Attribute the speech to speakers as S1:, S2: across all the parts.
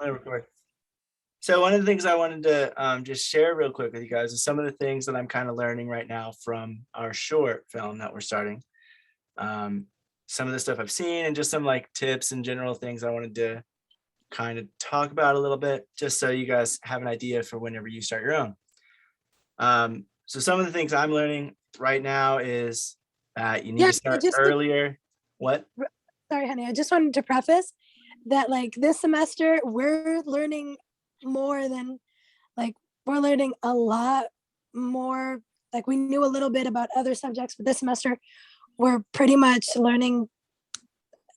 S1: I record. So one of the things I wanted to just share real quick with you guys is some of the things that I'm kind of learning right now from our short film that we're starting. Um, some of the stuff I've seen and just some like tips and general things I wanted to kind of talk about a little bit, just so you guys have an idea for whenever you start your own. So some of the things I'm learning right now is that you need
S2: Yeah,
S1: to start earlier. What?
S2: sorry, honey. I just wanted to preface that like this semester we're learning more than like we're learning a lot more. Like we knew a little bit about other subjects, but this semester we're pretty much learning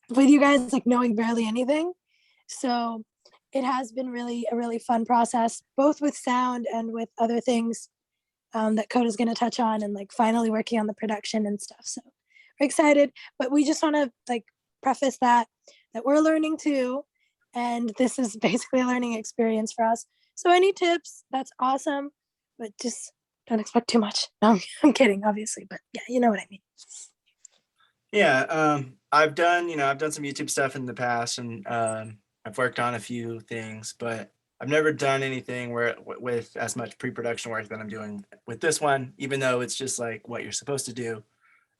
S2: with you guys, like knowing barely anything. So it has been really a really fun process, both with sound and with other things that Coda's going to touch on, and like finally working on the production and stuff. So we're excited, but we just want to like preface that we're learning too, and this is basically a learning experience for us. So any tips, that's awesome, but just don't expect too much. No, I'm kidding, obviously, but yeah, you know what I mean.
S1: Yeah, I've done some YouTube stuff in the past, and I've worked on a few things, but I've never done anything where with as much pre-production work that I'm doing with this one, even though it's just like what you're supposed to do.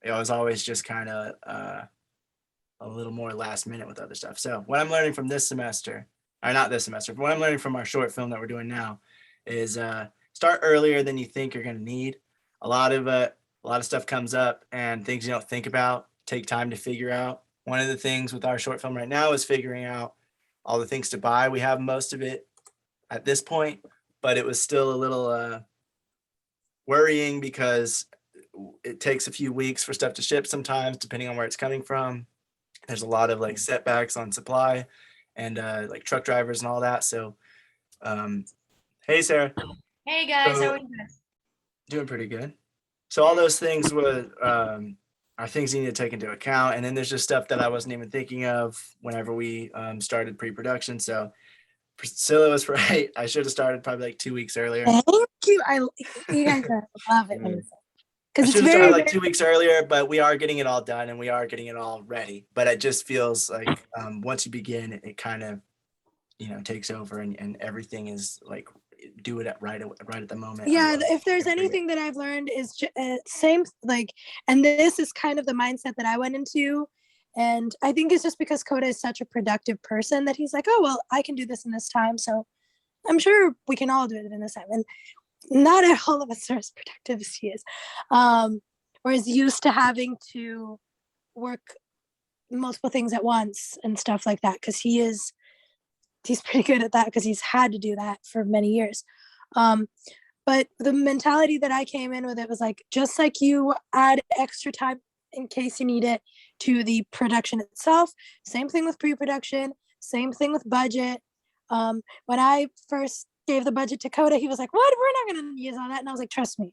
S1: It was always just kind of a little more last minute with other stuff. So what I'm learning from this semester, or not this semester, but what I'm learning from our short film that we're doing now is start earlier than you think you're going to need. A lot of stuff comes up and things you don't think about take time to figure out. One of the things with our short film right now is figuring out all the things to buy. We have most of it at this point, but it was still a little worrying because it takes a few weeks for stuff to ship sometimes, depending on where it's coming from. There's a lot of like setbacks on supply and like truck drivers and all that. So, hey, Sarah.
S3: Hey guys, how are
S1: So,
S3: you guys?
S1: doing pretty good. So all those things were are things you need to take into account, and then there's just stuff that I wasn't even thinking of whenever we started pre-production. So Priscilla was right. I should have started probably like 2 weeks earlier.
S2: Thank you. You guys love it.
S1: I
S2: Because
S1: should
S2: it's
S1: have started
S2: very,
S1: like 2 weeks earlier, but we are getting it all done and we are getting it all ready. But it just feels like once you begin, it kind of takes over, and everything is like do it right at the moment.
S2: yeah.
S1: Otherwise,
S2: If there's anything that I've learned is same like, and this is kind of the mindset that I went into, and I think it's just because Coda is such a productive person that he's like, oh well, I can do this in this time, so I'm sure we can all do it in this time. And not all of us are as productive as he is, or is used to having to work multiple things at once and stuff like that, because he's pretty good at that because he's had to do that for many years. But the mentality that I came in with, it was like, just like you add extra time in case you need it to the production itself, same thing with pre-production, same thing with budget. When I first gave the budget to Coda, he was like, what, we're not going to use all that. And I was like, trust me,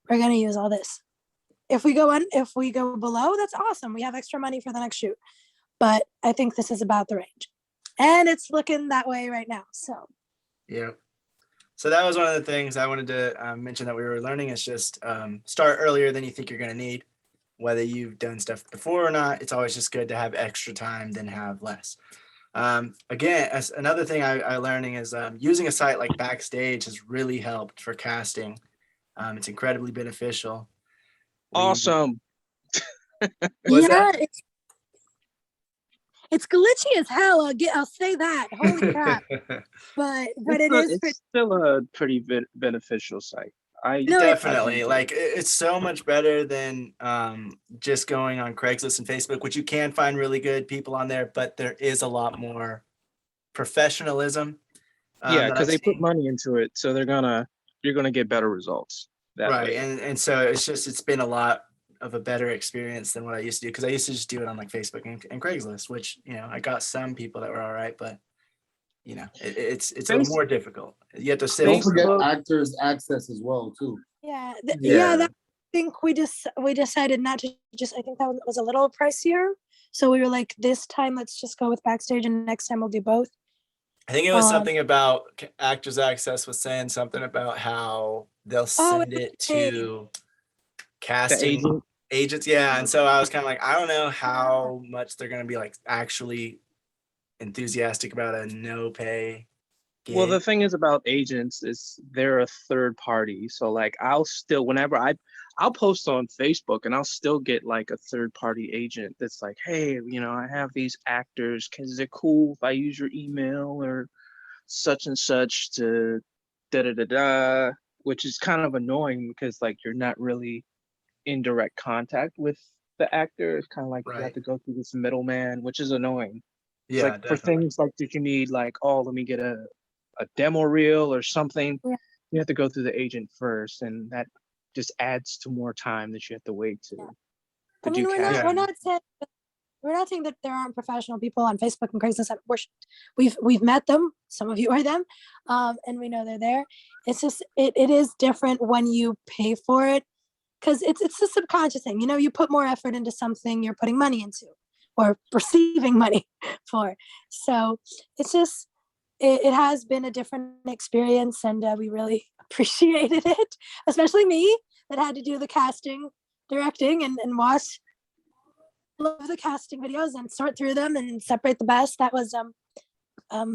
S2: we're going to use all this. If we go below, that's awesome, we have extra money for the next shoot. But I think this is about the range, and it's looking that way right now. So
S1: yeah. So that was one of the things I wanted to mention that we were learning is just start earlier than you think you're going to need. Whether you've done stuff before or not, it's always just good to have extra time than have less. Again, as another thing I learning is using a site like Backstage has really helped for casting. It's incredibly beneficial.
S4: Awesome.
S2: yeah, it's glitchy as hell. I'll say that. Holy crap! But
S4: It's still a pretty beneficial site.
S1: Definitely, like it's so much better than just going on Craigslist and Facebook, which you can find really good people on there, but there is a lot more professionalism.
S4: Yeah, because they put money into it, so you're gonna get better results that
S1: right
S4: way.
S1: And so it's been a lot of a better experience than what I used to do, because I used to just do it on like Facebook and Craigslist, which I got some people that were all right, but it's a more difficult. You have to sit.
S5: Don't forget Actors Access as well too.
S2: Yeah, that, I think we decided not to just. I think that was a little pricier, so we were like, this time let's just go with Backstage, and next time we'll do both.
S1: I think it was something about Actors Access was saying something about how they'll send it to casting agents. Yeah. And so I was kind of like, I don't know how much they're going to be like actually enthusiastic about a no pay
S4: Well, the
S1: gig.
S4: thing is about agents is they're a third party. So like I'll still I'll post on Facebook and I'll still get like a third party agent that's like, hey, I have these actors. Is it cool if I use your email or such and such to da da da da, which is kind of annoying because like you're not really in direct contact with the actor. It's kind of like you have
S1: Right.
S4: to go through this middleman, which is annoying. It's
S1: Yeah,
S4: like for
S1: definitely.
S4: things like that you need like, oh, let me get a demo reel or something,
S2: Yeah.
S4: you have to go through the agent first, and that just adds to more time that you have to wait to
S2: I
S4: do
S2: mean,
S4: casting.
S2: we're not saying that there aren't professional people on Facebook and Craigslist. We've met them. Some of you are them, and we know they're there. It's just it is different when you pay for it because it's a subconscious thing. You put more effort into something you're putting money into or receiving money for. So it's just it has been a different experience, and we really appreciated it, especially me that had to do the casting, directing, and watch love the casting videos and sort through them and separate the best. That was a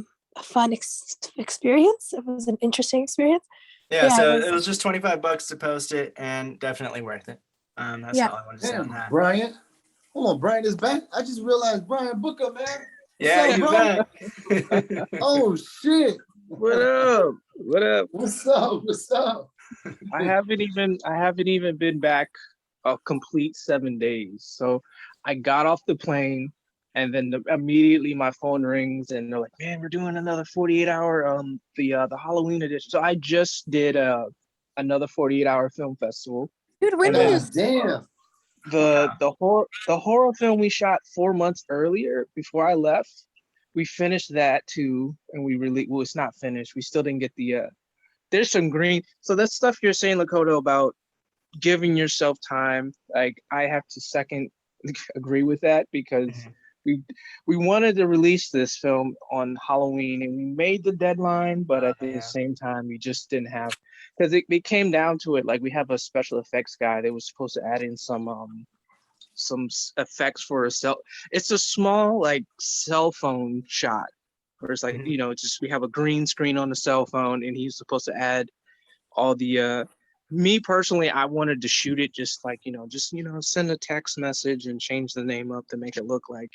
S2: fun experience. It was an interesting experience.
S1: Yeah,
S2: Yeah,
S1: so it was just $25 to post it, and definitely worth it. That's
S2: Yeah.
S1: all I wanted to say on
S5: Damn,
S1: that.
S5: Brian. Hold on, Brian is back. I just realized Brian Booker, man. What's
S1: Yeah,
S5: up,
S1: you
S5: bro?
S1: back.
S5: Oh shit.
S4: What up? What up?
S5: What's up? What's up?
S4: I haven't even been back a complete 7 days. So I got off the plane and then immediately my phone rings and they're like, man, we're doing another 48-hour the Halloween edition. So I just did another 48-hour film festival.
S2: Dude, when
S4: And
S2: did
S4: then
S2: you?
S5: God damn.
S4: the horror film we shot 4 months earlier before I left, we finished that too, and we really well, it's not finished. We still didn't get the there's some green. So that stuff you're saying, Lakota, about giving yourself time, like I have to second agree with that because
S1: Mhm.
S4: we wanted to release this film on Halloween and we made the deadline, but at the
S1: Yeah.
S4: same time we just didn't have because it came down to it. Like we have a special effects guy that was supposed to add in some effects for a cell. It's a small like cell phone shot where it's like
S1: Mhm.
S4: just we have a green screen on the cell phone and he's supposed to add all the me personally, I wanted to shoot it just like send a text message and change the name up to make it look like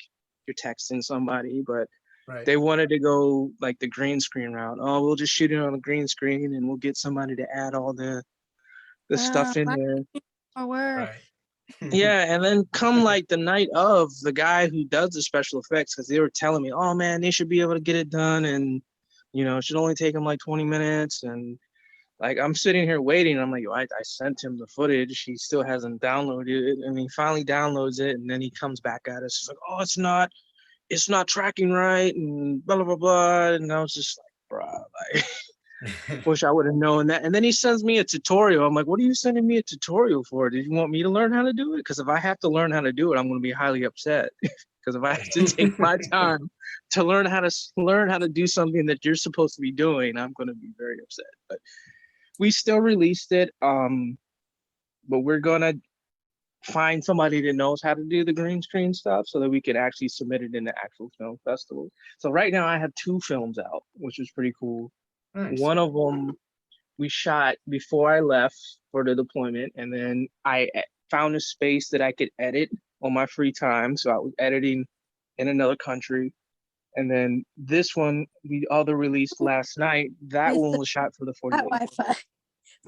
S4: you're texting somebody, but
S1: Right.
S4: they wanted to go like the green screen route. Oh, we'll just shoot it on a green screen and we'll get somebody to add all the stuff in there.
S2: More work.
S1: Right.
S4: Yeah, and then come like the night of, the guy who does the special effects, because they were telling me, oh man, they should be able to get it done, and it should only take them like 20 minutes, and like I'm sitting here waiting. I'm like, I sent him the footage. He still hasn't downloaded it, and he finally downloads it, and then he comes back at us. He's like, oh, it's not tracking right, and blah blah blah blah. And I was just like, bro, like. Wish I would have known that. And then he sends me a tutorial. I'm like, what are you sending me a tutorial for? Did you want me to learn how to do it? Because if I have to learn how to do it, I'm going to be highly upset. Because if I have to take my time to learn how to do something that you're supposed to be doing, I'm going to be very upset. But we still released it. But we're going to find somebody that knows how to do the green screen stuff so that we can actually submit it in the actual film festival. So right now I have 2 films out, which is pretty cool.
S1: Nice.
S4: One of them we shot before I left for the deployment, and then I found a space that I could edit on my free time. So I was editing in another country. And then this one we released last night. That one was shot for the 48.
S2: Wi-Fi,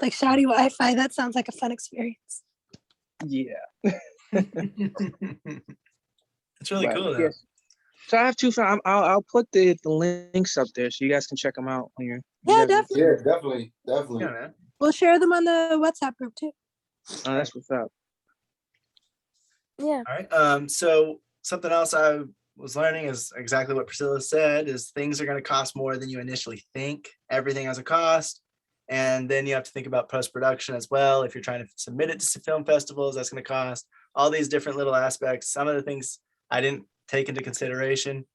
S2: like shoddy Wi-Fi. That sounds like a fun experience.
S4: Yeah.
S1: It's really
S4: But,
S1: cool though.
S4: yes. So I have 2 films. I'll put the links up there so you guys can check them out on your.
S2: Yeah, definitely.
S5: Yeah, definitely. Definitely.
S1: Yeah, man.
S2: We'll share them on the WhatsApp group too.
S4: Oh, that's what's up.
S2: Yeah.
S1: All right. So something else I was learning is exactly what Priscilla said, is things are going to cost more than you initially think. Everything has a cost. And then you have to think about post-production as well. If you're trying to submit it to film festivals, that's going to cost all these different little aspects. Some of the things I didn't take into consideration,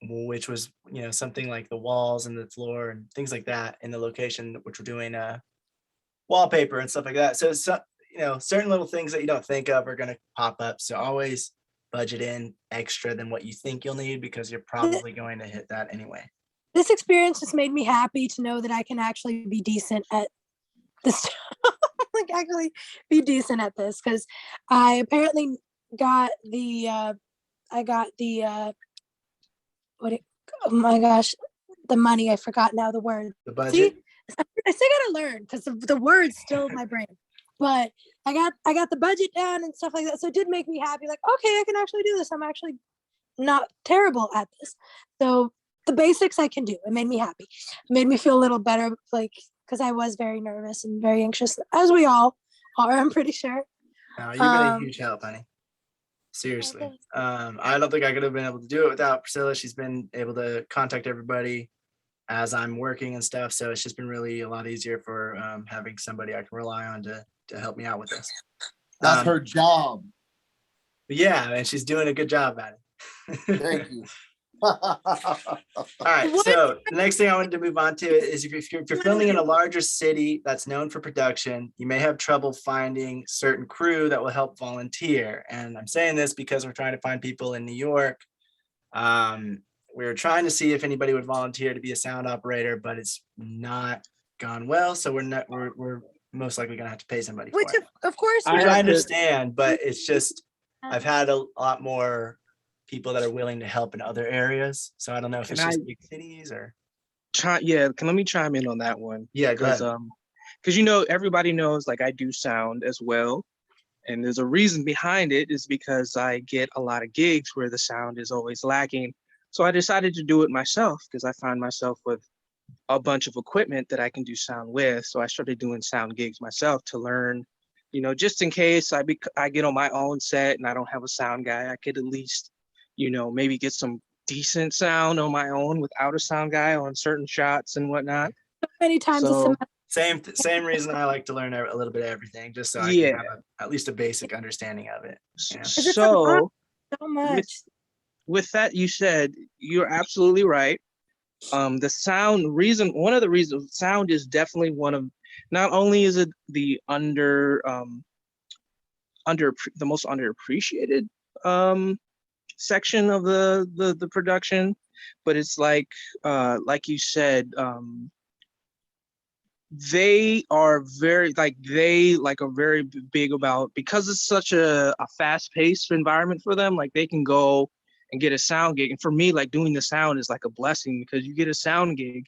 S1: which was, something like the walls and the floor and things like that in the location, which we're doing wallpaper and stuff like that. So, certain little things that you don't think of are going to pop up. So always budget in extra than what you think you'll need, because you're probably going to hit that anyway.
S2: this experience just made me happy to know that I can actually be decent at this. Like actually be decent at this, because I apparently got the oh my gosh, the money. I forgot now the word.
S1: The budget.
S2: See, I still gotta learn because the words still in my brain. But I got the budget down and stuff like that. So it did make me happy. Like, okay, I can actually do this. I'm actually not terrible at this. So the basics I can do. It made me happy. It made me feel a little better, like, because I was very nervous and very anxious, as we all are, I'm pretty sure.
S1: No, you've been a huge help, honey. Seriously. I don't think I could have been able to do it without Priscilla. She's been able to contact everybody as I'm working and stuff. So it's just been really a lot easier for having somebody I can rely on to help me out with this.
S5: That's her job.
S1: But yeah, and she's doing a good job at it.
S5: Thank you.
S1: All right, so the next thing I wanted to move on to is if you're filming in a larger city that's known for production, you may have trouble finding certain crew that will help volunteer. And I'm saying this because we're trying to find people in New York. We're trying to see if anybody would volunteer to be a sound operator, but it's not gone well. So we're most likely gonna have to pay somebody for
S2: Which
S1: it.
S2: of course,
S1: Which I understand, but it's just I've had a lot more people that are willing to help in other areas. So I don't know if it's just big cities or.
S4: Let me chime in on that one.
S1: Yeah, go ahead.
S4: Because everybody knows like I do sound as well, and there's a reason behind it is because I get a lot of gigs where the sound is always lacking. So I decided to do it myself because I find myself with a bunch of equipment that I can do sound with. So I started doing sound gigs myself to learn, just in case I get on my own set and I don't have a sound guy, I could at least maybe get some decent sound on my own without a sound guy on certain shots and whatnot.
S2: Many times
S1: same reason I like to learn a little bit of everything, just so I can have at least a basic understanding of it. Yeah.
S2: So much.
S4: With that, you said you're absolutely right. The sound one of the reasons sound is definitely one of, not only is it the the most underappreciated section of the production, but it's like you said, they are very very big about, because it's such a fast-paced environment for them, like they can go and get a sound gig. And for me, like doing the sound is like a blessing, because you get a sound gig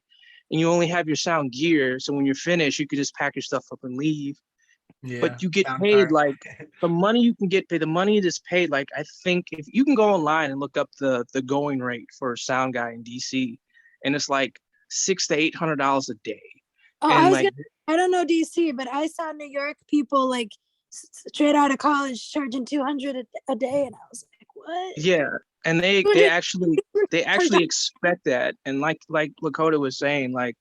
S4: and you only have your sound gear, so when you're finished you could just pack your stuff up and leave. Yeah, but you get paid like the money you can get paid. The money is paid, like, I think if you can go online and look up the going rate for a sound guy in DC, and it's like $600 to $800 a day.
S2: Oh, and I don't know DC, but I saw New York people like straight out of college charging $200 a day, and I was like, what?
S4: Yeah, and they actually expect that. And like Lakota was saying, like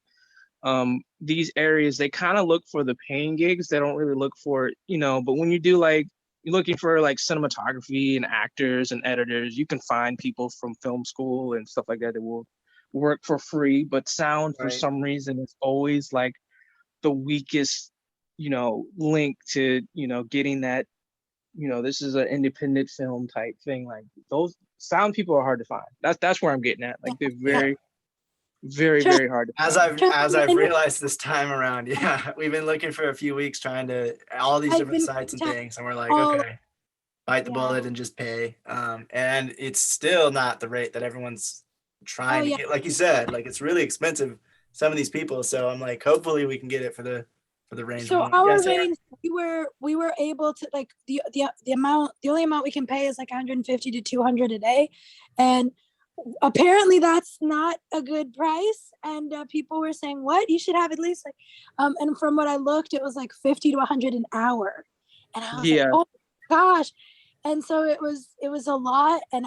S4: these areas, they kind of look for the paying gigs. They don't really look for, but when you do, like, you're looking for like cinematography and actors and editors, you can find people from film school and stuff like that that will work for free. But sound, for some reason, is always like the weakest, link to, getting that, this is an independent film type thing. Like, those sound people are hard to find. That's where I'm getting at. Like, they're very very hard to find.
S1: As I've realized this time around. Yeah, we've been looking for a few weeks, trying to all these different sites and things, and we're like, okay, bite the bullet and just pay. And it's still not the rate that everyone's trying to get. Like you said, like, it's really expensive, some of these people. So I'm like, hopefully we can get it for the range.
S2: So our range, we were able to, like, the only amount we can pay is like 150 to 200 a day, and apparently that's not a good price. And people were saying, what, you should have at least like and from what I looked, it was like 50 to 100 an hour, and I was like, oh my gosh. And so it was a lot, and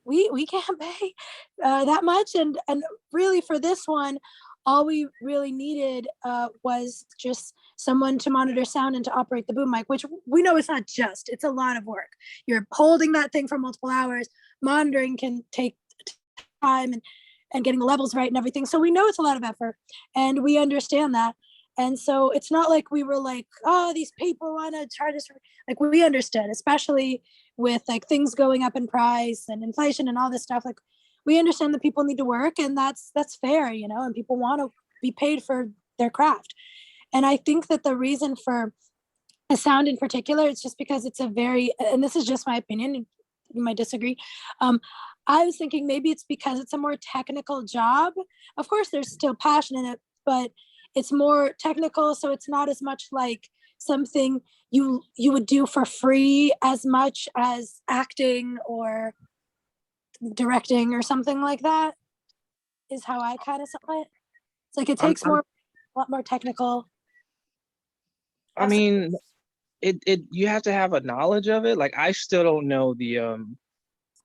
S2: we can't pay that much. And really, for this one, all we really needed was just someone to monitor sound and to operate the boom mic, which we know it's a lot of work. You're holding that thing for multiple hours. Monitoring can take time, and getting the levels right and everything. So we know it's a lot of effort, and we understand that. And so it's not like we were like, oh, these people want to charge us. Like, we understood, especially with like things going up in price and inflation and all this stuff. Like, we understand that people need to work, and that's fair, you know, and people want to be paid for their craft. And I think that the reason for a sound in particular, it's just because it's a very, and this is just my opinion, you might disagree. I was thinking maybe it's because it's a more technical job. Of course, there's still passion in it, but it's more technical, so it's not as much like something you would do for free as much as acting or directing or something like that, is how I kind of saw it. It's like it takes a lot more technical.
S4: I mean, it you have to have a knowledge of it. Like I still don't know the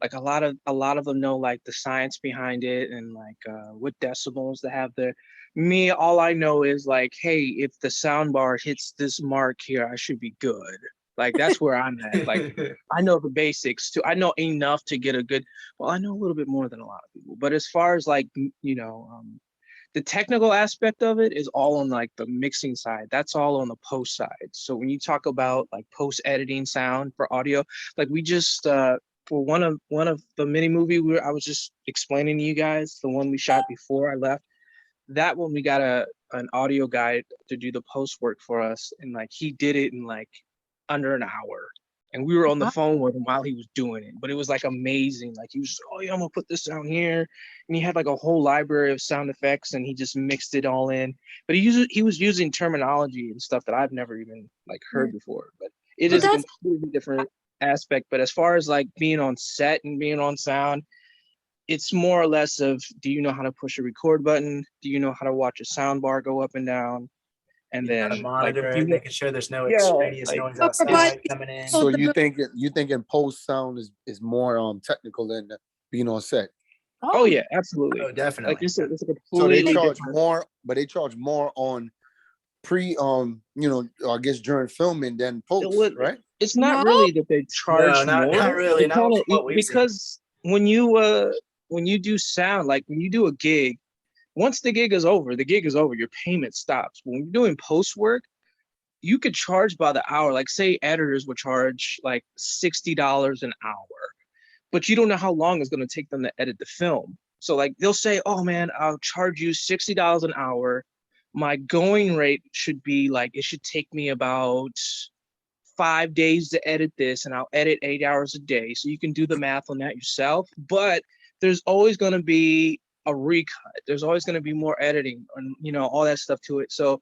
S4: like a lot of them know like the science behind it and like what decibels to have there. Me, all I know is like, hey, if the sound bar hits this mark here, I should be good. Like that's where I'm at. Like I know the basics too. I know enough to get a good. Well, I know a little bit more than a lot of people. But as far as like the technical aspect of it is all on like the mixing side. That's all on the post side. So when you talk about like post editing sound for audio, like we just for one of the mini movie I was just explaining to you guys, the one we shot before I left. That one we got an audio guy to do the post work for us, and like he did it in like under an hour, and we were on the phone with him while he was doing it. But it was like amazing. Like he was, oh yeah, I'm gonna put this down here, and he had like a whole library of sound effects, and he just mixed it all in. But he was using terminology and stuff that I've never even like heard before. But it is a completely different aspect. But as far as like being on set and being on sound, it's more or less of, do you know how to push a record button? Do you know how to watch a sound bar go up and down? And then
S1: monitor
S4: like,
S1: it, making sure there's no extraneous noise
S2: but
S1: outside coming in.
S5: So you think post sound is more technical than being on set?
S4: Oh yeah, absolutely.
S1: Oh, definitely.
S4: Like it's a completely
S5: So they charge
S4: different.
S5: more, but they charge more on I guess during filming than post, right?
S4: It's not really that they charge
S1: No,
S4: more.
S1: not really. Not from what we've seen.
S4: Because when you do sound, like when you do a gig, once the gig is over, your payment stops. When you're doing post work, you could charge by the hour. Like say editors would charge like $60 an hour, but you don't know how long it's going to take them to edit the film. So like they'll say, oh man, I'll charge you $60 an hour. My going rate should be like, it should take me about 5 days to edit this, and I'll edit 8 hours a day. So you can do the math on that yourself. But there's always going to be a recut. There's always going to be more editing and all that stuff to it. So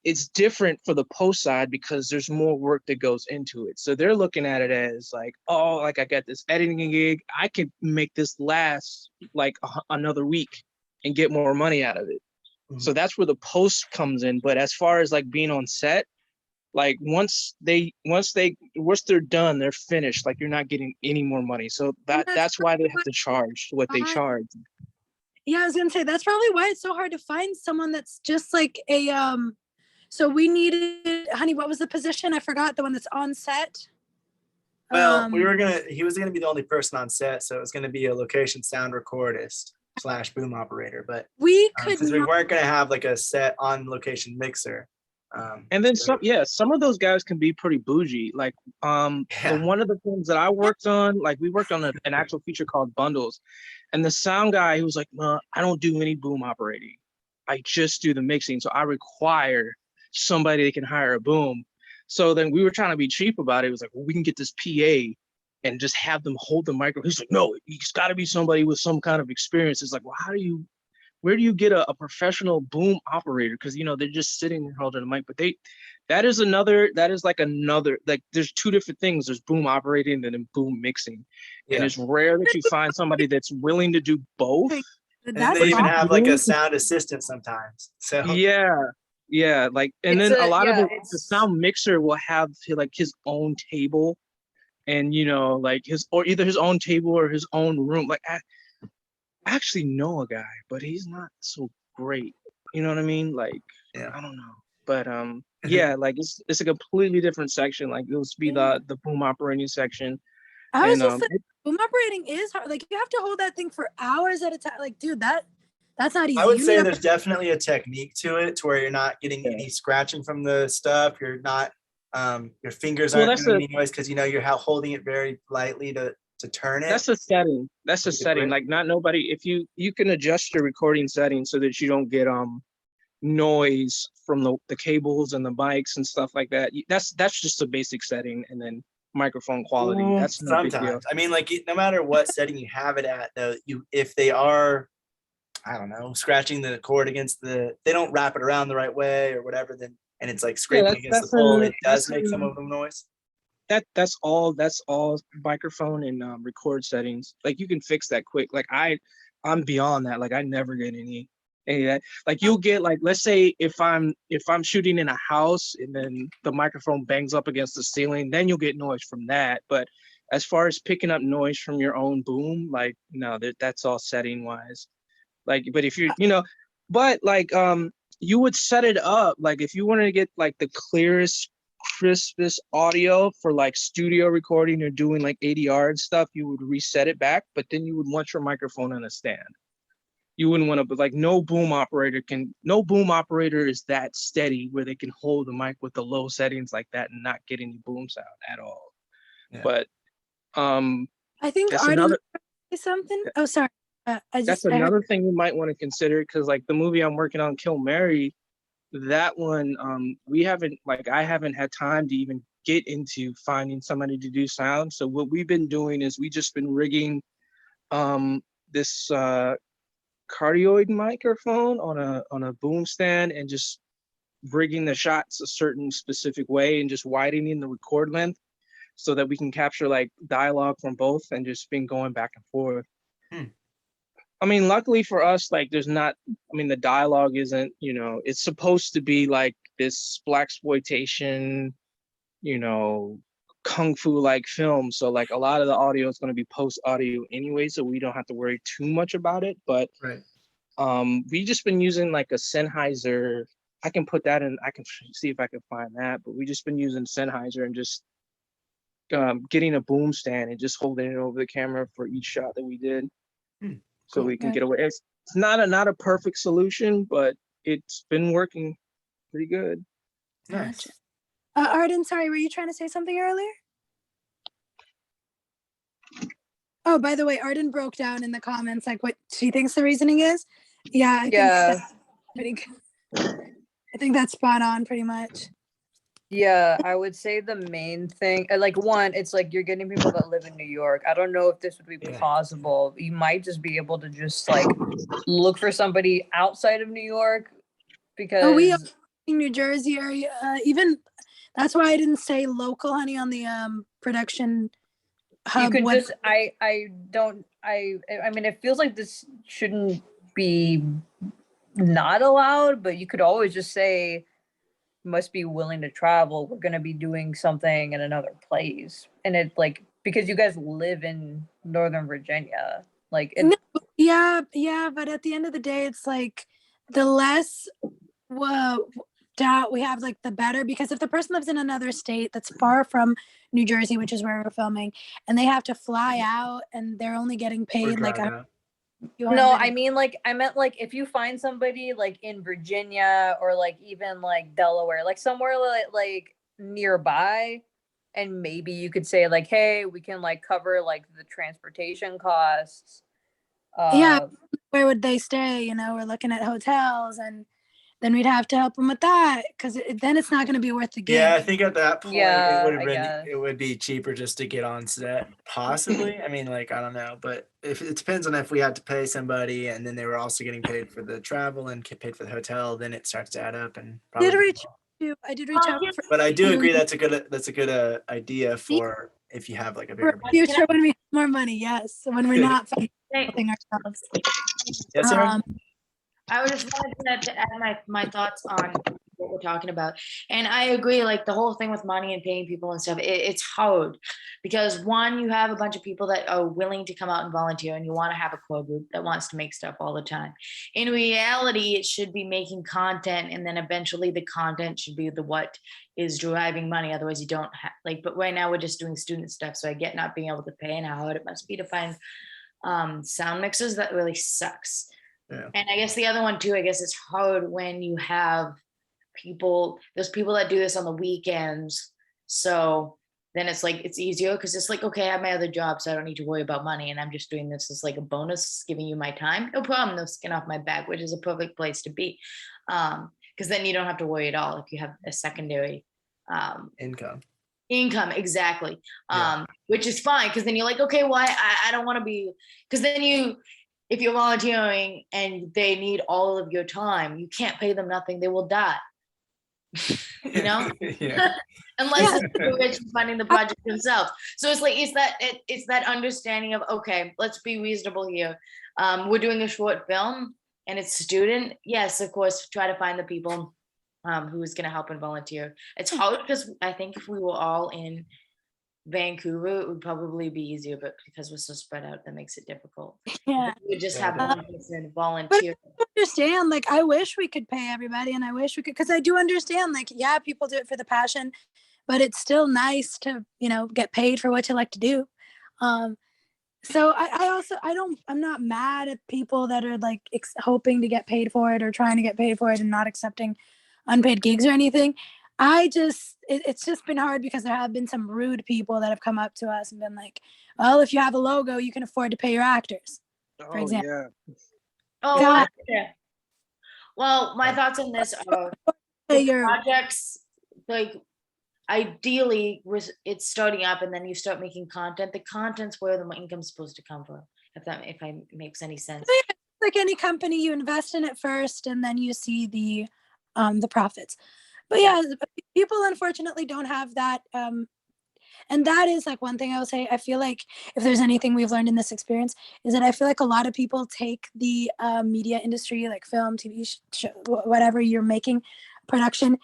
S4: it's different for the post side because there's more work that goes into it. So they're looking at it as like, oh, like I got this editing gig, I could make this last like another week and get more money out of it. So that's where the post comes in. But as far as like being on set, like once they're done, they're finished. Like you're not getting any more money. So that's why they have to charge what they charge.
S2: Yeah, I was gonna say that's probably why it's so hard to find someone that's just like a so we needed, honey, what was the position? I forgot, the one that's on set.
S1: Well, he was gonna be the only person on set, so it was gonna be a location sound recordist / boom operator. But
S2: we could
S1: because we weren't gonna have like a set on location mixer.
S4: And then some of those guys can be pretty bougie. Like one of the things that I worked on, like we worked on an actual feature called Bundles, and the sound guy, he was like, no, I don't do any boom operating. I just do the mixing. So I require somebody that can hire a boom. So then we were trying to be cheap about it. It was like, well, we can get this PA and just have them hold the microphone. He's like, no, it's got to be somebody with some kind of experience. It's like, well, where do you get a professional boom operator? Because they're just sitting there holding the mic. But that is like another, like there's two different things. There's boom operating and then boom mixing. Yeah. And it's rare that you find somebody that's willing to do both.
S1: And they even have like a sound assistant sometimes. So
S4: yeah, like, and then a lot of the sound mixer will have like his own table, and like either his own table or his own room. Like I actually know a guy, but he's not so great. You know what I mean? Like, I don't know, but yeah, like it's a completely different section. Like it will be the boom operating section.
S2: I was just like, boom operating is hard. Like you have to hold that thing for hours at a time. Like, dude, that's not easy.
S1: I would say there's definitely a technique to it, to where you're not getting any scratching from the stuff. You're not, your fingers aren't making any noise because you're holding it very lightly to to turn it.
S4: That's a setting. That's a
S1: You can
S4: setting.
S1: quit.
S4: Like not nobody. If you can adjust your recording settings so that you don't get noise from the cables and the mics and stuff like that. That's just a basic setting, and then microphone quality. That's no big deal.
S1: Sometimes. I mean, like no matter what setting you have it at, though, if they are, I don't know, scratching the cord against they don't wrap it around the right way or whatever, then and it's like scraping against the pole, it does make some of them noise.
S4: That's all microphone and record settings. Like you can fix that quick. Like I'm beyond that. Like I never get any of that. Like you'll get, like, let's say if I'm shooting in a house and then the microphone bangs up against the ceiling, then you'll get noise from that. But as far as picking up noise from your own boom, like no, that's all setting wise. Like, but if you but like you would set it up, like if you wanted to get like the clearest, crispest audio for like studio recording or doing like ADR and stuff, you would reset it back, but then you would want your microphone on a stand. You wouldn't want to, but like no boom operator is that steady where they can hold the mic with the low settings like that and not get any boom sound at all. Yeah. But
S2: I think Arden something. Oh, sorry.
S4: That's another thing you might want to consider, because like the movie I'm working on, Kill Mary, that one I haven't had time to even get into finding somebody to do sound. So what we've been doing is we just been rigging this cardioid microphone on a boom stand and just rigging the shots a certain specific way and just widening the record length so that we can capture like dialogue from both and just been going back and forth. I mean, luckily for us, like the dialogue isn't, it's supposed to be like this blaxploitation, kung fu like film. So like a lot of the audio is going to be post audio anyway, so we don't have to worry too much about it. But we just been using like a Sennheiser. I can put that in. I can see if I can find that. But we just been using Sennheiser and just getting a boom stand and just holding it over the camera for each shot that we did. So we can get away. It's not a perfect solution, but it's been working pretty good.
S2: Nice. Arden, sorry, were you trying to say something earlier? Oh, by the way, Arden broke down in the comments like what she thinks the reasoning is. Yeah, I think that's spot on pretty much.
S3: Yeah, I would say the main thing, like one, it's like you're getting people that live in New York. I don't know if this would be possible. You might just be able to just like look for somebody outside of New York, because
S2: we are in New Jersey area. Even that's why I didn't say local, honey, on the production hub.
S3: You could just I mean, it feels like this shouldn't be not allowed, but you could always just say, must be willing to travel. We're going to be doing something in another place. And it's like, because you guys live in Northern Virginia, like
S2: yeah, but at the end of the day, it's like the less doubt we have, like the better, because if the person lives in another state that's far from New Jersey, which is where we're filming, and they have to fly out and they're only getting paid like
S3: no, I mean, like, I meant like if you find somebody like in Virginia or like even like Delaware, like somewhere like nearby, and maybe you could say like, hey, we can like cover like the transportation costs.
S2: Where would they stay? We're looking at hotels, and then we'd have to help them with that, because then it's not going to be worth the gig.
S1: Yeah, I think at that point it would be cheaper just to get on set, possibly. I mean, like, I don't know, but if it depends on if we had to pay somebody and then they were also getting paid for the travel and get paid for the hotel, then it starts to add up. And
S2: I did reach out.
S1: But I do agree that's a good idea for if you have like a bigger
S2: future when we have more money. Yes, when we're not funding ourselves.
S1: Yes, sir.
S6: I was just wanted to add my thoughts on what we're talking about. And I agree, like the whole thing with money and paying people and stuff, it's hard because one, you have a bunch of people that are willing to come out and volunteer, and you want to have a core group that wants to make stuff all the time. In reality, it should be making content, and then eventually the content should be what is driving money. Otherwise you don't have but right now we're just doing student stuff. So I get not being able to pay and how hard it must be to find sound mixers. That really sucks.
S1: Yeah.
S6: And I guess the other one too, I guess it's hard when you have there's people that do this on the weekends. So then it's like it's easier because it's like, okay, I have my other job, so I don't need to worry about money, and I'm just doing this as like a bonus, giving you my time. No problem, no skin off my back, which is a perfect place to be, because then you don't have to worry at all if you have a secondary
S1: Income.
S6: income. Exactly.
S1: Yeah.
S6: Which is fine, because then you're like, okay, well, I don't want to be, because then if you're volunteering and they need all of your time, you can't pay them nothing, they will die. You know,
S1: Yeah.
S6: unless it's the rich funding the project themselves. So it's like it's that understanding of, okay, let's be reasonable here. We're doing a short film and it's student. Yes, of course, try to find the people who is going to help and volunteer. It's hard because I think if we were all in Vancouver, it would probably be easier, but because we're so spread out, that makes it difficult.
S2: Yeah.
S6: We just
S1: Yeah,
S6: have
S1: definitely.
S6: one person volunteer.
S2: I understand, like, I wish we could pay everybody, and I wish we could, because I do understand, like, yeah, people do it for the passion, but it's still nice to, you know, get paid for what you like to do. So I also, I'm not mad at people that are like hoping to get paid for it or trying to get paid for it and not accepting unpaid gigs or anything. It's just been hard because there have been some rude people that have come up to us and been like, well, if you have a logo, you can afford to pay your actors, for
S4: Oh
S2: example.
S4: yeah.
S6: Oh,
S2: God.
S6: yeah. Well, my thoughts on this are
S2: Pay
S6: the
S2: your,
S6: projects, like, ideally it's starting up and then you start making content. The content's where the income's supposed to come from, if it makes any sense.
S2: like any company, you invest in it first and then you see the profits. But yeah, people unfortunately don't have that. And that is like one thing I will say. I feel like if there's anything we've learned in this experience is that I feel like a lot of people take the media industry, like film, TV, whatever you're making, production,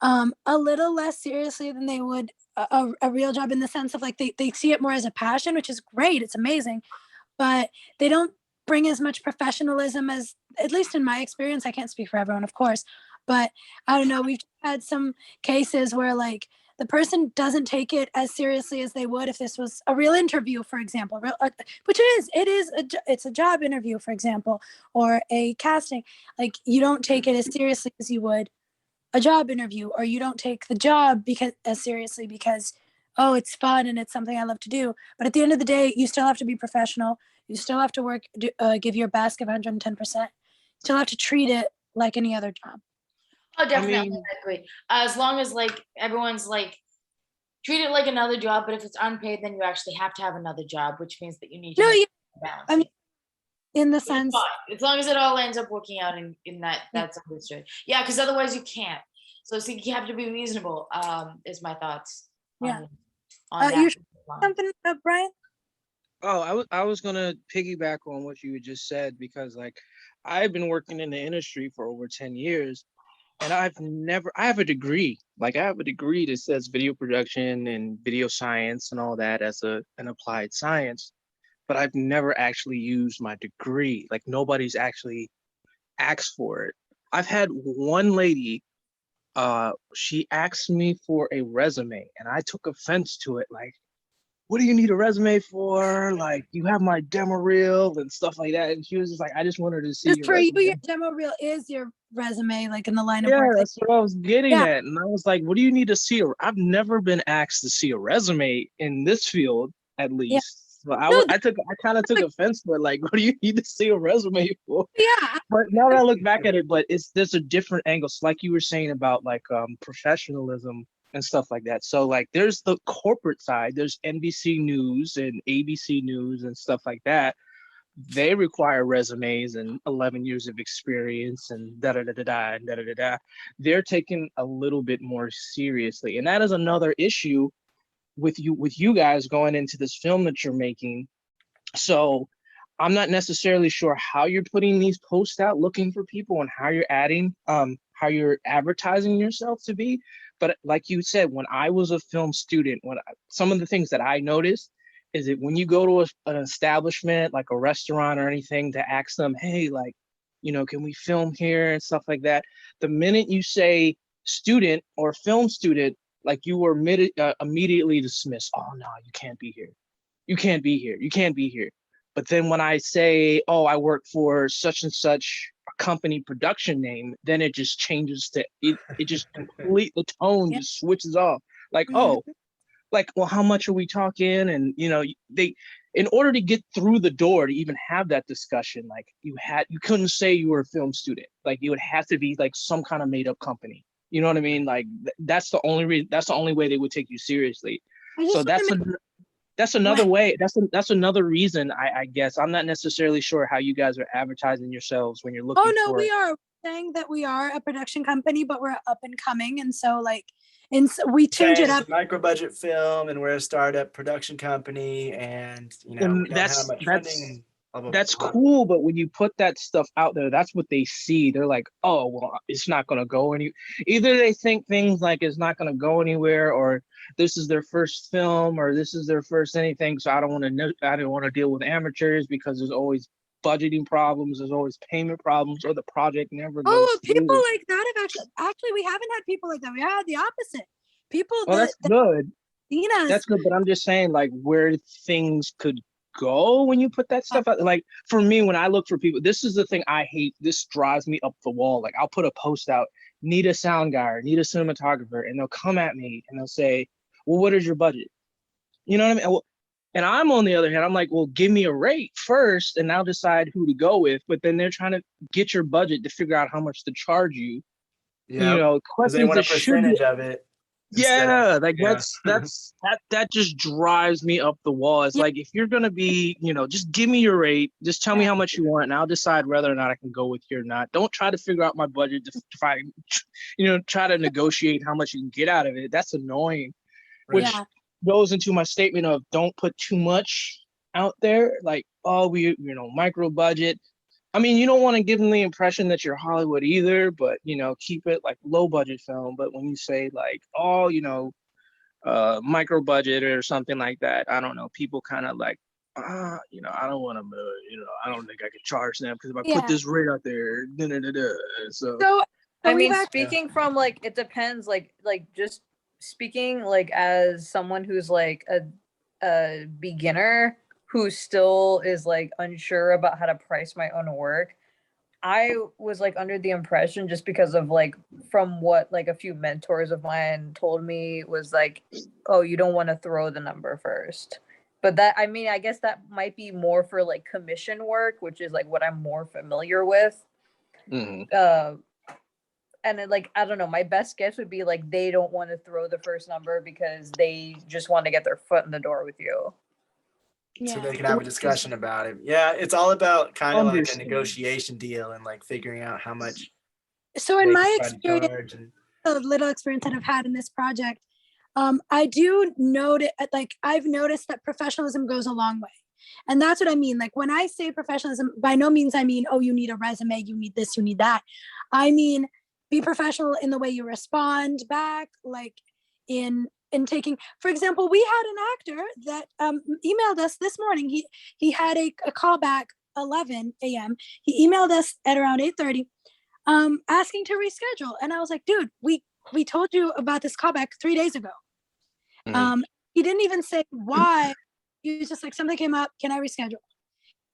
S2: a little less seriously than they would a real job, in the sense of like they see it more as a passion, which is great. It's amazing. But they don't bring as much professionalism as, at least in my experience, I can't speak for everyone, of course, but I don't know, we've had some cases where like the person doesn't take it as seriously as they would if this was a real interview, for example, which it's a job interview, for example, or a casting. Like, you don't take it as seriously as you would a job interview, or you don't take the job as seriously because, oh, it's fun and it's something I love to do. But at the end of the day, you still have to be professional. You still have to work, give your best, give 110%. Still have to treat it like any other job.
S6: Oh, definitely,
S4: mean-
S6: I agree. As long as like everyone's like treat it like another job, but if it's unpaid, then you actually have to have another job, which means that you need to
S2: No,
S6: make
S2: yeah,
S6: balance.
S2: I mean, in the
S6: Which is
S2: sense,
S6: fine, as long as it all ends up working out in that, that's understood. Yeah, because otherwise you can't. So you have to be reasonable, is my thoughts
S2: Yeah.
S6: on
S2: you
S6: that.
S2: something, Brian?
S4: Oh, I was gonna piggyback on what you had just said, because like I've been working in the industry for over 10 years and I have a degree. Like I have a degree that says video production and video science and all that as an applied science, but I've never actually used my degree. Like nobody's actually asked for it. I've had one lady, she asked me for a resume and I took offense to it. Like, what do you need a resume for? Like, you have my demo reel and stuff like that. And she was just like, I just wanted to see
S2: Just
S4: your
S2: for you,
S4: resume.
S2: your demo reel is your resume, like in the line of
S4: Yeah,
S2: work.
S4: that's what I was getting
S2: Yeah.
S4: at. And I was like, what do you need to see? I've never been asked to see a resume in this field, at least. So
S2: No,
S4: I kind of took offense to it. Like, what do you need to see a resume for?
S2: yeah,
S4: But now that I look back at it, but there's a different angle. So like you were saying about like professionalism and stuff like that. So like there's the corporate side, there's NBC News and ABC News and stuff like that. They require resumes and 11 years of experience and da da da da da and da da da da. They're taken a little bit more seriously, and that is another issue with you guys going into this film that you're making. So I'm not necessarily sure how you're putting these posts out looking for people and how you're how you're advertising yourself to be. But like you said, when I was a film student, some of the things that I noticed is that when you go to an establishment like a restaurant or anything to ask them, hey, like, can we film here and stuff like that? The minute you say student or film student, like you were immediately dismissed. Oh no, you can't be here. You can't be here. You can't be here. But then when I say, oh, I work for such and such a company production name, then it just changes to it just the tone just switches off. Like, oh, like, well, how much are we talking? And, you know, in order to get through the door to even have that discussion, like you couldn't say you were a film student. Like you would have to be like some kind of made up company. You know what I mean? Like that's the only reason, that's the only way they would take you seriously. So that's another way. That's another reason I guess. I'm not necessarily sure how you guys are advertising yourselves when you're looking for.
S2: Oh no, we are saying that we are a production company, but we're up and coming, and so like, and so we change it up.
S1: Micro budget film, and we're a startup production company, and you know we don't have much funding. And blah, blah,
S4: that's
S1: blah.
S4: cool, but when you put that stuff out there, that's what they see. They're like, oh, well, it's not going to go any. Either they think things like it's not going to go anywhere, or this is their first film, or this is their first anything. So I don't want to deal with amateurs because there's always budgeting problems, there's always payment problems, or the project never goes.
S2: Oh, people like that have actually we haven't had people like that. We had the opposite. People.
S4: Well, that's good.
S2: Dina's.
S4: That's good, but I'm just saying, like, where things could go when you put that stuff out. Like for me, when I look for people, this is the thing I hate. This drives me up the wall. Like I'll put a post out, need a sound guy or need a cinematographer, and they'll come at me and they'll say, well, what is your budget? You know what I mean? Well, and I'm on the other hand, I'm like, well, give me a rate first and I'll decide who to go with. But then they're trying to get your budget to figure out how much to charge you.
S1: Yeah,
S4: you know,
S1: because they want a percentage of it.
S4: Yeah, like that just drives me up the wall. It's like, if you're gonna be, you know, just give me your rate, just tell me how much you want, and I'll decide whether or not I can go with you or not. Don't try to figure out my budget to try, you know, try to negotiate how much you can get out of it. That's annoying. Which goes into my statement of don't put too much out there. Like, oh, we, you know, micro budget. I mean, you don't want to give them the impression that you're Hollywood either, but, you know, keep it like low budget film. But when you say like, oh, you know, micro budget or something like that, I don't know, people kind of like, you know, I don't want to, you know, I don't think I could charge them because if I put this rate out there, So
S3: I mean, speaking from like, it depends, like just speaking like as someone who's like a beginner who still is like unsure about how to price my own work. I was like under the impression, just because of like from what like a few mentors of mine told me, was like, oh, you don't want to throw the number first. But that, I mean, I guess that might be more for like commission work, which is like what I'm more familiar with. And then, like, I don't know, my best guess would be like they don't want to throw the first number because they just want to get their foot in the door with you.
S1: So they can have a discussion about it. Yeah, it's all about kind of like a negotiation deal and like figuring out how much.
S2: So in my experience, the little experience that I've had in this project, I do note it, like I've noticed that professionalism goes a long way. And that's what I mean. Like when I say professionalism, by no means I mean, oh, you need a resume, you need this, you need that. I mean, be professional in the way you respond back, like in taking, for example, we had an actor that emailed us this morning. He had a call back 11 a.m. He emailed us at around 8:30 asking to reschedule. And I was like, dude, we told you about this callback 3 days ago. He didn't even say why. He was just like, something came up, can I reschedule?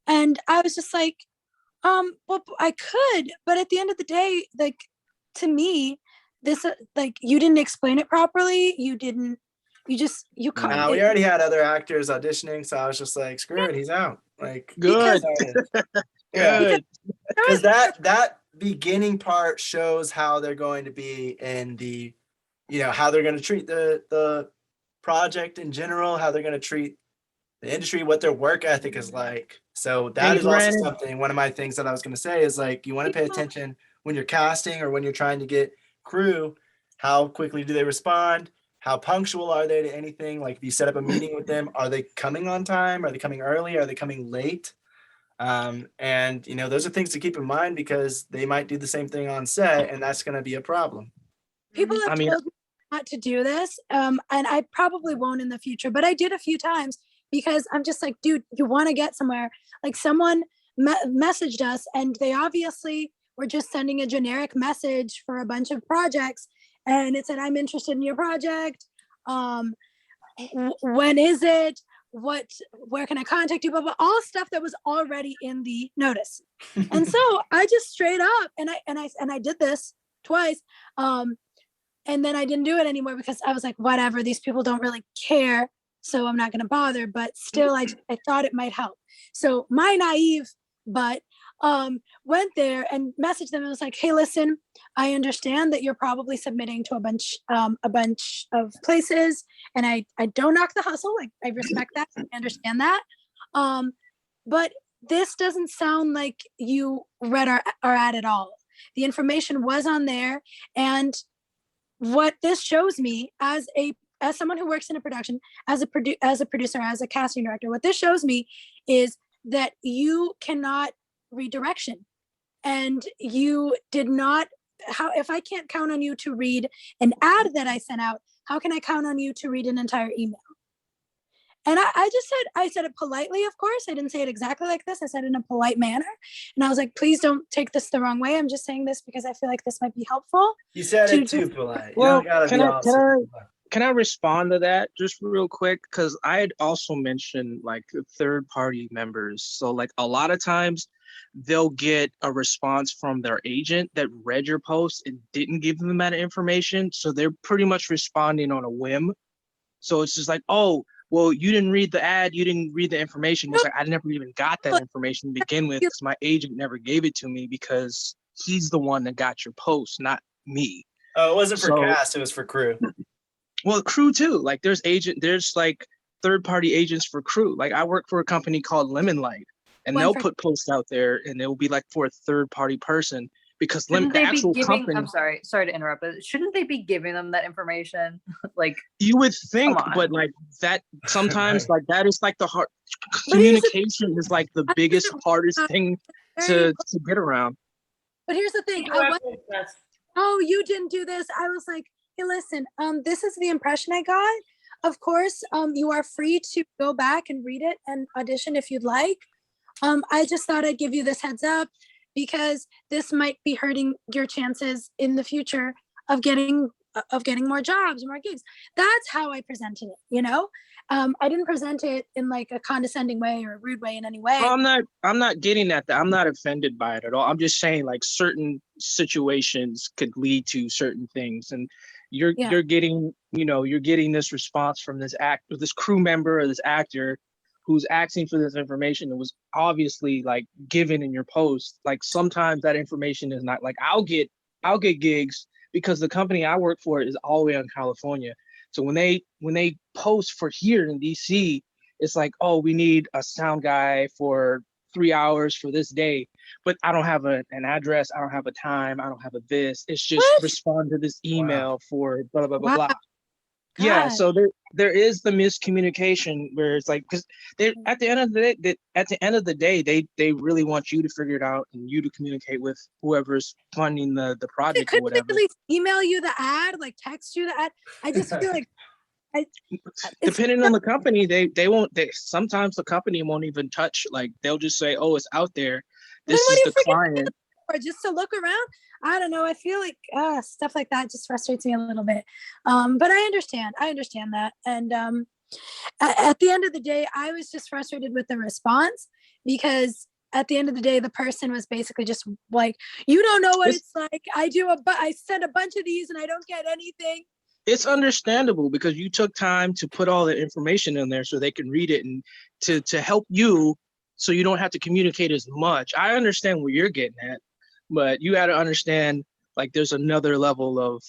S2: And I was just like, well, I could, but at the end of the day, like, to me, this like, you didn't explain it properly. You can't.
S1: No, we already had other actors auditioning, so I was just like, screw it, he's out. Like,
S4: good.
S1: Good. Because that beginning part shows how they're going to be in the, you know, how they're going to treat the project in general, how they're going to treat the industry, what their work ethic is like. So that is also something, one of my things that I was going to say is like, you want to pay attention when you're casting or when you're trying to get crew, how quickly do they respond? How punctual are they to anything? Like if you set up a meeting with them, are they coming on time? Are they coming early? Are they coming late? And you know, those are things to keep in mind because they might do the same thing on set and that's going to be a problem.
S2: People have told me not to do this. And I probably won't in the future, but I did a few times because I'm just like, dude, you want to get somewhere. Like someone messaged us and they obviously were just sending a generic message for a bunch of projects. And it said, I'm interested in your project. When is it? Where can I contact you? But all stuff that was already in the notice. And so I just straight up, and I did this twice. And then I didn't do it anymore because I was like, whatever, these people don't really care, so I'm not going to bother. But still, I thought it might help. So my naive butt went there and messaged them and was like, hey, listen, I understand that you're probably submitting to a bunch of places, and I don't knock the hustle. Like, I respect that. I understand that. But this doesn't sound like you read our ad at all. The information was on there, and what this shows me as someone who works in a production, as a producer, as a casting director, what this shows me is that you cannot read direction, and you did not. How, if I can't count on you to read an ad that I sent out, how can I count on you to read an entire email? And I said it politely, of course. I didn't say it exactly like this. I said it in a polite manner. And I was like, please don't take this the wrong way. I'm just saying this because I feel like this might be helpful.
S1: You said it too polite.
S4: Well,
S1: you don't gotta be
S4: can I respond to that just real quick? Because I had also mentioned like third-party members. So like a lot of times they'll get a response from their agent that read your post and didn't give them that information. So they're pretty much responding on a whim. So it's just like, oh, well, you didn't read the ad, you didn't read the information. It's like, I never even got that information to begin with because my agent never gave it to me because he's the one that got your post, not me.
S1: Oh, it wasn't for cast, it was for crew.
S4: Well, crew too. Like there's like third-party agents for crew. Like I work for a company called Light, and they'll put posts out there and it will be like for a third-party person because the actual company.
S3: I'm sorry to interrupt, but shouldn't they be giving them that information? Like
S4: you would think, but like that sometimes like that is like the hard communication is like the biggest, hardest thing to get around.
S2: But here's the thing. Oh, you didn't do this. I was like, hey, listen, this is the impression I got. Of course, you are free to go back and read it and audition if you'd like. I just thought I'd give you this heads up because this might be hurting your chances in the future of getting more jobs, more gigs. That's how I presented it, you know? I didn't present it in like a condescending way or a rude way in any way.
S4: Well, I'm not getting at that. I'm not offended by it at all. I'm just saying like certain situations could lead to certain things. And you're getting this response from this crew member or this actor who's asking for this information that was obviously like given in your post. Like sometimes that information is not like I'll get gigs because the company I work for is all the way in California. So when they post for here in DC, it's like, oh, we need a sound guy for 3 hours for this day, but I don't have an address, I don't have a time, I don't have a this. It's just respond to this email for blah blah blah blah. Yeah, so there is the miscommunication where it's like because they at the end of the day they really want you to figure it out and you to communicate with whoever's funding the project or whatever.
S2: Could they at least email you the ad, like text you the ad? I just feel like
S4: depending on the company, they won't. Sometimes the company won't even touch. Like they'll just say, "Oh, it's out there. This is the client."
S2: Or just to look around. I don't know. I feel like stuff like that just frustrates me a little bit. But I understand that. And at the end of the day, I was just frustrated with the response because at the end of the day, the person was basically just like, "You don't know what it's like. I sent a bunch of these and I don't get anything."
S4: It's understandable because you took time to put all the information in there so they can read it and to help you so you don't have to communicate as much. I understand what you're getting at, but you got to understand like there's another level of,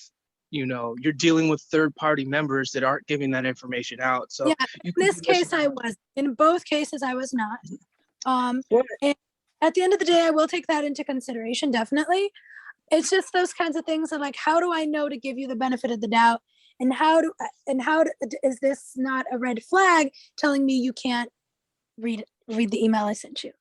S4: you're dealing with third-party members that aren't giving that information out. So
S2: yeah, in this case I was. In both cases I was not. And at the end of the day, I will take that into consideration, definitely. It's just those kinds of things that like, how do I know to give you the benefit of the doubt? And is this not a red flag telling me you can't read the email I sent you?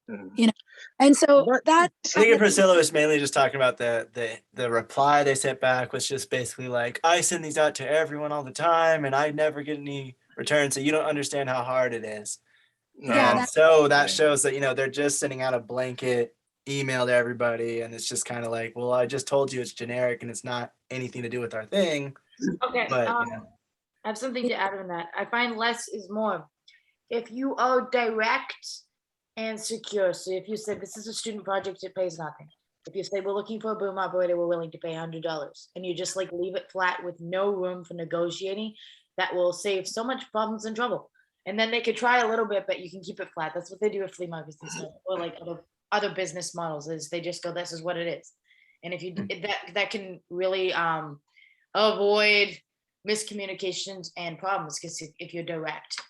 S2: And so that
S1: I think Priscilla was mainly just talking about the reply they sent back was just basically like, I send these out to everyone all the time and I never get any return, so you don't understand how hard it is.
S2: Yeah,
S1: so that shows that they're just sending out a blanket email to everybody, and it's just kind of like, well, I just told you it's generic and it's not anything to do with our thing.
S6: Okay,
S1: but
S6: I have something to add on that. I find less is more. If you are direct and secure, so if you said this is a student project, it pays nothing, If you say we're looking for a boom operator, we're willing to pay $100, and you just like leave it flat with no room for negotiating, that will save so much problems and trouble. And then they could try a little bit, but you can keep it flat. That's what they do with flea markets and stuff, or like other business models, is they just go, this is what it is. And if you that can really avoid miscommunications and problems, because if you're direct.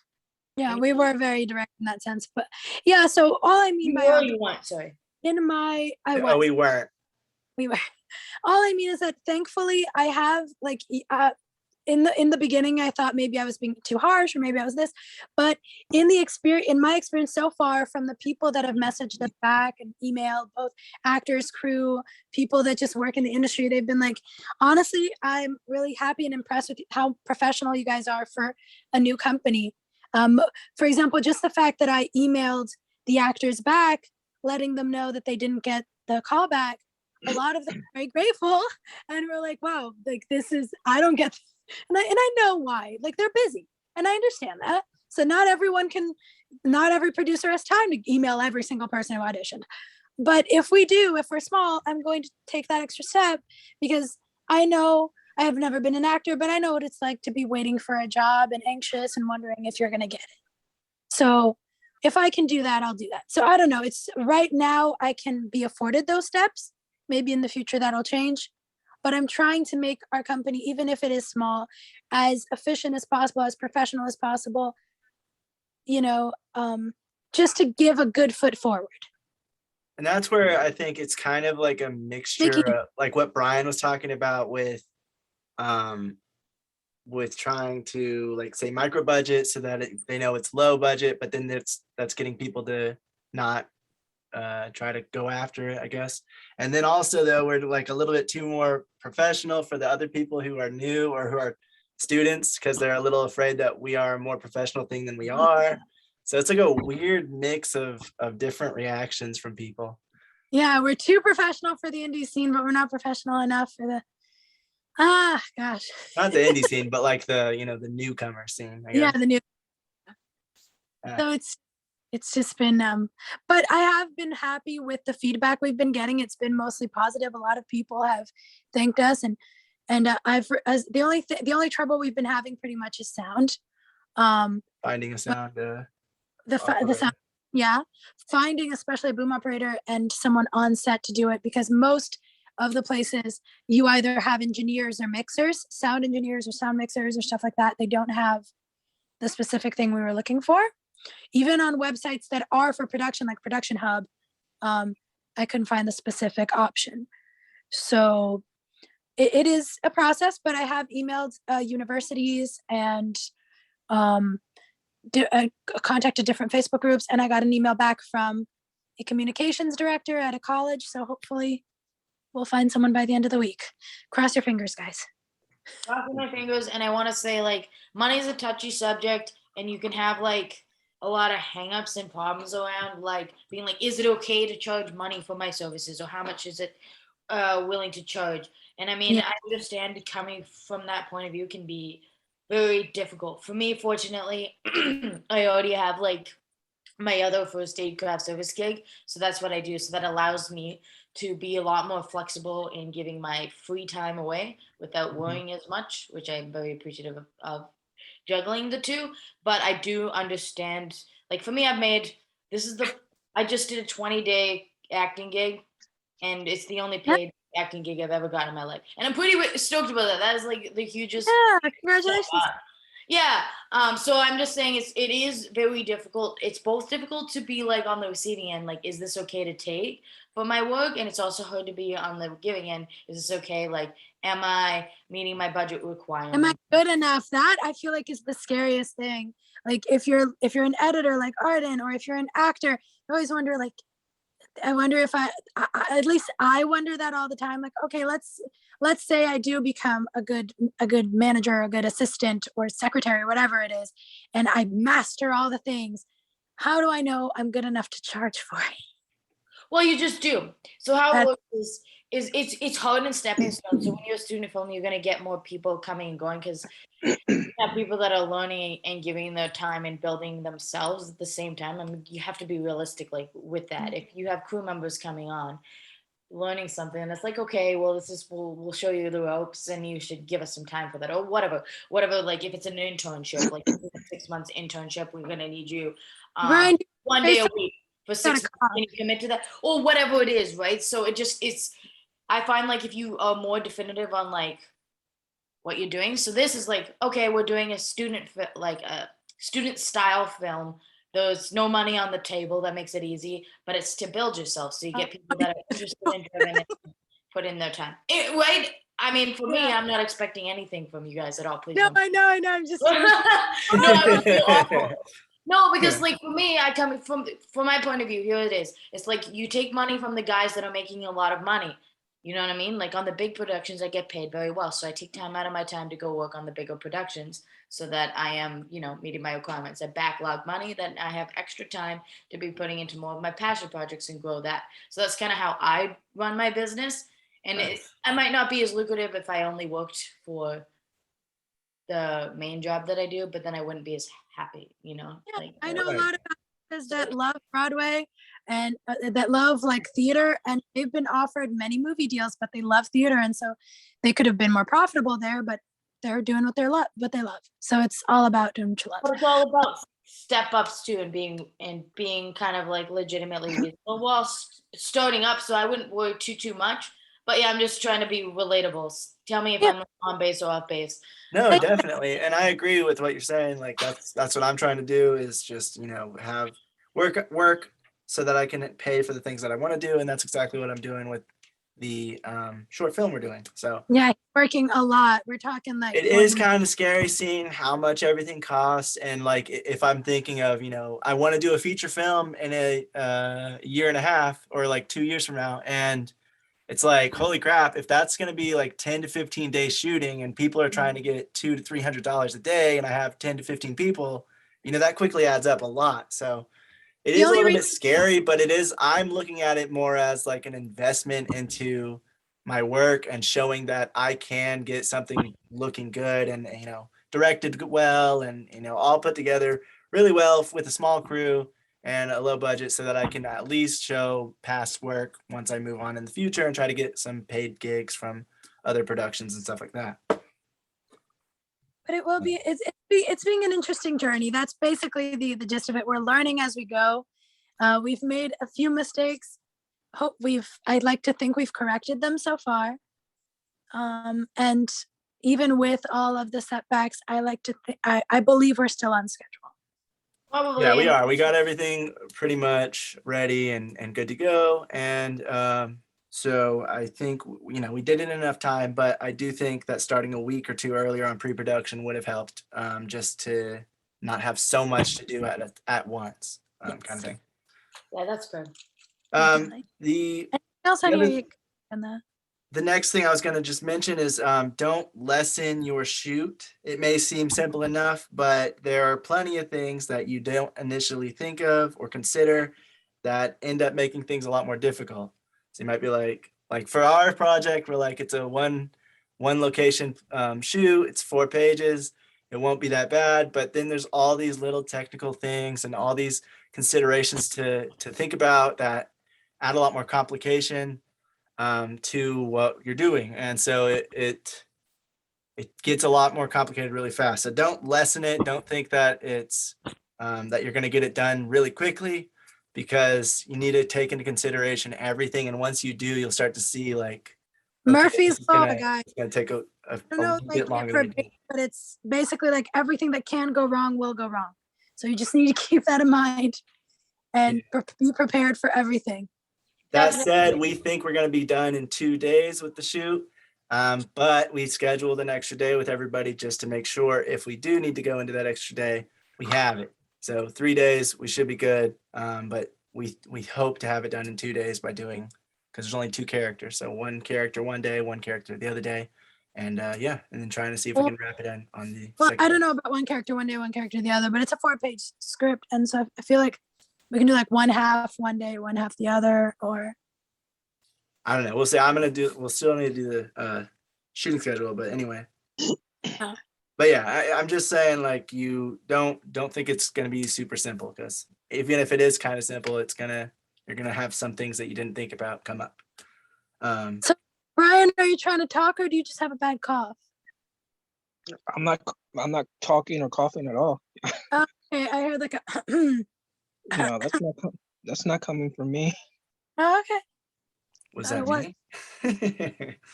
S2: Yeah, we were very direct in that sense. But yeah, so all I mean by
S6: You want, sorry.
S2: in my I
S1: Oh,
S2: was
S1: we weren't.
S2: we were all I mean is that thankfully I have like in the beginning I thought maybe I was being too harsh or maybe I was this, but in my experience so far, from the people that have messaged us back and emailed, both actors, crew, people that just work in the industry, they've been like, honestly, I'm really happy and impressed with how professional you guys are for a new company. For example, just the fact that I emailed the actors back, letting them know that they didn't get the call back, a lot of them are very grateful, and we're like, wow, like this is, I don't get, and I know why, like they're busy, and I understand that. So not every producer has time to email every single person who auditioned. But if we're small, I'm going to take that extra step, because I know I have never been an actor, but I know what it's like to be waiting for a job and anxious and wondering if you're going to get it. So if I can do that, I'll do that. So I don't know. It's right now I can be afforded those steps. Maybe in the future that'll change, but I'm trying to make our company, even if it is small, as efficient as possible, as professional as possible, just to give a good foot forward.
S1: And that's where I think it's kind of like a mixture of like what Brian was talking about with trying to like say micro budget so that they know it's low budget, but then that's getting people to not try to go after it, I guess. And then also though, we're like a little bit too more professional for the other people who are new or who are students, because they're a little afraid that we are a more professional thing than we are. So it's like a weird mix of different reactions from people.
S2: Yeah, we're too professional for the indie scene, but we're not professional enough for the gosh.
S1: Not the indie scene, but like the newcomer scene, I guess.
S2: Yeah, the new. So it's just been but I have been happy with the feedback we've been getting. It's been mostly positive. A lot of people have thanked us, and the only trouble we've been having pretty much is sound.
S1: Finding a sound.
S2: The sound, yeah, finding especially a boom operator and someone on set to do it, because most of the places you either have engineers or mixers, sound engineers or sound mixers or stuff like that. They don't have the specific thing we were looking for. Even on websites that are for production, like Production Hub, I couldn't find the specific option. So it is a process, but I have emailed universities and contacted different Facebook groups, and I got an email back from a communications director at a college. So hopefully we'll find someone by the end of the week. Cross your fingers, guys.
S6: Crossing my fingers. And I want to say, like, money is a touchy subject, and you can have like a lot of hangups and problems around like being like, is it okay to charge money for my services, or how much is it willing to charge? And I mean, I understand coming from that point of view can be very difficult. For me, fortunately, I already have like my other first aid craft service gig. So that's what I do. So that allows me to be a lot more flexible in giving my free time away without worrying as much, which I'm very appreciative of juggling the two. But I do understand, like for me, I just did a 20-day acting gig, and it's the only paid acting gig I've ever gotten in my life. And I'm pretty stoked about that. That is like the hugest.
S2: Yeah, congratulations.
S6: Yeah. So I'm just saying it is very difficult. It's both difficult to be like on the receiving end, like, is this okay to take for my work? And it's also hard to be on the giving end. Is this okay? Like, am I meeting my budget requirement?
S2: Am I good enough? That I feel like is the scariest thing. Like if you're an editor like Arden, or if you're an actor, you always wonder, like, I wonder if at least I wonder that all the time. Like, okay, let's say I do become a good manager, a good assistant or secretary, whatever it is, and I master all the things. How do I know I'm good enough to charge for it?
S6: Well, you just do. So how it works is it's hard in stepping stones. So when you're a student film, you're gonna get more people coming and going, because you have people that are learning and giving their time and building themselves at the same time. I mean, you have to be realistic, like with that. If you have crew members coming on, learning something, and it's like, okay, well, we'll show you the ropes, and you should give us some time for that, or whatever. Like if it's an internship, like 6 months internship, we're gonna need you
S2: Brian,
S6: one day a week for 6 months.
S2: cough.
S6: Can you commit to that, or whatever it is, right? So it's I find like if you are more definitive on like what you're doing. So this is like, okay, we're doing a student style film. There's no money on the table. That makes it easy, but it's to build yourself. So you get people that are interested and driven and put in their time. Right? I mean, for me, I'm not expecting anything from you guys at all. Please
S2: No,
S6: don't.
S2: I know. I'm just
S6: No, I would feel awful. No, because like for me, I come from my point of view, here it is. It's like you take money from the guys that are making a lot of money. You know what I mean? Like on the big productions, I get paid very well. So I take time out of my time to go work on the bigger productions so that I am, meeting my requirements. I backlog money, then I have extra time to be putting into more of my passion projects and grow that. So that's kind of how I run my business. And I might not be as lucrative if I only worked for the main job that I do, but then I wouldn't be as happy,
S2: Yeah,
S6: like
S2: I know a lot of actors that love Broadway and that love like theater, and they've been offered many movie deals, but they love theater, and so they could have been more profitable there, but they're doing what they love. So it's all about doing what you love.
S6: But it's all about step ups too, and being kind of like legitimately reasonable while starting up. So I wouldn't worry too much. But yeah, I'm just trying to be relatable. Tell me if I'm on base or off base.
S1: No, definitely. And I agree with what you're saying. Like that's what I'm trying to do is just, have work so that I can pay for the things that I want to do. And that's exactly what I'm doing with the short film we're doing. So
S2: yeah, working a lot. We're talking like
S1: it is kind of scary seeing how much everything costs. And like if I'm thinking of, I want to do a feature film in a year and a half or like 2 years from now. And it's like, holy crap, if that's going to be like 10 to 15 days shooting and people are trying to get $200 to $300 a day and I have 10 to 15 people, that quickly adds up a lot. So it is a little bit scary, but I'm looking at it more as like an investment into my work and showing that I can get something looking good and, directed well and, all put together really well with a small crew and a low budget so that I can at least show past work once I move on in the future and try to get some paid gigs from other productions and stuff like that.
S2: But it will be, it's being an interesting journey. That's basically the gist of it. We're learning as we go. We've made a few mistakes. I'd like to think we've corrected them so far. And even with all of the setbacks, I believe we're still on schedule.
S6: Probably.
S1: Yeah, we are. We got everything pretty much ready and good to go. And so I think, we did it in enough time, but I do think that starting a week or two earlier on pre-production would have helped just to not have so much to do at once kind of thing.
S6: Yeah, that's good.
S1: The
S2: else on
S1: other-
S2: here and
S1: The next thing I was going to just mention is don't lessen your shoot. It may seem simple enough, but there are plenty of things that you don't initially think of or consider that end up making things a lot more difficult. So you might be like for our project, we're like, it's a one location shoot. It's 4 pages. It won't be that bad. But then there's all these little technical things and all these considerations to think about that add a lot more complication to what you're doing. And so it gets a lot more complicated really fast. So don't lessen it. Don't think that it's that you're going to get it done really quickly, because you need to take into consideration everything. And once you do, you'll start to see like
S2: Murphy's Law, guys.
S1: It's going to take a bit longer than you think.
S2: But it's basically like everything that can go wrong will go wrong. So you just need to keep that in mind and be prepared for everything.
S1: That said, we think we're going to be done in 2 days with the shoot, but we scheduled an extra day with everybody just to make sure if we do need to go into that extra day, we have it. So 3 days, we should be good, but we hope to have it done in 2 days by doing, because there's only 2 characters. So 1 character one day, 1 character the other day, and and then trying to see if we can wrap it in on the
S2: I don't know about 1 character one day, 1 character the other, but it's a 4-page script, and so I feel like we can do like 1/2 one day, 1/2 the other, or
S1: I don't know. We'll see. We'll still need to do the shooting schedule, but anyway. But yeah, I'm just saying, like, you don't think it's gonna be super simple, because even if it is kind of simple, you're gonna have some things that you didn't think about come up.
S2: So, Brian, are you trying to talk or do you just have a bad cough?
S4: I'm not talking or coughing at all.
S2: Okay, I heard like a
S4: No, that's not coming from me.
S2: oh, okay.
S1: Was that
S2: What?
S1: me?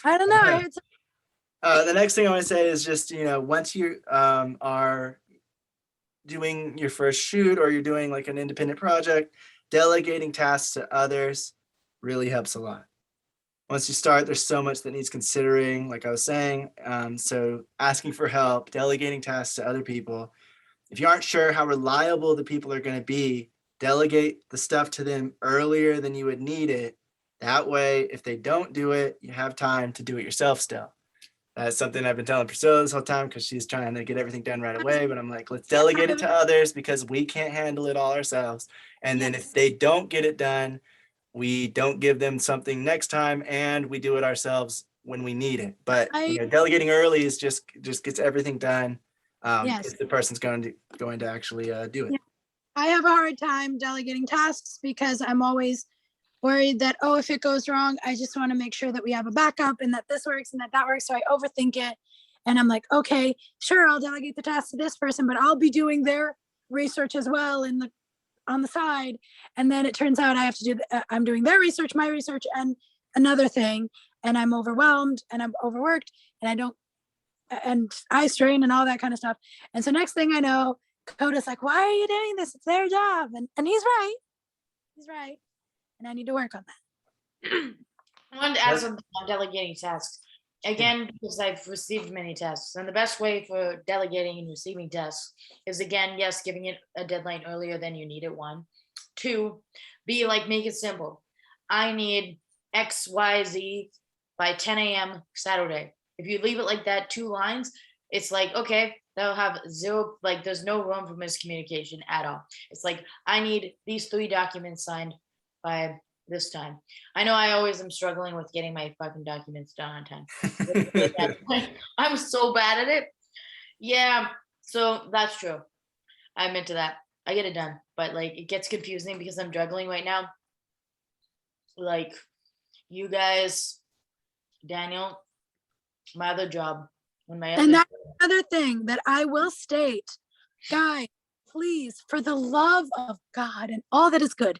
S2: I don't know. I heard
S1: The next thing I want to say is just, once you are doing your first shoot or you're doing like an independent project, delegating tasks to others really helps a lot. Once you start, there's so much that needs considering, like I was saying. So asking for help, delegating tasks to other people. If you aren't sure how reliable the people are going to be, delegate the stuff to them earlier than you would need it. That way, if they don't do it, you have time to do it yourself still. That's something I've been telling Priscilla this whole time because she's trying to get everything done right away. But I'm like, let's delegate it to others because we can't handle it all ourselves. And then if they don't get it done, we don't give them something next time and we do it ourselves when we need it. But delegating early is just gets everything done. If the person's going to actually do it.
S2: Yeah. I have a hard time delegating tasks because I'm always worried that, oh, if it goes wrong, I just want to make sure that we have a backup and that this works and that works. So I overthink it. And I'm like, okay, sure, I'll delegate the task to this person, but I'll be doing their research as well on the side. And then it turns out I have to I'm doing their research, my research, and another thing. And I'm overwhelmed and I'm overworked and eye strain and all that kind of stuff. And so next thing I know, Coda's like, why are you doing this? It's their job. And he's right. He's right. And I need to work on that.
S6: I wanted to add something on delegating tasks. Again, because I've received many tasks. And the best way for delegating and receiving tasks is, again, yes, giving it a deadline earlier than you need it, 1. 2, make it simple. I need X, Y, Z by 10 a.m. Saturday. If you leave it like that, 2 lines, it's like, okay, they'll have zero, there's no room for miscommunication at all. It's like, I need these 3 documents signed by this time. I know I always am struggling with getting my fucking documents done on time. I'm so bad at it. Yeah, so that's true. I'm into that. I get it done, but it gets confusing because I'm juggling right now. You guys, Daniel, my other job.
S2: And that's another thing that I will state, guys, please, for the love of God and all that is good,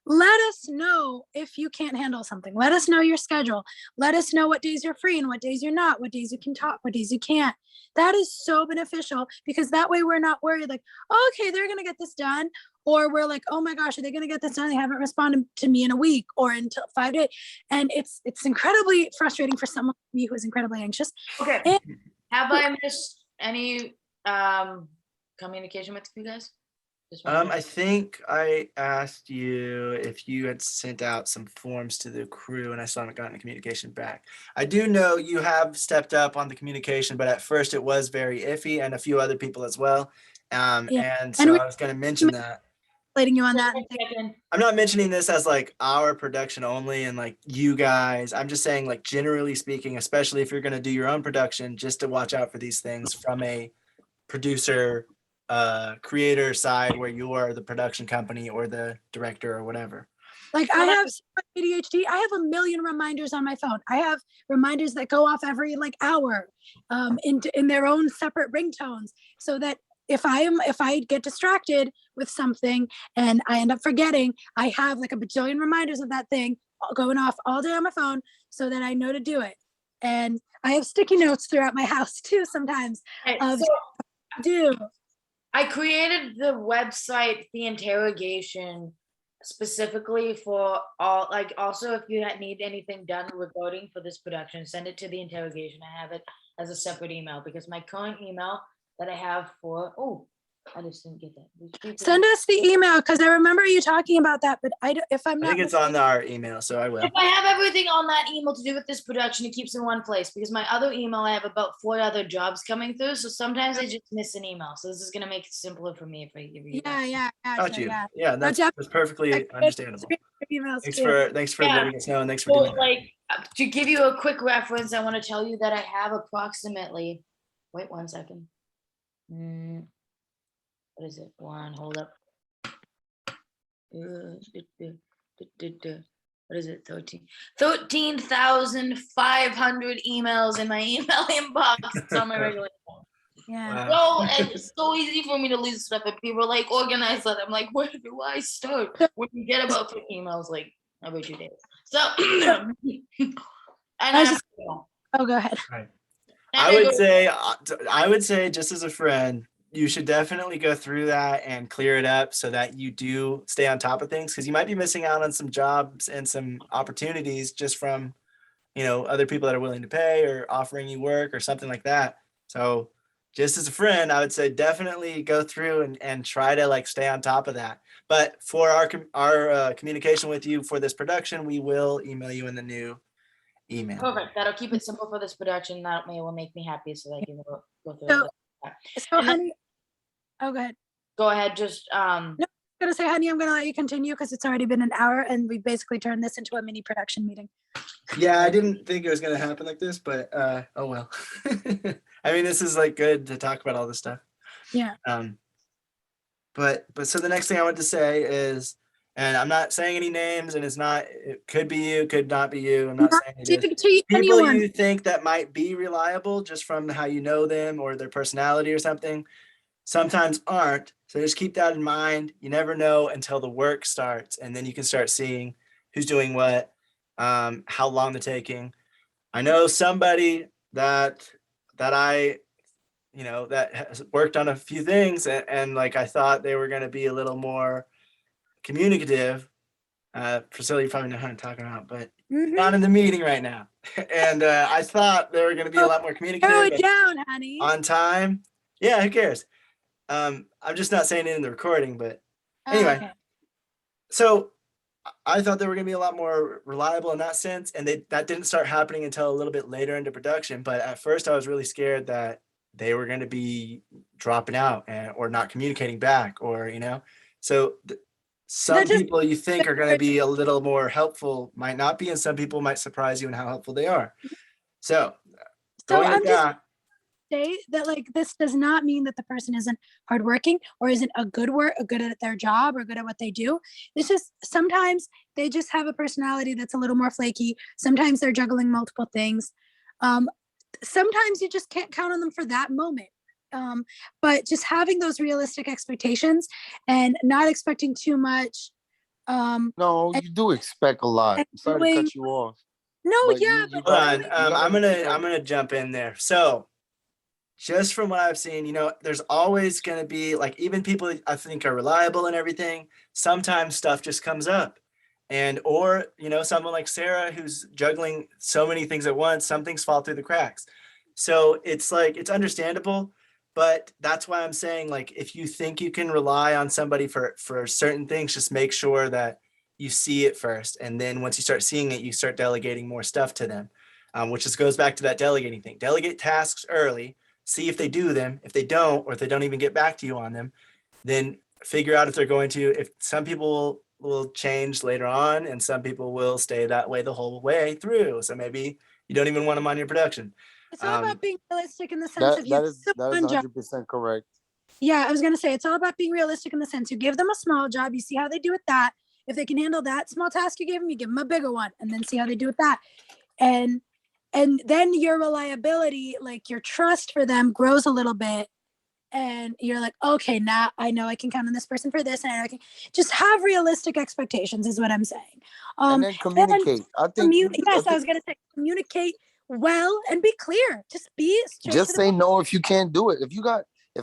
S2: let us know if you can't handle something. Let us know your schedule. Let us know what days you're free and what days you're not, what days you can talk, what days you can't. That is so beneficial because that way we're not worried oh, okay, they're going to get this done. Or we're like, oh my gosh, are they going to get this done? They haven't responded to me in a week or until 5 days. And it's incredibly frustrating for someone like me who is incredibly anxious.
S6: Okay. Have I missed any communication with you guys?
S1: I think I asked you if you had sent out some forms to the crew and I still haven't gotten the communication back. I do know you have stepped up on the communication, but at first it was very iffy and a few other people as well. And so I was going to mention that.
S2: You on that.
S1: I'm not mentioning this as our production only and you guys. I'm just saying generally speaking, especially if you're going to do your own production, just to watch out for these things from a producer creator side where you are the production company or the director or whatever.
S2: I have ADHD. I have a million reminders on my phone. I have reminders that go off every hour in their own separate ringtones so that if I get distracted with something and I end up forgetting, I have a bajillion reminders of that thing going off all day on my phone so that I know to do it. And I have sticky notes throughout my house too sometimes.
S6: I created the website, the interrogation, specifically for all, also if you need anything done regarding for this production, send it to the interrogation. I have it as a separate email because my current email that I have I just didn't get that.
S2: Send us the email because I remember you talking about that, but I
S1: think it's on our email, so I will.
S6: If I have everything on that email to do with this production, it keeps in one place because my other email, I have about 4 other jobs coming through. So sometimes I just miss an email. So this is going to make it simpler for me if I give you.
S1: Got you. Yeah, that's perfectly understandable. Thanks for letting us know and thanks for doing that.
S6: To give you a quick reference, I want to tell you that I have approximately, wait 1 second. What is it? Hold up. What what is it? 13,500 emails in my email inbox on my regular.
S2: Yeah.
S1: Wow.
S6: So it's so easy for me to lose stuff, and people are like, organize that. I'm like, where do I start? When you get about 50 emails like every 2 days. So and
S2: I was
S6: I,
S2: just- Oh, go ahead.
S1: Right.
S6: and
S1: I
S6: go-
S1: would say just as a friend, you should definitely go through that and clear it up so that you do stay on top of things, because you might be missing out on some jobs and some opportunities just from, other people that are willing to pay or offering you work or something like that. So just as a friend, I would say definitely go through and try to like stay on top of that. But for our communication with you for this production, we will email you in the new email.
S6: Perfect. That'll keep it simple for this production. That will make me happy, so that I can go through
S2: So-
S6: it.
S2: So,
S6: And then-
S2: honey, oh, go ahead.
S6: Go ahead. Just
S2: I'm gonna say, honey, I'm gonna let you continue because it's already been an hour and we basically turned this into a mini production meeting.
S1: Yeah, I didn't think it was going to happen like this, but oh well. I mean, this is like good to talk about all this stuff.
S2: Yeah.
S1: But so the next thing I want to say is, and I'm not saying any names, and it could be you, could not be you. I'm not saying it is.
S2: To
S1: People
S2: anyone.
S1: you think that might be reliable just from how you know them or their personality or something, sometimes aren't. So just keep that in mind. You never know until the work starts, and then you can start seeing who's doing what, how long they're taking. I know somebody that I, that has worked on a few things, and like I thought they were going to be a little more communicative. Priscilla, you probably know who I'm talking about, but
S2: Mhm.
S1: not in the meeting right now. And I thought they were going to be a lot more
S2: Throw
S1: communicative
S2: it
S1: and
S2: down, honey.
S1: on time. Yeah, who cares? I'm just not saying it in the recording, but
S2: Oh,
S1: anyway.
S2: okay.
S1: So I thought they were going to be a lot more reliable in that sense, and that didn't start happening until a little bit later into production. But at first, I was really scared that they were going to be dropping out or not communicating back, or So some
S2: That just-
S1: people you think are going to be a little more helpful might not be, and some people might surprise you in how helpful they are. So
S2: So
S1: going
S2: I'm
S1: with
S2: just
S1: that,
S2: say that like this does not mean that the person isn't hardworking or isn't good at their job or good at what they do. It's just sometimes they just have a personality that's a little more flaky. Sometimes they're juggling multiple things. Sometimes you just can't count on them for that moment. But just having those realistic expectations and not expecting too much.
S5: No,
S2: and-
S5: you do expect a lot.
S2: and
S5: I'm sorry to
S2: doing-
S5: cut you off.
S2: No,
S5: But
S2: yeah,
S5: you
S2: but
S1: hold
S5: gotta-
S1: on.
S5: you gotta
S1: I'm
S5: understand.
S1: gonna jump in there. So just from what I've seen, there's always going to be like, even people I think are reliable and everything, sometimes stuff just comes up. Or someone like Sarah who's juggling so many things at once, some things fall through the cracks. So it's like, it's understandable, but that's why I'm saying, like, if you think you can rely on somebody for certain things, just make sure that you see it first. And then once you start seeing it, you start delegating more stuff to them, which just goes back to that delegating thing. Delegate tasks early, see if they do them. If they don't, or if they don't even get back to you on them, then figure out if they're going to. If some people will change later on and some people will stay that way the whole way through. So maybe you don't even want them on your production.
S2: it's all about being realistic in the sense of you
S5: That is
S2: give them one job.
S5: 100% correct.
S2: Yeah, I was gonna say it's all about being realistic in the sense you give them a small job, you see how they do with that. If they can handle that small task you give them a bigger one, and then see how they do with that. And then your reliability, like your trust for them, grows a little bit, and you're like, okay, now I know I can count on this person for this, and I can just have realistic expectations, is what I'm saying.
S5: And then communicate. I think
S2: Yes, I was gonna say communicate well and be clear. Just be straight
S5: just
S2: to the
S5: say
S2: point.
S5: no if you can't do it.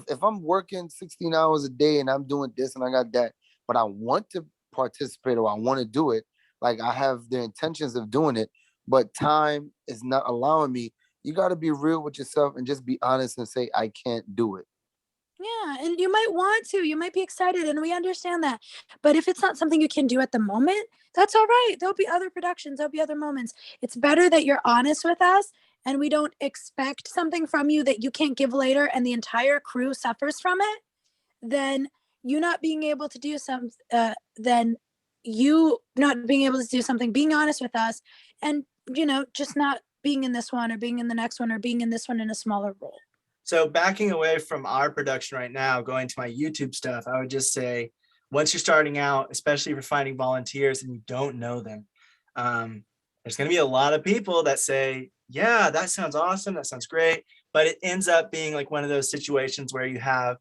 S5: If I'm working 16 hours a day and I'm doing this and I got that, but I want to participate or I want to do it, like I have the intentions of doing it, but time is not allowing me. You got to be real with yourself and just be honest and say, I can't do it.
S2: Yeah, and you might want to, you might be excited, and we understand that. But if it's not something you can do at the moment, that's all right. There'll be other productions, there'll be other moments. It's better that you're honest with us and we don't expect something from you that you can't give later and the entire crew suffers from it, than you not being able to do then you not being able to do something, being honest with us, and just not being in this one or being in the next one or being in this one in a smaller role.
S1: So backing away from our production right now, going to my YouTube stuff, I would just say, once you're starting out, especially if you're finding volunteers and you don't know them, there's going to be a lot of people that say, yeah, that sounds awesome. That sounds great. But it ends up being like one of those situations where you have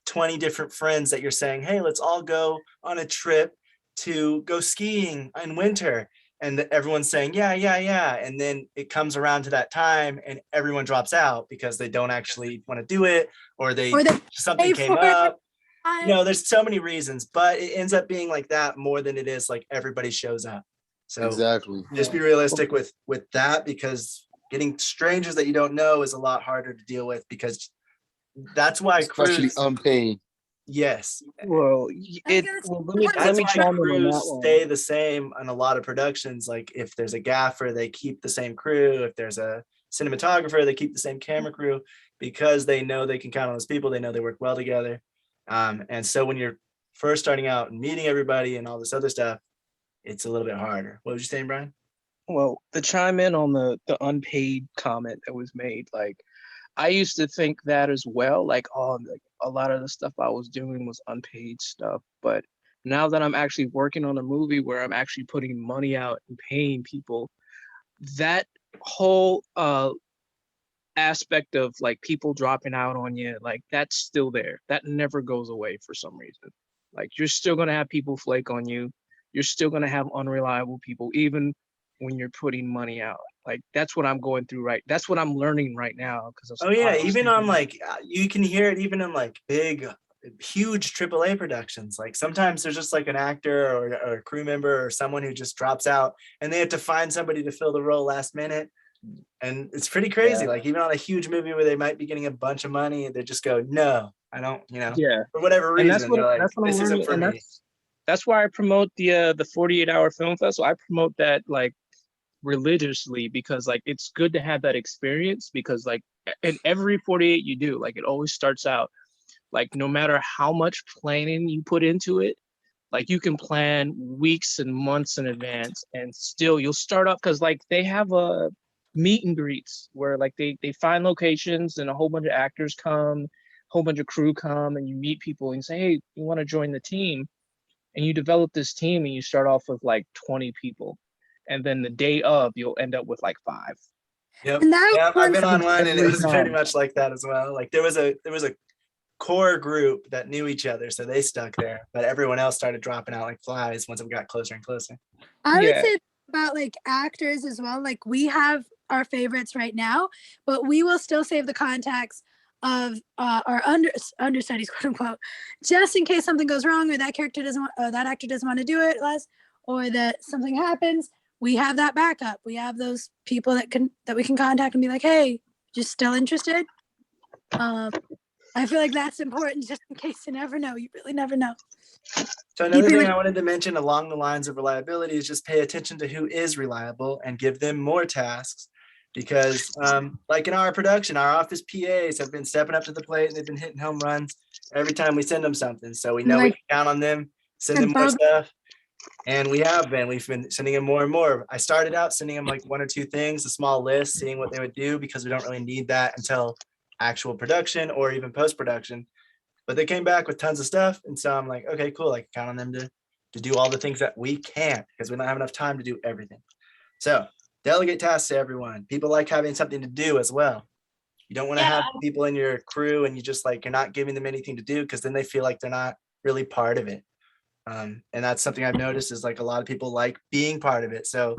S1: 20 different friends that you're saying, hey, let's all go on a trip to go skiing in winter. And everyone's saying, yeah, yeah, yeah. And then it comes around to that time and everyone drops out because they don't actually want to do it, or they something
S2: pay
S1: came
S2: for it.
S1: up. You know, there's so many reasons, but it ends up being like that more than it is like everybody shows up. So
S5: Exactly.
S1: just be realistic with that, because getting strangers that you don't know is a lot harder to deal with, because that's why
S5: Especially
S1: crews,
S5: unpaid.
S1: yes,
S4: Well, let me
S1: that's why
S4: chime in on
S1: crews
S4: that one.
S1: stay the same on a lot of productions. Like if there's a gaffer, they keep the same crew. If there's a cinematographer, they keep the same camera crew, because they know they can count on those people. They know they work well together. And so when you're first starting out and meeting everybody and all this other stuff, it's a little bit harder. What was you saying, Brian?
S4: Well, to chime in on the unpaid comment that was made, like I used to think that as well, like, oh, like a lot of the stuff I was doing was unpaid stuff. But now that I'm actually working on a movie where I'm actually putting money out and paying people, that whole aspect of like people dropping out on you, like that's still there. That never goes away for some reason. Like you're still gonna have people flake on you. You're still gonna have unreliable people, even when you're putting money out. Like that's what I'm going through that's what I'm learning right now.
S1: Oh yeah, even on like you can hear it even in like big, huge AAA productions. Like sometimes there's just like an actor or a crew member or someone who just drops out, and they have to find somebody to fill the role last minute. And it's pretty crazy.
S5: Yeah.
S1: Like even on a huge movie where they might be getting a bunch of money, they just go, no, I don't,
S4: Yeah,
S1: for whatever
S4: and
S1: reason, they're like,
S4: that's what I'm
S1: this
S4: learning,
S1: isn't for
S4: and
S1: me.
S4: that's why I promote the 48-hour film festival. I promote that like religiously, because like it's good to have that experience, because like in every 48 you do, like it always starts out like no matter how much planning you put into it, like you can plan weeks and months in advance and still you'll start up, because like they have a meet and greets where like they find locations and a whole bunch of actors come, a whole bunch of crew come, and you meet people and say, hey, you want to join the team, and you develop this team and you start off with like 20 people, and then the day of you'll end up with like 5.
S1: Yep.
S2: And that
S1: Yeah, I've been on one and it
S4: every
S1: was pretty
S4: time.
S1: much like that as well. Like there was a core group that knew each other, so they stuck there, but everyone else started dropping out like flies once it got closer and closer.
S2: I would
S4: Yeah.
S2: say about like actors as well. Like we have our favorites right now, but we will still save the contacts of our understudies, quote unquote, just in case something goes wrong, or that character doesn't want, or that actor doesn't want to do it less, or that something happens. We have that backup. We have those people that we can contact and be like, hey, just still interested. I feel like that's important, just in case. You never know. You really never know.
S1: So another thing I wanted to mention along the lines of reliability is just pay attention to who is reliable and give them more tasks, because like in our production, our office PAs have been stepping up to the plate and they've been hitting home runs every time we send them something. So we know we can count on them, send them more stuff. And we've been sending them more and more. I started out sending them like 1 or 2 things, a small list, seeing what they would do, because we don't really need that until actual production or even post-production. But they came back with tons of stuff. And so I'm like, okay, cool. I can count on them to do all the things that we can't, because we don't have enough time to do everything. So delegate tasks to everyone. People like having something to do as well. You don't want to have people in your crew and you just like, you're not giving them anything to do, because then they feel like they're not really part of it. And that's something I've noticed is like a lot of people like being part of it. So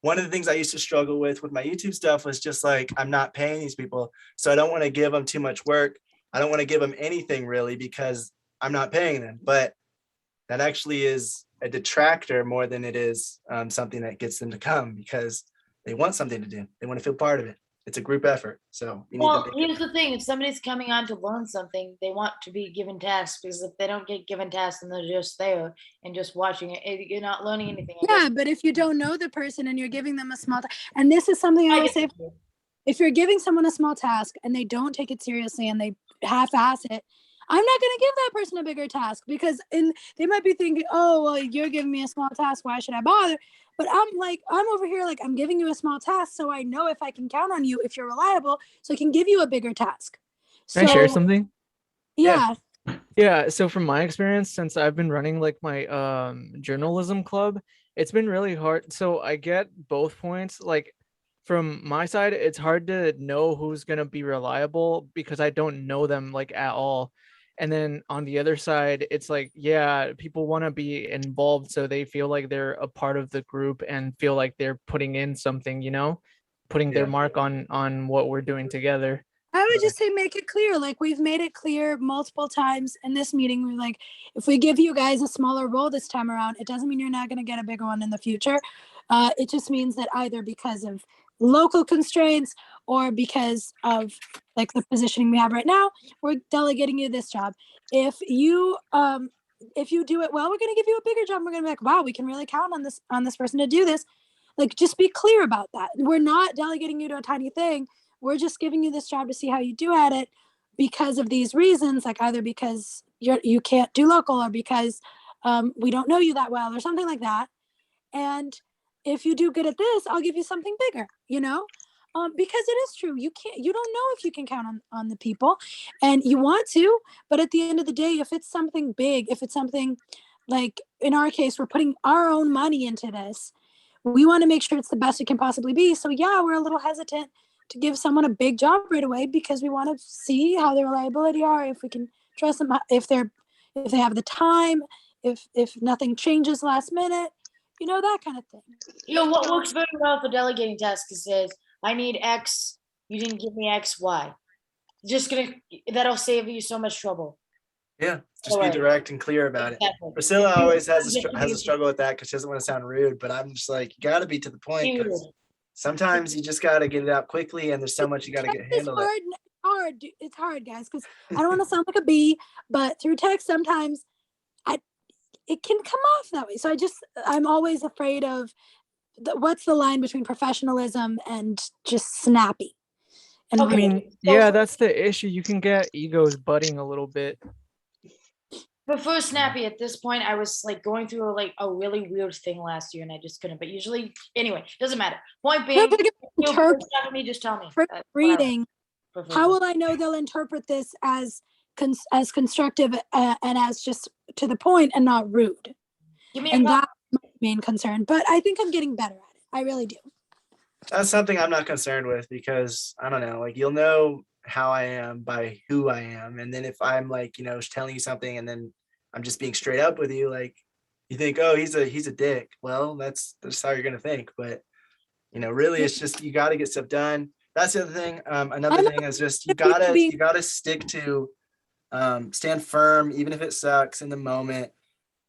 S1: one of the things I used to struggle with my YouTube stuff was just like, I'm not paying these people, so I don't want to give them too much work. I don't want to give them anything really, because I'm not paying them. But that actually is a detractor more than it is something that gets them to come, because they want something to do. They want to feel part of it. It's a group effort. So you need to
S6: here's the thing: if somebody's coming on to learn something, they want to be given tasks, because if they don't get given tasks and they're just there and just watching it, you're not learning anything.
S2: Yeah, but if you don't know the person and you're giving them a small and this is something I will say, if you're giving someone a small task and they don't take it seriously and they half-ass it, I'm not going to give that person a bigger task, because they might be thinking, oh, well, you're giving me a small task, why should I bother? But I'm over here like, I'm giving you a small task, so I know if I can count on you, if you're reliable, so I can give you a bigger task.
S7: Can I share something?
S2: Yeah.
S7: Yeah, so from my experience, since I've been running like my journalism club, it's been really hard. So I get both points. Like from my side, it's hard to know who's gonna be reliable because I don't know them like at all. And then on the other side, it's like, yeah, people want to be involved so they feel like they're a part of the group and feel like they're putting in something, putting their
S1: Yeah.
S7: mark on what we're doing together.
S2: I would just say make it clear. Like we've made it clear multiple times in this meeting. We're like, if we give you guys a smaller role this time around, it doesn't mean you're not going to get a bigger one in the future. It just means that either because of local constraints or because of like the positioning we have right now, we're delegating you this job. If you do it well, we're going to give you a bigger job. We're going to be like, wow, we can really count on this person to do this. Like, just be clear about that. We're not delegating you to a tiny thing. We're just giving you this job to see how you do at it because of these reasons, like either because you can't do local or because we don't know you that well or something like that. And if you do good at this, I'll give you something bigger, because it is true. You don't know if you can count on the people and you want to, but at the end of the day, if it's something big, if it's something like in our case, we're putting our own money into this, we want to make sure it's the best it can possibly be. So yeah, we're a little hesitant to give someone a big job right away because we want to see how their reliability are, if we can trust them, if they have the time, if nothing changes last minute, that kind of thing.
S6: What works very well for delegating tasks is I need X, you didn't give me X, Y. That'll save you so much trouble.
S1: Yeah, just be direct and clear about it.
S6: Exactly.
S1: Priscilla always has a struggle with that because she doesn't want to sound rude, but I'm just like, you got to be to the point. 'Cause sometimes you just got to get it out quickly, and there's so much you got to get handled.
S2: It's hard, guys, because I don't want to sound like a bee, but through text sometimes it can come off that way. So I'm always afraid of what's the line between professionalism and just snappy. And
S7: I mean, yeah, that's the issue. You can get egos butting a little bit.
S6: But for snappy, at this point, I was like going through like a really weird thing last year, and I just couldn't. But usually, anyway, doesn't matter. Point being, just tell me.
S2: Reading, how will I know they'll interpret this as constructive and as just to the point and not rude? And that's my main concern. But I think I'm getting better at it. I really do.
S1: That's something I'm not concerned with because I don't know, like you'll know how I am by who I am. And then if I'm like, telling you something and then I'm just being straight up with you, like you think, oh, he's a dick. Well, that's how you're gonna think. But really it's just you gotta get stuff done. That's the other thing. Another thing is just you gotta stick to stand firm, even if it sucks in the moment.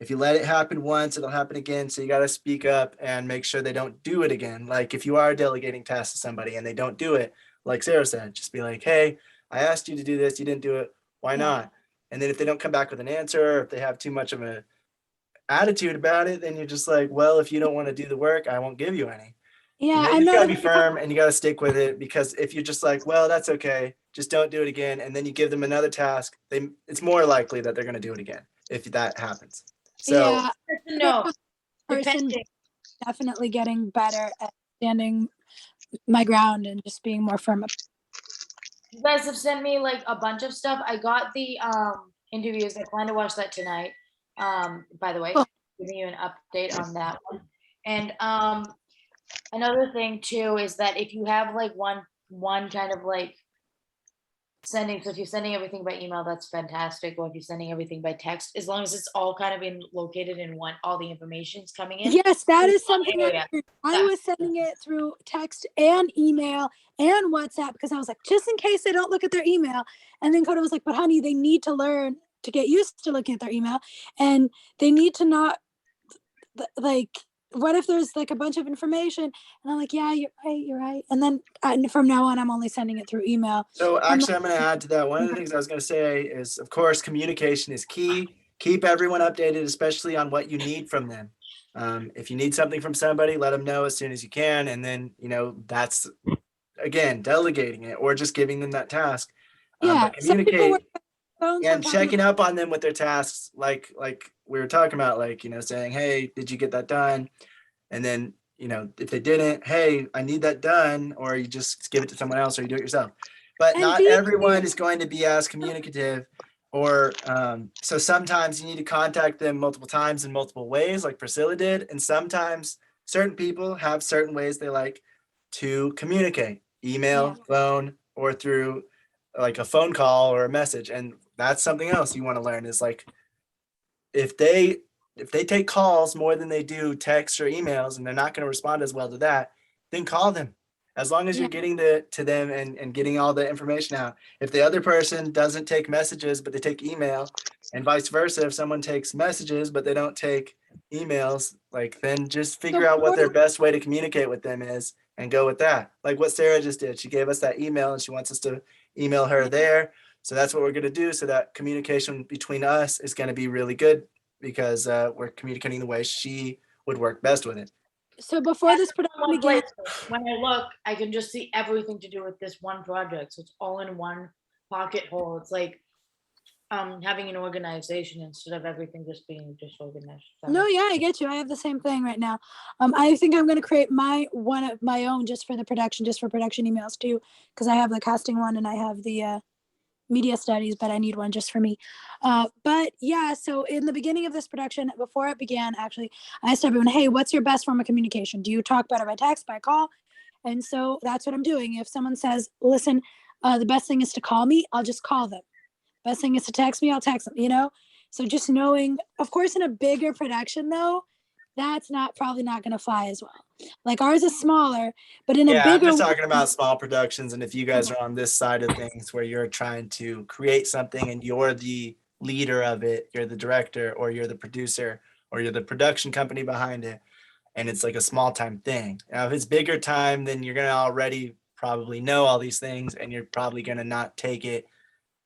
S1: If you let it happen once, it'll happen again. So you got to speak up and make sure they don't do it again. Like if you are delegating tasks to somebody and they don't do it, like Sarah said, just be like, hey, I asked you to do this. You didn't do it. Why not? And then if they don't come back with an answer, or if they have too much of an attitude about it, then you're just like, well, if you don't want to do the work, I won't give you any.
S2: Yeah,
S1: you got to be firm and you got to stick with it, because if you're just like, well, that's okay, just don't do it again, and then you give them another task, it's more likely that they're going to do it again if that happens. So
S2: person definitely getting better at standing my ground and just being more firm.
S6: You guys have sent me like a bunch of stuff. I got the interviews. I plan to watch that tonight. By the way, giving you an update on that one. And another thing too is that if you have like one kind of like sending, so if you're sending everything by email, that's fantastic. Or if you're sending everything by text, as long as it's all kind of located in one, all the information's coming in.
S2: Yes, that is something I was sending it through text and email and WhatsApp because I was like, just in case they don't look at their email. And then Coda was like, but honey, they need to learn to get used to looking at their email, and they need to not like, what if there's like a bunch of information? And I'm like, yeah, you're right. And then from now on, I'm only sending it through email.
S1: So actually, I'm going to add to that. One of the things I was going to say is, of course, communication is key. Keep everyone updated, especially on what you need from them. If you need something from somebody, let them know as soon as you can. And then, that's, again, delegating it or just giving them that task.
S2: Yeah,
S1: communicate and checking up on them with their tasks, like we were talking about, like, saying, hey, did you get that done? And then, if they didn't, hey, I need that done, or you just give it to someone else or you do it yourself. But not everyone is going to be as communicative Or so sometimes you need to contact them multiple times in multiple ways, like Priscilla did. And sometimes certain people have certain ways they like to communicate, email, phone, or through like a phone call or a message. And that's something else you want to learn is like if they take calls more than they do texts or emails and they're not going to respond as well to that, then call them. As long as you're getting to them and getting all the information out. If the other person doesn't take messages, but they take email, and vice versa, if someone takes messages, but they don't take emails, like then just figure out what their best way to communicate with them is and go with that. Like what Sarah just did. She gave us that email and she wants us to email her there. So that's what we're going to do. So that communication between us is going to be really good because we're communicating the way she would work best with it.
S2: So before this production
S6: One
S2: began,
S6: place. When I look, I can just see everything to do with this one project. So it's all in one pocket hole. It's like having an organization instead of everything just being disorganized.
S2: no, yeah, I get you. I have the same thing right now. I think I'm going to create one of my own just for production emails too, because I have the casting one and I have the media studies, but I need one just for me. But yeah, so in the beginning of this production, before it began, actually, I asked everyone, hey, what's your best form of communication? Do you talk better by text, by call? And so that's what I'm doing. If someone says, listen, the best thing is to call me, I'll just call them. Best thing is to text me, I'll text them, you know? So just knowing, of course, in a bigger production though, that's probably not going to fly as well. Like ours is smaller, but in a bigger.
S1: I'm just talking about small productions. And if you guys are on this side of things where you're trying to create something and you're the leader of it, you're the director or you're the producer or you're the production company behind it, and it's like a small time thing. Now, if it's bigger time, then you're going to already probably know all these things and you're probably going to not take it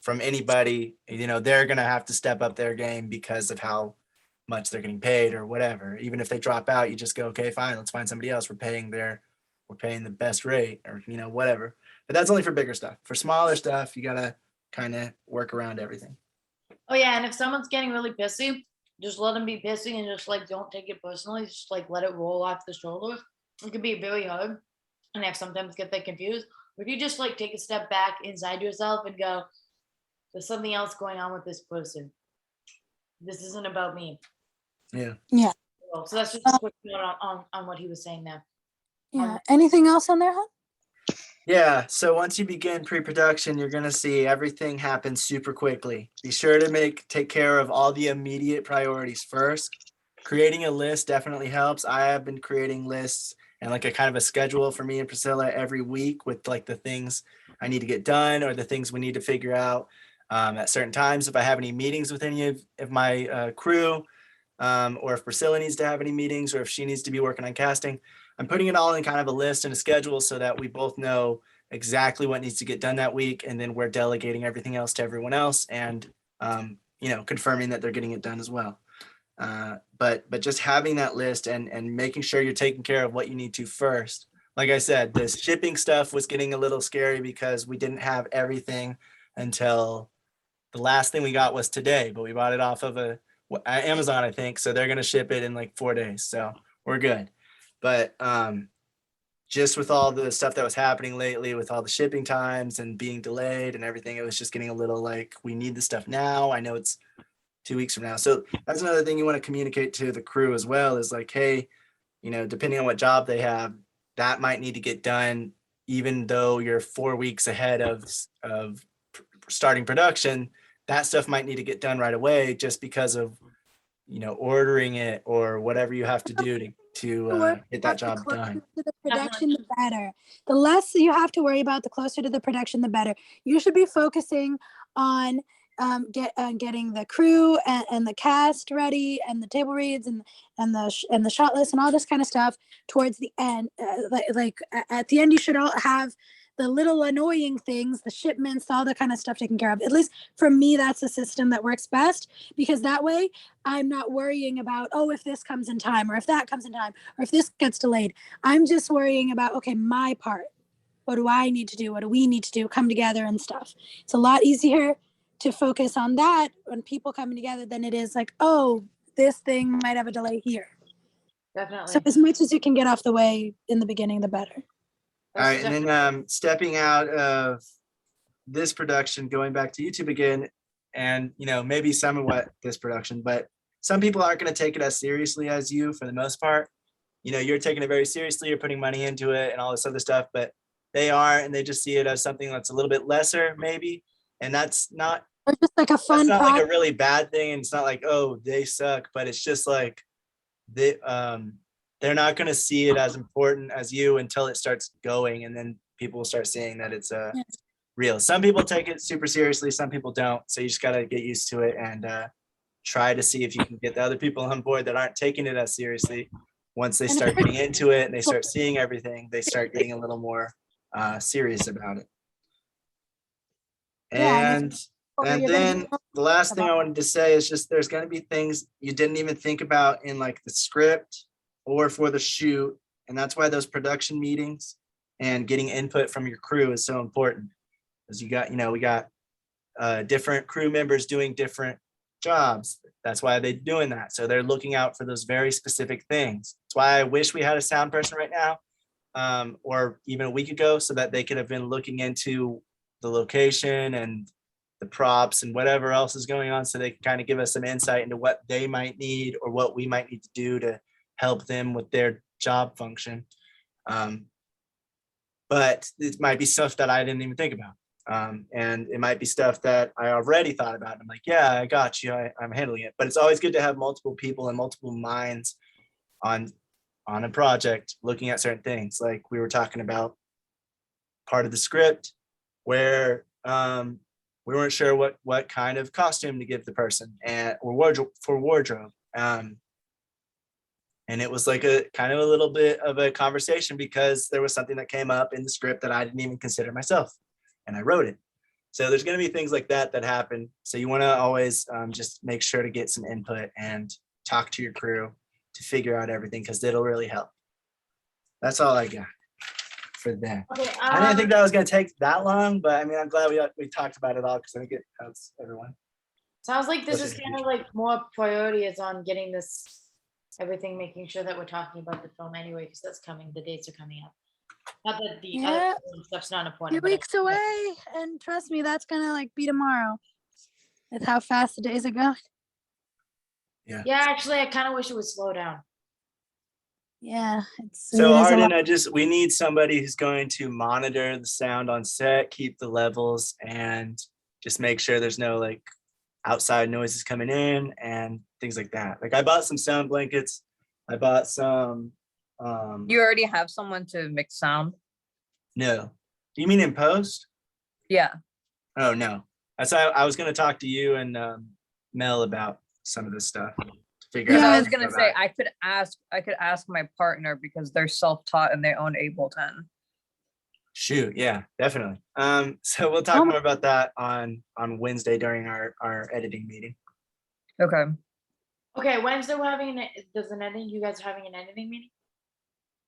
S1: from anybody. You know, they're going to have to step up their game because of how much they're getting paid or whatever. Even if they drop out, you just go, okay, fine, let's find somebody else. We're paying the best rate or, you know, whatever. But that's only for bigger stuff. For smaller stuff, you got to kind of work around everything.
S6: Oh yeah. And if someone's getting really pissy, just let them be pissy and just like, don't take it personally. Just like let it roll off the shoulders. It can be very hard. And I sometimes get that confused. But if you just like take a step back inside yourself and go, there's something else going on with this person. This isn't about me.
S1: Yeah.
S2: Yeah.
S6: So that's just a quick note on what he was saying there.
S2: Yeah. Anything else on there, huh?
S1: Yeah. So once you begin pre-production, you're going to see everything happen super quickly. Be sure to take care of all the immediate priorities first. Creating a list definitely helps. I have been creating lists and like a kind of a schedule for me and Priscilla every week with like the things I need to get done or the things we need to figure out at certain times. If I have any meetings with any of my crew, or if Priscilla needs to have any meetings, or if she needs to be working on casting, I'm putting it all in kind of a list and a schedule so that we both know exactly what needs to get done that week. And then we're delegating everything else to everyone else and, you know, confirming that they're getting it done as well. But just having that list and making sure you're taking care of what you need to first. Like I said, the shipping stuff was getting a little scary because we didn't have everything until the last thing we got was today, but we bought it off of Amazon, I think. So they're going to ship it in like 4 days. So we're good. But just with all the stuff that was happening lately, with all the shipping times and being delayed and everything, it was just getting a little like, we need the stuff now. I know it's 2 weeks from now. So that's another thing you want to communicate to the crew as well is like, hey, you know, depending on what job they have, that might need to get done, even though you're 4 weeks ahead of starting production. That stuff might need to get done right away just because of, you know, ordering it or whatever you have to do to get that job done.
S2: To the production, the better. The less you have to worry about, the closer to the production, the better. You should be focusing on getting the crew and the cast ready and the table reads and the shot list and all this kind of stuff towards the end. Like at the end, you should all have the little annoying things, the shipments, all that kind of stuff taken care of. At least for me, that's the system that works best because that way I'm not worrying about, oh, if this comes in time or if that comes in time or if this gets delayed. I'm just worrying about, okay, my part. What do I need to do? What do we need to do? Come together and stuff. It's a lot easier to focus on that when people coming together than it is like, oh, this thing might have a delay here.
S6: Definitely.
S2: So as much as you can get off the way in the beginning, the better.
S1: All right, and then stepping out of this production, going back to YouTube again, and maybe somewhat this production, but some people aren't going to take it as seriously as you for the most part. You're taking it very seriously, you're putting money into it and all this other stuff, but they aren't, and they just see it as something that's a little bit lesser maybe. And that's not
S2: Or just like a fun
S1: like a
S2: project.
S1: really bad thing. And it's not like, oh, they suck, but it's just like they're not going to see it as important as you until it starts going, and then people will start seeing that it's real. Some people take it super seriously, some people don't. So you just got to get used to it and try to see if you can get the other people on board that aren't taking it as seriously. Once they start getting into it and they start seeing everything, they start getting a little more serious about it. And then the last thing I wanted to say is just there's going to be things you didn't even think about in like the script or for the shoot. And that's why those production meetings and getting input from your crew is so important. Because we got different crew members doing different jobs. That's why they're doing that. So they're looking out for those very specific things. That's why I wish we had a sound person right now, or even a week ago, so that they could have been looking into the location and the props and whatever else is going on, so they can kind of give us some insight into what they might need or what we might need to do to help them with their job function. But it might be stuff that I didn't even think about. And it might be stuff that I already thought about. I'm like, yeah, I got you. I'm handling it. But it's always good to have multiple people and multiple minds on a project looking at certain things. Like we were talking about part of the script where we weren't sure what kind of costume to give the person or wardrobe. And it was like a kind of a little bit of a conversation because there was something that came up in the script that I didn't even consider myself. And I wrote it. So there's going to be things like that happen. So you want to always just make sure to get some input and talk to your crew to figure out everything, because it'll really help. That's all I got for that.
S6: Okay,
S1: I didn't think that was going to take that long, but I mean, I'm glad we talked about it all, because I think it helps everyone.
S6: sounds like this is kind of like more priority is on getting this everything, making sure that we're talking about the film anyway, because that's coming. The dates are coming up. Not that the other stuff's not important.
S2: 2 weeks away, and trust me, that's gonna like be tomorrow. With how fast the days are going.
S1: Yeah.
S6: Yeah, actually, I kind of wish it would slow down.
S2: Yeah.
S1: So Arden, we need somebody who's going to monitor the sound on set, keep the levels, and just make sure there's no like outside noises coming in and things like that. Like I bought some sound blankets. I bought some.
S3: You already have someone to mix sound?
S1: No. Do you mean in post?
S3: Yeah.
S1: Oh no. That's I was gonna talk to you and Mel about some of this stuff. To figure
S3: Because
S1: out
S3: I was gonna say I could ask my partner, because they're self-taught and they own Ableton.
S1: Shoot, yeah, definitely. So we'll talk more about that on Wednesday during our editing meeting.
S3: Okay.
S6: Okay, Wednesday we're having an editing. You guys are having an editing meeting?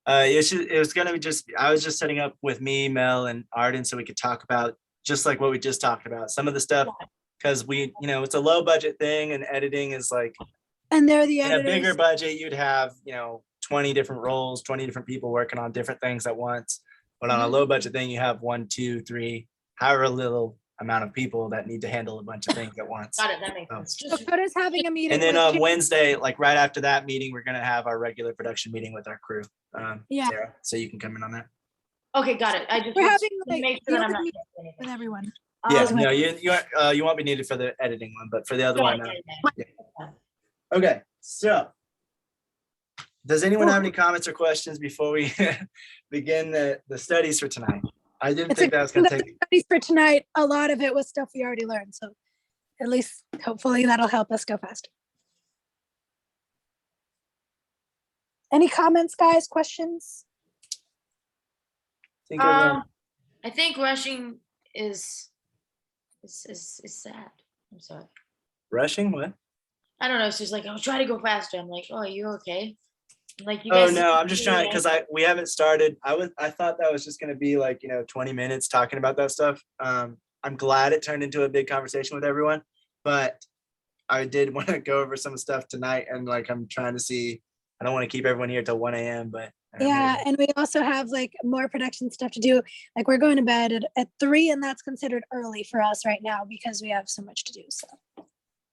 S1: It was gonna be I was just setting up with me, Mel, and Arden, so we could talk about just like what we just talked about, some of the stuff, because it's a low budget thing, and editing is like,
S2: and they're the
S1: in a
S2: editors.
S1: bigger budget, you'd have 20 different roles, 20 different people working on different things at once. But on a low budget thing, you have 1, 2, 3, however little amount of people that need to handle a bunch of things at once.
S6: Got it. That makes sense.
S2: So Coda's having a meeting.
S1: And then
S2: with
S1: on
S2: Jim.
S1: Wednesday, like right after that meeting, we're gonna have our regular production meeting with our crew.
S2: Yeah.
S1: Sarah, so you can come in on that.
S6: Okay, got it. I just
S2: We're
S6: want
S2: having
S6: to
S2: like
S6: make
S2: the
S6: sure that I'm
S2: other
S6: not
S2: meeting
S6: missing anything.
S2: with everyone.
S1: Yeah,
S6: Um,
S1: no, you won't be needed for the editing one, but for the other one.
S6: yeah.
S1: Okay, so does anyone have any comments or questions before we begin the studies for tonight? I didn't think that was going to take.
S2: Studies for tonight, a lot of it was stuff we already learned, so at least hopefully that'll help us go faster. Any comments, guys? Questions?
S1: I
S6: I think rushing is sad. I'm sorry.
S1: Rushing? What?
S6: I don't know. It's just like, I'll try to go faster. I'm like, oh, are you okay? Like you
S1: Oh
S6: guys.
S1: no, I'm just trying because we haven't started. I thought that was just going to be like 20 minutes talking about that stuff. I'm glad it turned into a big conversation with everyone, but I did want to go over some stuff tonight, and like I'm trying to see. I don't want to keep everyone here till 1 a.m., but
S2: Yeah, and we also have like more production stuff to do. Like we're going to bed at 3, and that's considered early for us right now because we have so much to do. So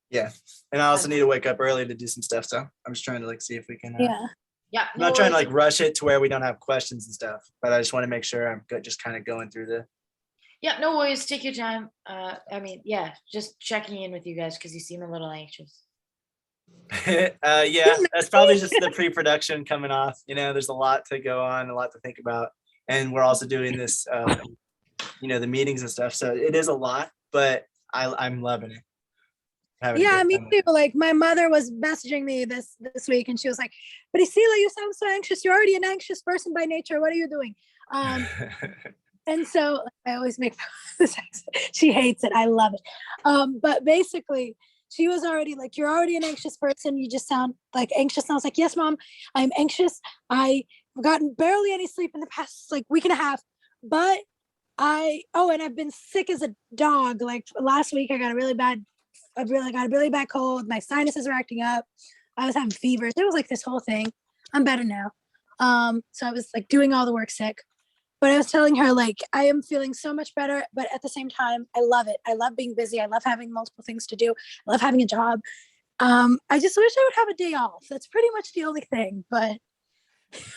S1: Yeah, and I also need to wake up early to do some stuff. So I'm just trying to like see if we can.
S2: yeah,
S6: Yeah.
S1: I'm not trying to like rush it to where we don't have questions and stuff, but I just want to make sure I'm good, just kind of going through the.
S6: Yeah, no worries. Take your time. I mean, yeah, just checking in with you guys because you seem a little anxious.
S1: Yeah, that's probably just the pre-production coming off. You know, there's a lot to go on, a lot to think about, and we're also doing this, the meetings and stuff. So it is a lot, but I'm loving it.
S2: Yeah, me too. Like my mother was messaging me this week, and she was like, "But Isila, you sound so anxious. You're already an anxious person by nature. What are you doing?" And so I always make this accent. She hates it. I love it. But basically, she was already like, "You're already an anxious person. You just sound like anxious." And I was like, "Yes, Mom, I'm anxious. I've gotten barely any sleep in the past like week and a half, but and I've been sick as a dog. Like last week, I got a really bad cold. My sinuses are acting up. I was having fevers. It was like this whole thing. I'm better now. So I was like doing all the work sick. But I was telling her like I am feeling so much better, but at the same time, I love it. I love being busy. I love having multiple things to do. I love having a job. I just wish I would have a day off. That's pretty much the only thing, but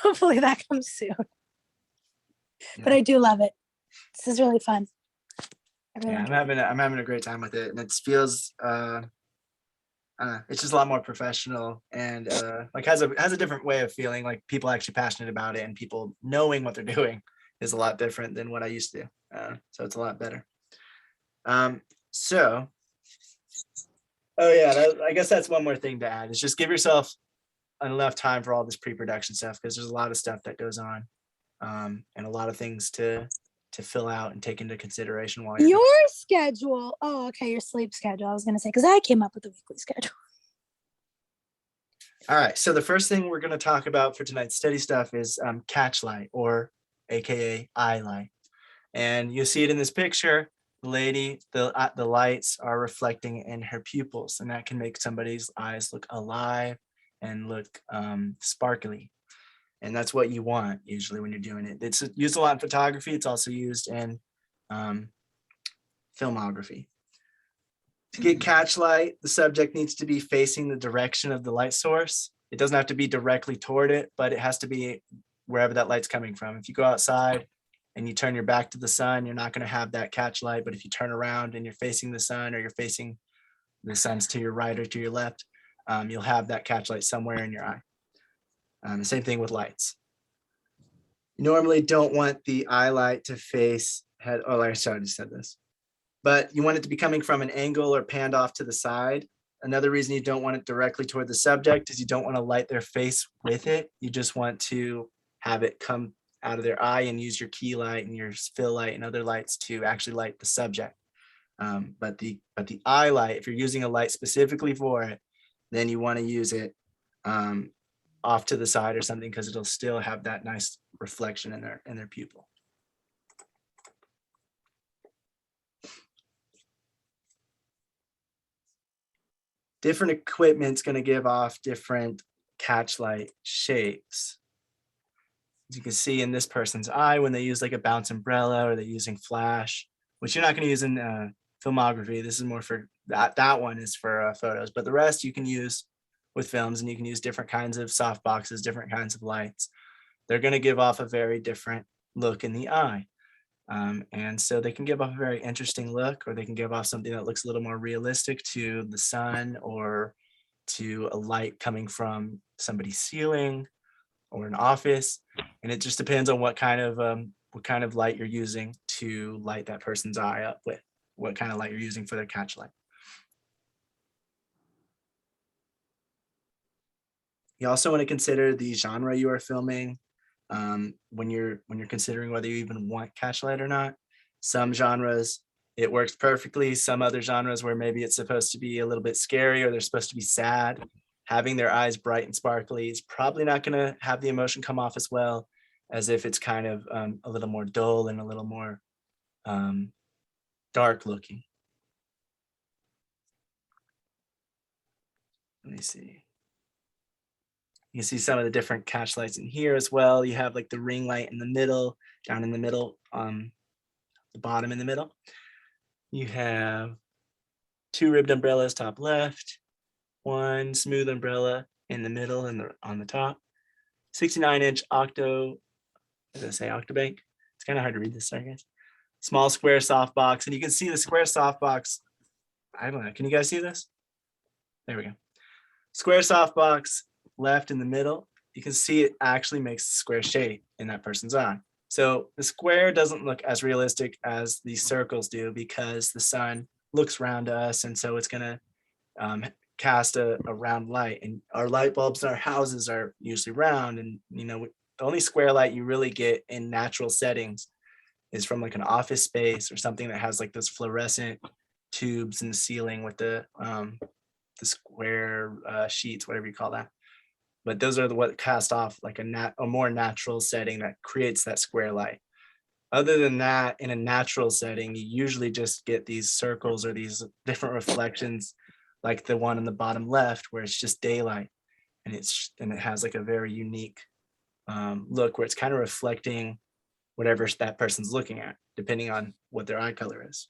S2: hopefully that comes soon. Yeah. But I do love it. This is really fun.
S1: I'm having a great time with it, and it feels it's just a lot more professional and like has a different way of feeling. Like people actually passionate about it and people knowing what they're doing is a lot different than what I used to. So it's a lot better. I guess that's one more thing to add is just give yourself enough time for all this pre-production stuff because there's a lot of stuff that goes on and a lot of things to fill out and take into consideration while
S2: your schedule. Oh, okay, your sleep schedule. I was gonna say because I came up with a weekly schedule.
S1: All right, so the first thing we're going to talk about for tonight's study stuff is Catchlight, or AKA Eyelight. And you see it in this picture. The lady, the lights are reflecting in her pupils, and that can make somebody's eyes look alive and look sparkly. And that's what you want usually when you're doing it. It's used a lot in photography. It's also used in filmography. To get Catchlight, the subject needs to be facing the direction of the light source. It doesn't have to be directly toward it, but it has to be wherever that light's coming from. If you go outside and you turn your back to the sun, you're not going to have that Catchlight. But if you turn around and you're facing the sun, or you're facing the sun's to your right or to your left, you'll have that Catchlight somewhere in your eye. The same thing with lights. You normally don't want the eye light to face head. Oh, I already said this. But you want it to be coming from an angle or panned off to the side. Another reason you don't want it directly toward the subject is you don't want to light their face with it. You just want to have it come out of their eye and use your key light and your fill light and other lights to actually light the subject. But the eye light, if you're using a light specifically for it, then you want to use it off to the side or something because it'll still have that nice reflection in their pupil. Different equipment's going to give off different Catchlight shapes. As you can see in this person's eye, when they use like a bounce umbrella or they're using flash, which you're not going to use in filmography. This is more for that one is for photos, but the rest you can use with films, and you can use different kinds of soft boxes, different kinds of lights. They're going to give off a very different look in the eye. And so they can give off a very interesting look, or they can give off something that looks a little more realistic to the sun or to a light coming from somebody's ceiling or an office. And it just depends on what kind of light you're using to light that person's eye up with, what kind of light you're using for their Catchlight. You also want to consider the genre you are filming. When you're considering whether you even want Catchlight or not. Some genres, it works perfectly. Some other genres where maybe it's supposed to be a little bit scary or they're supposed to be sad, having their eyes bright and sparkly is probably not going to have the emotion come off as well as if it's kind of a little more dull and a little more dark looking. Let me see. You can see some of the different catch lights in here as well. You have like the ring light in the middle, down in the middle, the bottom in the middle. You have 2 ribbed umbrellas top left, 1 smooth umbrella in the middle and on the top. 69-inch octo, as I say, octobank. It's kind of hard to read this, sorry guys. Small square softbox, and you can see the square softbox. I don't know, can you guys see this? There we go. Square softbox left in the middle. You can see it actually makes a square shape in that person's eye. So the square doesn't look as realistic as these circles do because the sun looks round to us, and so it's gonna cast a round light. And our light bulbs in our houses are usually round, and you know, the only square light you really get in natural settings is from like an office space or something that has like those fluorescent tubes in the ceiling with the square sheets, whatever you call that. But those are what cast off like a more natural setting that creates that square light. Other than that, in a natural setting, you usually just get these circles or these different reflections, like the one in the bottom left, where it's just daylight, and it has like a very unique look where it's kind of reflecting whatever that person's looking at, depending on what their eye color is.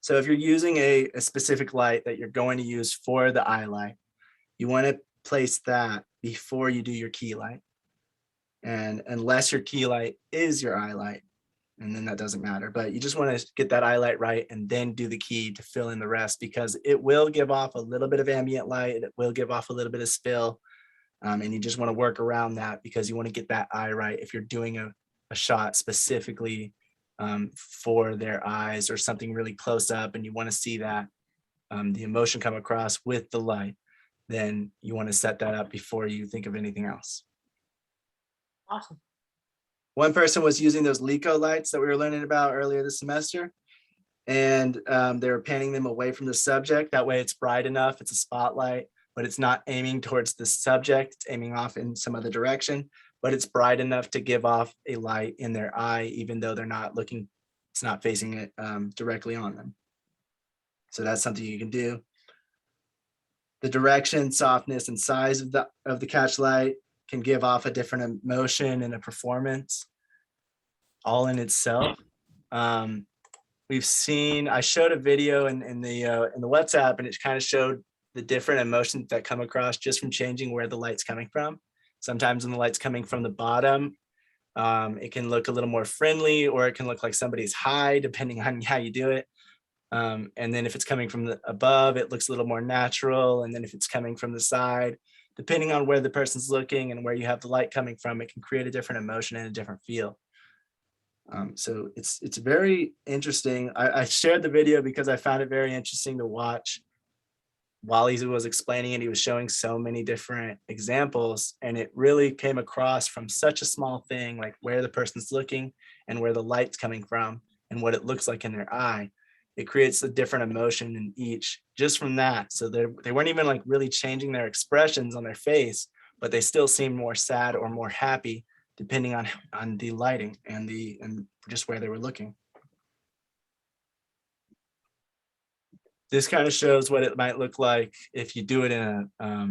S1: So if you're using a specific light that you're going to use for the eye light, you want to place that before you do your key light. And unless your key light is your eye light, and then that doesn't matter, but you just want to get that eye light right and then do the key to fill in the rest, because it will give off a little bit of ambient light, it will give off a little bit of spill, and you just want to work around that because you want to get that eye right if you're doing a shot specifically for their eyes or something really close up, and you want to see that the emotion come across with the light, then you want to set that up before you think of anything else.
S6: Awesome.
S1: One person was using those LCloud lights that we were learning about earlier this semester, and they were panning them away from the subject. That way it's bright enough, it's a spotlight, but it's not aiming towards the subject, it's aiming off in some other direction, but it's bright enough to give off a light in their eye, even though they're not looking, it's not facing it directly on them. So that's something you can do. The direction, softness, and size of the catch light can give off a different emotion and a performance all in itself. We've seen, I showed a video in the WhatsApp, and it kind of showed the different emotions that come across just from changing where the light's coming from. Sometimes when the light's coming from the bottom, it can look a little more friendly, or it can look like somebody's high, depending on how you do it. And then if it's coming from the above, it looks a little more natural. And then if it's coming from the side, depending on where the person's looking and where you have the light coming from, it can create a different emotion and a different feel. So it's very interesting. I shared the video because I found it very interesting to watch. While he was explaining it, he was showing so many different examples, and it really came across from such a small thing, like where the person's looking and where the light's coming from and what it looks like in their eye. It creates a different emotion in each just from that. So they weren't even like really changing their expressions on their face, but they still seemed more sad or more happy depending on the lighting and just where they were looking. This kind of shows what it might look like if you do it in a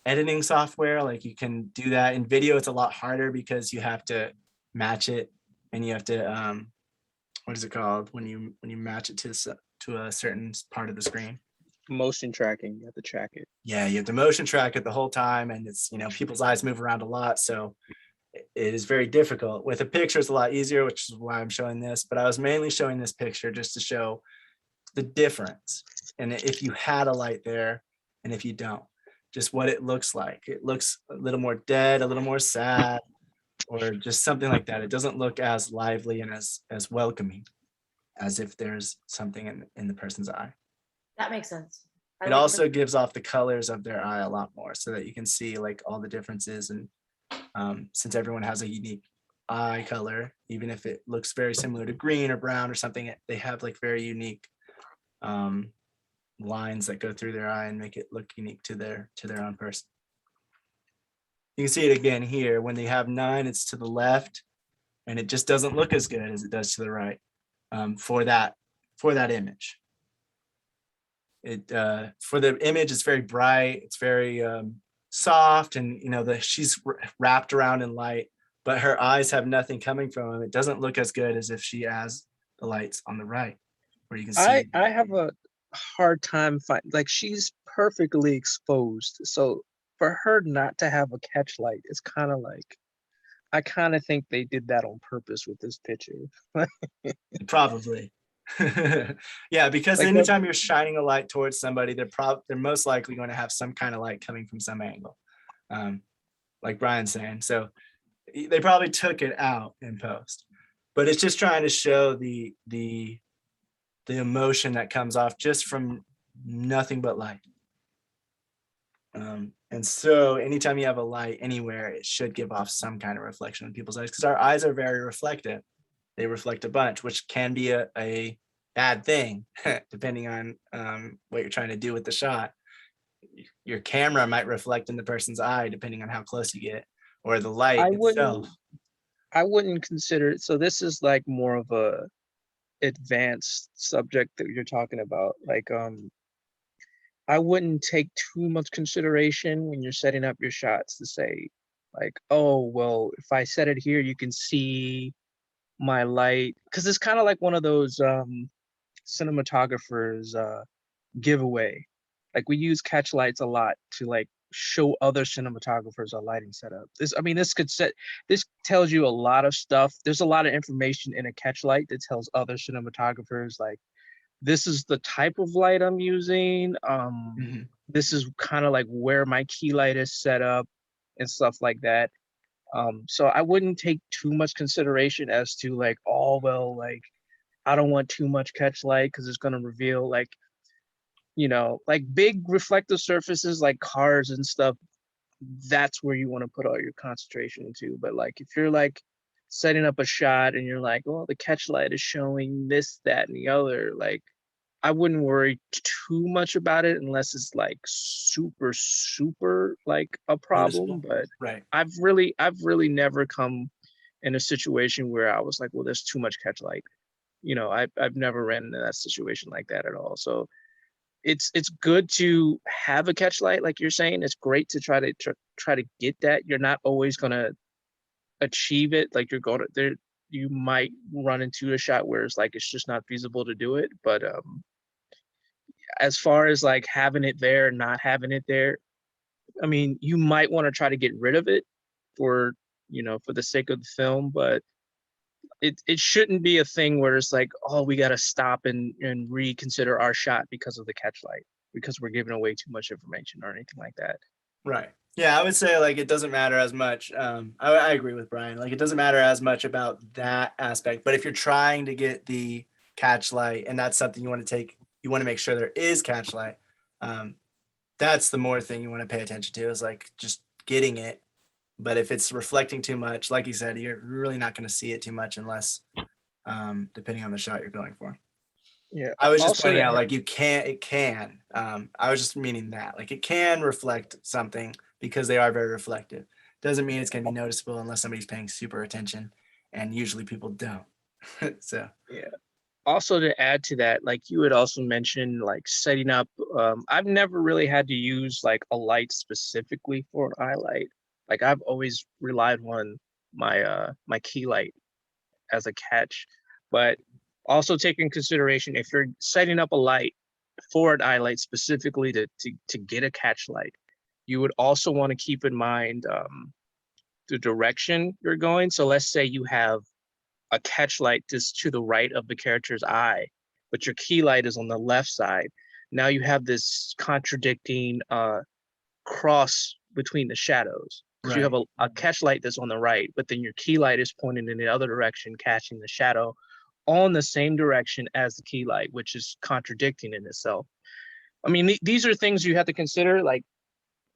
S1: editing software. Like you can do that in video. It's a lot harder because you have to match it, and you have to what is it called when you match it to a certain part of the screen?
S4: Motion tracking, you have to track it.
S1: Yeah, you have to motion track it the whole time, and it's, you know, people's eyes move around a lot, so it is very difficult. With a picture, it's a lot easier, which is why I'm showing this, but I was mainly showing this picture just to show the difference, and if you had a light there and if you don't, just what it looks like. It looks a little more dead, a little more sad, or just something like that. It doesn't look as lively and as welcoming as if there's something in the person's eye.
S6: That makes sense.
S1: It also gives off the colors of their eye a lot more, so that you can see like all the differences. And since everyone has a unique eye color, even if it looks very similar to green or brown or something, they have like very unique lines that go through their eye and make it look unique to their own person. You can see it again here. When they have 9, it's to the left, and it just doesn't look as good as it does to the right for that image. It for the image, it's very bright, it's very soft, and she's wrapped around in light, but her eyes have nothing coming from them. It doesn't look as good as if she has the lights on the right, where you can see.
S4: I have a hard time like she's perfectly exposed. So for her not to have a catch light, it's kind of like I kind of think they did that on purpose with this picture.
S1: Probably. Yeah, because
S4: Like
S1: anytime you're shining a light towards somebody, they're most likely going to have some kind of light coming from some angle, like Brian's saying. So they probably took it out in post, but it's just trying to show the emotion that comes off just from nothing but light. And so anytime you have a light anywhere, it should give off some kind of reflection in people's eyes, because our eyes are very reflective. They reflect a bunch, which can be a bad thing, depending on what you're trying to do with the shot. Your camera might reflect in the person's eye, depending on how close you get, or the light itself.
S4: I wouldn't consider it. So this is like more of a advanced subject that you're talking about. Like, I wouldn't take too much consideration when you're setting up your shots to say, like, oh, well, if I set it here, you can see my light. Because it's kind of like one of those cinematographers giveaway. Like we use catch lights a lot to like show other cinematographers our lighting setup. This tells you a lot of stuff. There's a lot of information in a catch light that tells other cinematographers like, this is the type of light I'm using. This is kind of like where my key light is set up and stuff like that. So I wouldn't take too much consideration as to like, oh, well, like, I don't want too much catch light because it's going to reveal like, like big reflective surfaces like cars and stuff. That's where you want to put all your concentration into. But like, if you're like setting up a shot and you're like, well, the catch light is showing this, that, and the other, like, I wouldn't worry too much about it unless it's like super, super like a problem. But
S1: right.
S4: I've really never come in a situation where I was like, well, there's too much catch light. I've never ran into that situation like that at all. So it's good to have a catch light, like you're saying. It's great to try to get that. You're not always gonna achieve it. Like you might run into a shot where it's like it's just not feasible to do it. But as far as like having it there, not having it there, I mean, you might want to try to get rid of it for the sake of the film, but it shouldn't be a thing where it's like, oh, we got to stop and reconsider our shot because of the catch light, because we're giving away too much information or anything like that.
S1: Right. Yeah, I would say like it doesn't matter as much. I agree with Brian. Like it doesn't matter as much about that aspect. But if you're trying to get the catch light and that's something you want to make sure there is catch light. That's the more thing you want to pay attention to, is like just getting it. But if it's reflecting too much, like you said, you're really not going to see it too much unless depending on the shot you're going for.
S4: Yeah.
S1: I was just pointing out like it can. I was just meaning that like it can reflect something because they are very reflective. Doesn't mean it's going to be noticeable unless somebody's paying super attention, and usually people don't. So
S4: yeah. Also, to add to that, like you had also mentioned, like setting up. I've never really had to use like a light specifically for an eye light. Like I've always relied on my key light as a catch, but also take in consideration if you're setting up a light for an eye light specifically to get a catch light, you would also want to keep in mind the direction you're going. So let's say you have a catch light just to the right of the character's eye, but your key light is on the left side. Now you have this contradicting cross between the shadows. Right. You have a catch light that's on the right, but then your key light is pointing in the other direction, catching the shadow on the same direction as the key light, which is contradicting in itself. I mean, these are things you have to consider. Like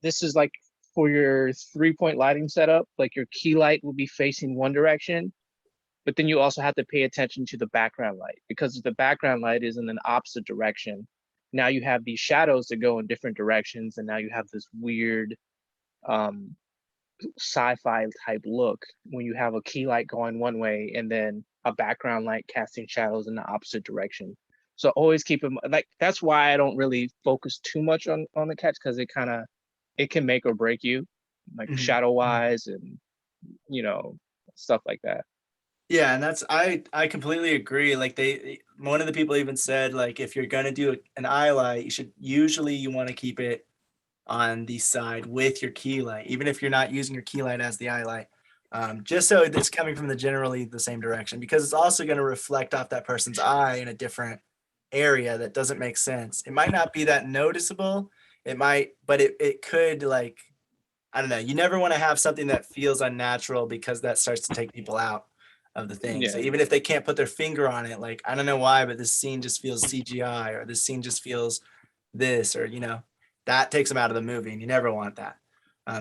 S4: this is like for your 3-point lighting setup, like your key light will be facing one direction, but then you also have to pay attention to the background light, because if the background light is in an opposite direction, now you have these shadows that go in different directions, and now you have this weird sci-fi type look when you have a key light going one way and then a background light casting shadows in the opposite direction. So always keep them like, that's why I don't really focus too much on the catch, because it can make or break you, like
S1: Mhm.
S4: shadow wise and stuff like that.
S1: Yeah, and that's I completely agree. Like one of the people even said, like, if you're gonna do an eye light, you want to keep it on the side with your key light, even if you're not using your key light as the eye light, just so it's coming from generally the same direction, because it's also going to reflect off that person's eye in a different area that doesn't make sense. It might not be that noticeable. It might, but it could, like, I don't know. You never want to have something that feels unnatural, because that starts to take people out of the thing. So
S4: Yeah.
S1: even if they can't put their finger on it, like, I don't know why, but this scene just feels CGI, or this scene just feels this, or that takes them out of the movie, and you never want that.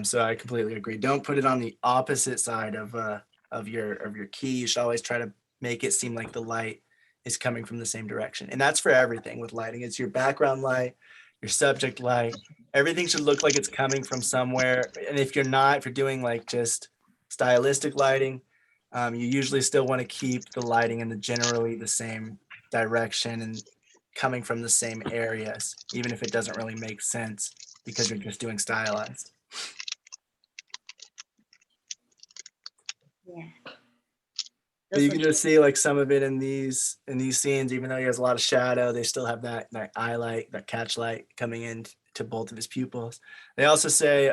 S1: So I completely agree. Don't put it on the opposite side of your key. You should always try to make it seem like the light is coming from the same direction. And that's for everything with lighting. It's your background light, your subject light. Everything should look like it's coming from somewhere. And if you're doing like just stylistic lighting, you usually still want to keep the lighting in generally the same direction and coming from the same areas, even if it doesn't really make sense because you're just doing stylized.
S6: Yeah.
S1: But you can just see like some of it in these scenes, even though he has a lot of shadow, they still have that eyelight, that catchlight coming in to both of his pupils. They also say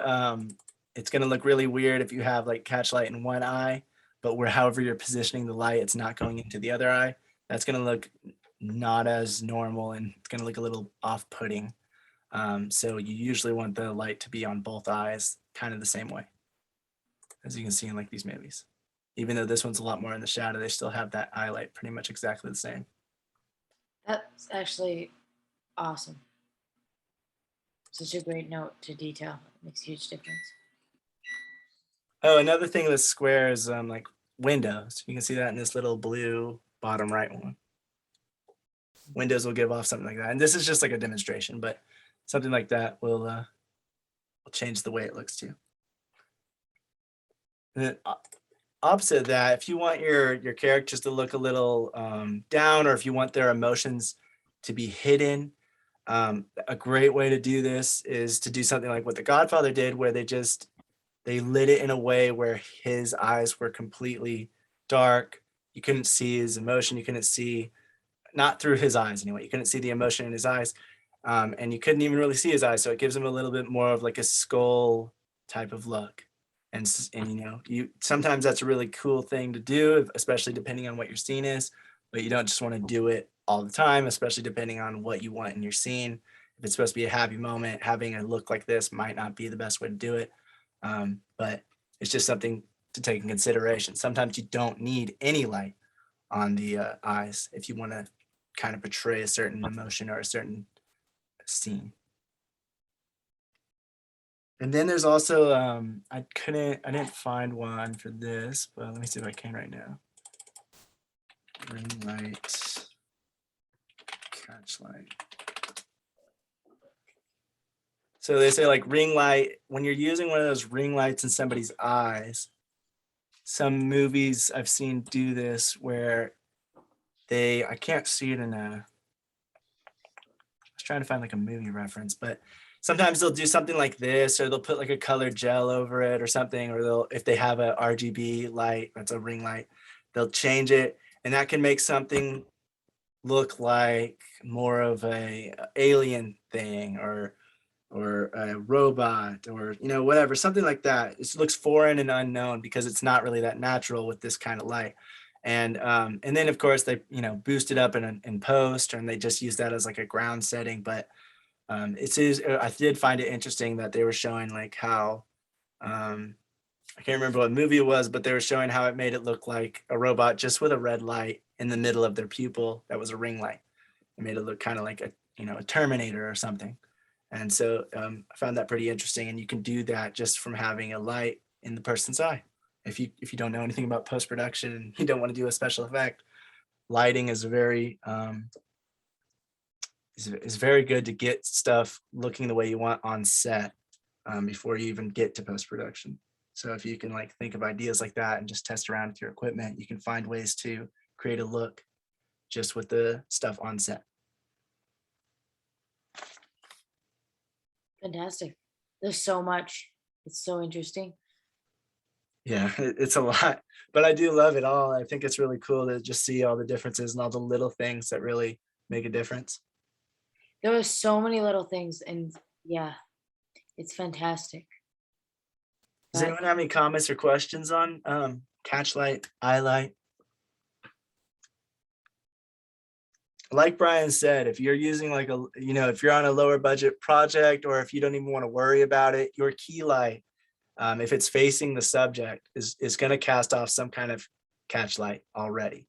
S1: it's going to look really weird if you have like catchlight in one eye, but however you're positioning the light, it's not going into the other eye. That's going to look not as normal, and it's going to look a little off-putting. So you usually want the light to be on both eyes, kind of the same way, as you can see in like these movies. Even though this one's a lot more in the shadow, they still have that highlight pretty much exactly the same.
S6: That's actually awesome. Such a great note to detail. It makes a huge difference.
S1: Oh, another thing with square is like windows. You can see that in this little blue bottom right one. Windows will give off something like that. And this is just like a demonstration, but something like that will change the way it looks too. And then opposite of that, if you want your characters to look a little down, or if you want their emotions to be hidden, a great way to do this is to do something like what The Godfather did, where they lit it in a way where his eyes were completely dark. You couldn't see his emotion. You couldn't see, not through his eyes anyway, you couldn't see the emotion in his eyes. And you couldn't even really see his eyes. So it gives him a little bit more of like a skull type of look. And sometimes that's a really cool thing to do, especially depending on what your scene is, but you don't just want to do it all the time, especially depending on what you want in your scene. If it's supposed to be a happy moment, having a look like this might not be the best way to do it. But it's just something to take in consideration. Sometimes you don't need any light on the eyes if you want to kind of portray a certain emotion or a certain scene. And then there's also, I didn't find one for this, but let me see if I can right now. Ring light, catchlight. So they say like ring light, when you're using one of those ring lights in somebody's eyes, some movies I've seen do this where I can't see it in I was trying to find like a movie reference, but sometimes they'll do something like this, or they'll put like a colored gel over it or something, or if they have a RGB light, that's a ring light, they'll change it, and that can make something look like more of a alien thing, or a robot, or whatever, something like that. It looks foreign and unknown because it's not really that natural with this kind of light. And then of course they boost it up in post, and they just use that as like a ground setting. But I did find it interesting that they were showing like how I can't remember what movie it was, but they were showing how it made it look like a robot just with a red light in the middle of their pupil that was a ring light. It made it look kind of like a Terminator or something. And so I found that pretty interesting. And you can do that just from having a light in the person's eye. If you don't know anything about post-production and you don't want to do a special effect, lighting is very is very good to get stuff looking the way you want on set before you even get to post-production. So if you can like think of ideas like that and just test around with your equipment, you can find ways to create a look just with the stuff on set.
S6: Fantastic. There's so much. It's so interesting.
S1: Yeah, it's a lot, but I do love it all. I think it's really cool to just see all the differences and all the little things that really make a difference.
S6: There were so many little things, and yeah, it's fantastic.
S1: Does
S6: But
S1: anyone have any comments or questions on Catchlight, Eyelight? Like Brian said, if you're using like if you're on a lower budget project, or if you don't even want to worry about it, your key light, if it's facing the subject, is going to cast off some kind of catch light already.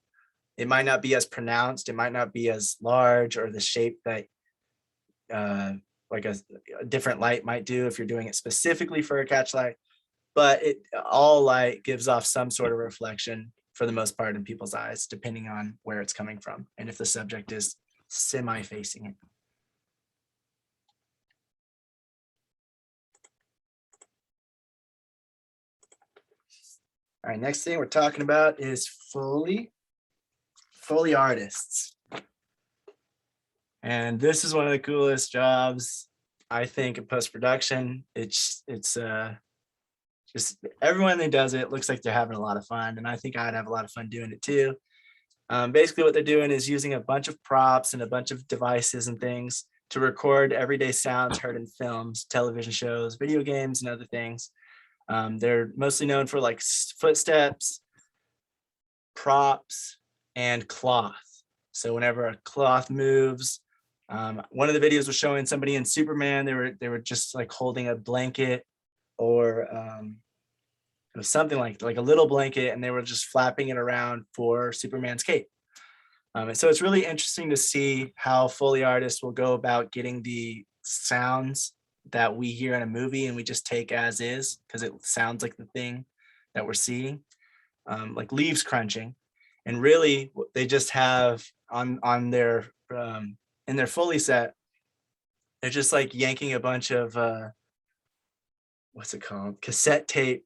S1: It might not be as pronounced, it might not be as large, or the shape that like a different light might do if you're doing it specifically for a catch light, but all light gives off some sort of reflection for the most part in people's eyes, depending on where it's coming from and if the subject is semi-facing it. All right, next thing we're talking about is Foley artists. And this is one of the coolest jobs, I think, in post-production. It's just everyone that does it looks like they're having a lot of fun, and I think I'd have a lot of fun doing it too. Basically what they're doing is using a bunch of props and a bunch of devices and things to record everyday sounds heard in films, television shows, video games, and other things. They're mostly known for like footsteps, props, and cloth. So whenever a cloth moves, one of the videos was showing somebody in Superman. They were just like holding a blanket, or it was something like a little blanket, and they were just flapping it around for Superman's cape. And so it's really interesting to see how Foley artists will go about getting the sounds that we hear in a movie and we just take as is because it sounds like the thing that we're seeing, like leaves crunching. And really they just have on their in their Foley set, they're just like yanking a bunch of what's it called, cassette tape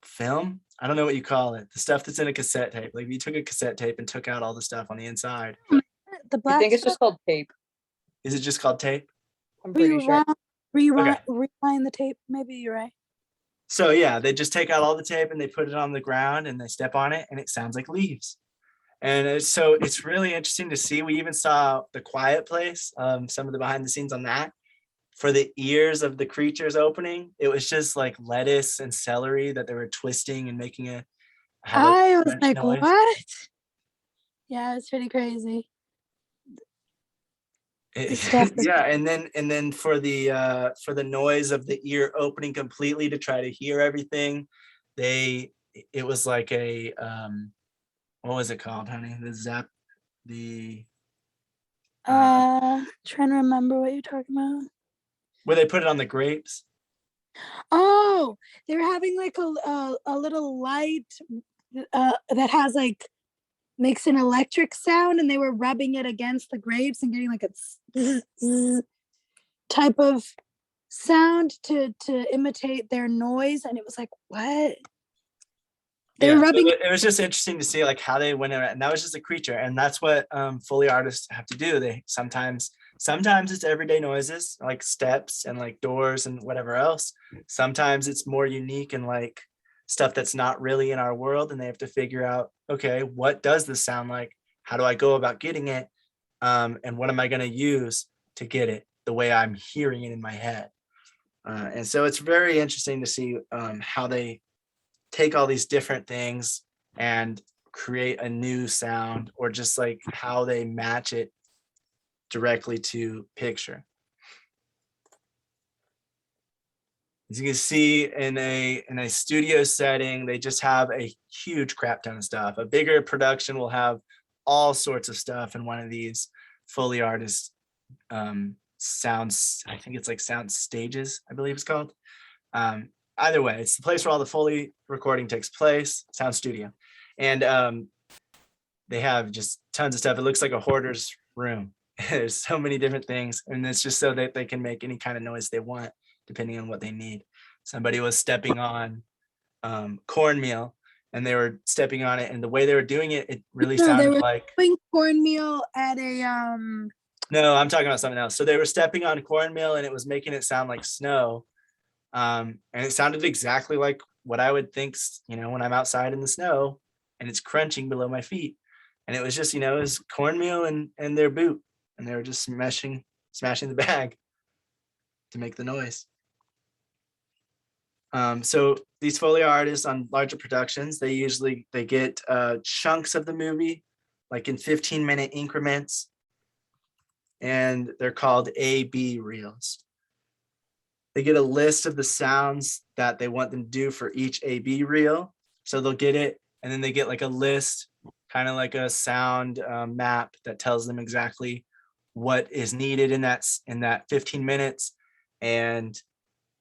S1: film. I don't know what you call it, the stuff that's in a cassette tape. Like if you took a cassette tape and took out all the stuff on the inside.
S2: The
S3: I
S2: black
S3: think it's just
S2: stuff.
S3: called tape.
S1: Is it just called tape?
S3: I'm pretty sure.
S2: Rewind the tape. Maybe you're right.
S1: So yeah, they just take out all the tape and they put it on the ground and they step on it and it sounds like leaves. And it's really interesting to see. We even saw The Quiet Place, some of the behind the scenes on that. For the ears of the creatures opening, it was just like lettuce and celery that they were twisting and making
S2: I was
S1: crunch
S2: like,
S1: noise.
S2: what? Yeah, it's pretty crazy.
S1: Yeah, and then for the noise of the ear opening completely to try to hear everything, it was like a what was it called, honey?
S2: Trying to remember what you're talking about.
S1: Where they put it on the grapes.
S2: Oh, they were having like a little light that has like makes an electric sound, and they were rubbing it against the grapes and getting like a zzz type of sound to imitate their noise, and it was like, what? They were rubbing.
S1: So it was just interesting to see like how they went around, and that was just a creature, and that's what Foley artists have to do. They sometimes it's everyday noises like steps and like doors and whatever else. Sometimes it's more unique and like stuff that's not really in our world, and they have to figure out, okay, what does this sound like? How do I go about getting it? And what am I going to use to get it the way I'm hearing it in my head? And so it's very interesting to see how they take all these different things and create a new sound, or just like how they match it directly to picture. As you can see in a studio setting, they just have a huge crap ton of stuff. A bigger production will have all sorts of stuff in one of these Foley artists sounds. I think it's like sound stages, I believe it's called. Either way, it's the place where all the Foley recording takes place, sound studio. And they have just tons of stuff. It looks like a hoarder's room. There's so many different things. And it's just so that they can make any kind of noise they want, depending on what they need. Somebody was stepping on cornmeal, and they were stepping on it. And the way they were doing it, it really sounded like
S2: doing cornmeal at a
S1: No, I'm talking about something else. So they were stepping on cornmeal and it was making it sound like snow. And it sounded exactly like what I would think, when I'm outside in the snow and it's crunching below my feet. And it was just, it was cornmeal and their boot. And they were just smashing the bag to make the noise. So these Foley artists on larger productions, they get chunks of the movie, like in 15-minute increments. And they're called A/B reels. They get a list of the sounds that they want them to do for each A/B reel. So they'll get it, and then they get like a list, kind of like a sound map that tells them exactly what is needed in that 15 minutes and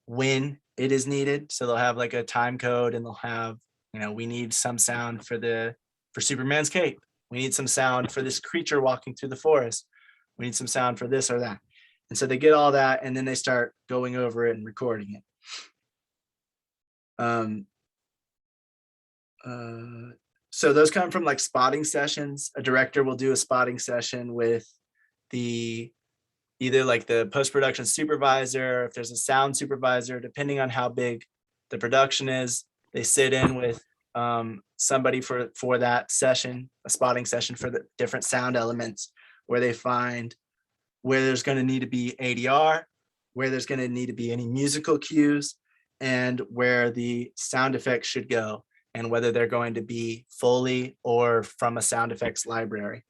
S1: when it is needed. So they'll have like a time code, and they'll have, we need some sound for Superman's cape. We need some sound for this creature walking through the forest. We need some sound for this or that. And so they get all that, and then they start going over it and recording it. So those come from like spotting sessions. A director will do a spotting session with either like the post-production supervisor, if there's a sound supervisor, depending on how big the production is, they sit in with somebody for that session, a spotting session for the different sound elements, where they find where there's going to need to be ADR, where there's going to need to be any musical cues, and where the sound effects should go, and whether they're going to be Foley or from a sound effects library.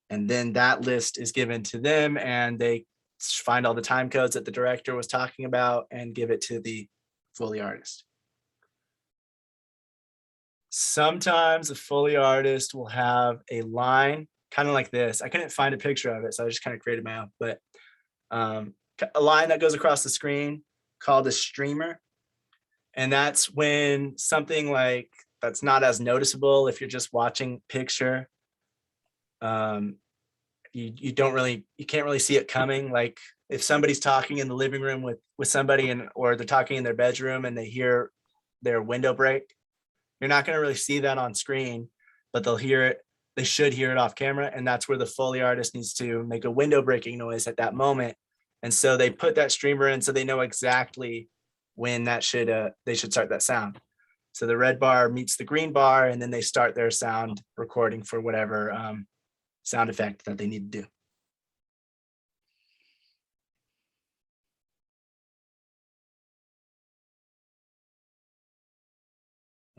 S1: And then that list is given to them, and they find all the time codes that the director was talking about and give it to the Foley artist. Sometimes a Foley artist will have a line kind of like this. I couldn't find a picture of it, so I just kind of created my own, but a line that goes across the screen called a streamer. And that's when something like that's not as noticeable if you're just watching picture. You can't really see it coming. Like if somebody's talking in the living room with somebody, or they're talking in their bedroom and they hear their window break, you're not going to really see that on screen, but they'll hear it. They should hear it off camera. And that's where the Foley artist needs to make a window breaking noise at that moment. And so they put that streamer in so they know exactly when they should start that sound. So the red bar meets the green bar, and then they start their sound recording for whatever sound effect that they need to do.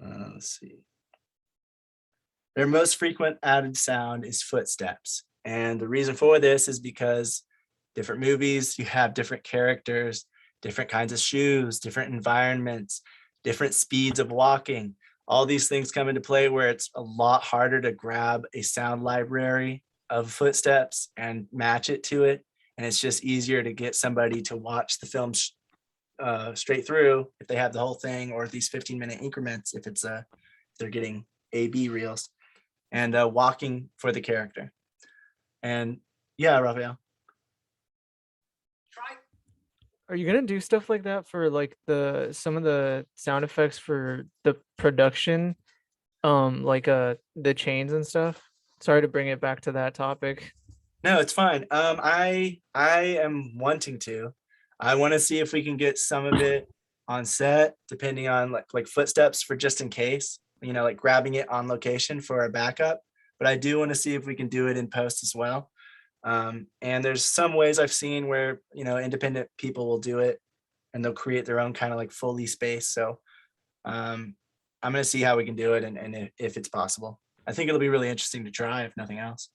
S1: Let's see. Their most frequent added sound is footsteps. And the reason for this is because different movies, you have different characters, different kinds of shoes, different environments, different speeds of walking. All these things come into play where it's a lot harder to grab a sound library of footsteps and match it to it. And it's just easier to get somebody to watch the film straight through if they have the whole thing, or these 15-minute increments if they're getting A/B reels, and walking for the character. And yeah, Raphael.
S7: Are you gonna do stuff like that for like some of the sound effects for the production, like the chains and stuff? Sorry to bring it back to that topic.
S1: No, it's fine. I am wanting to. I want to see if we can get some of it on set, depending on like footsteps for just in case, like grabbing it on location for a backup. But I do want to see if we can do it in post as well. And there's some ways I've seen where, independent people will do it, and they'll create their own kind of like Foley space. So I'm going to see how we can do it, and if it's possible. I think it'll be really interesting to try, if nothing else.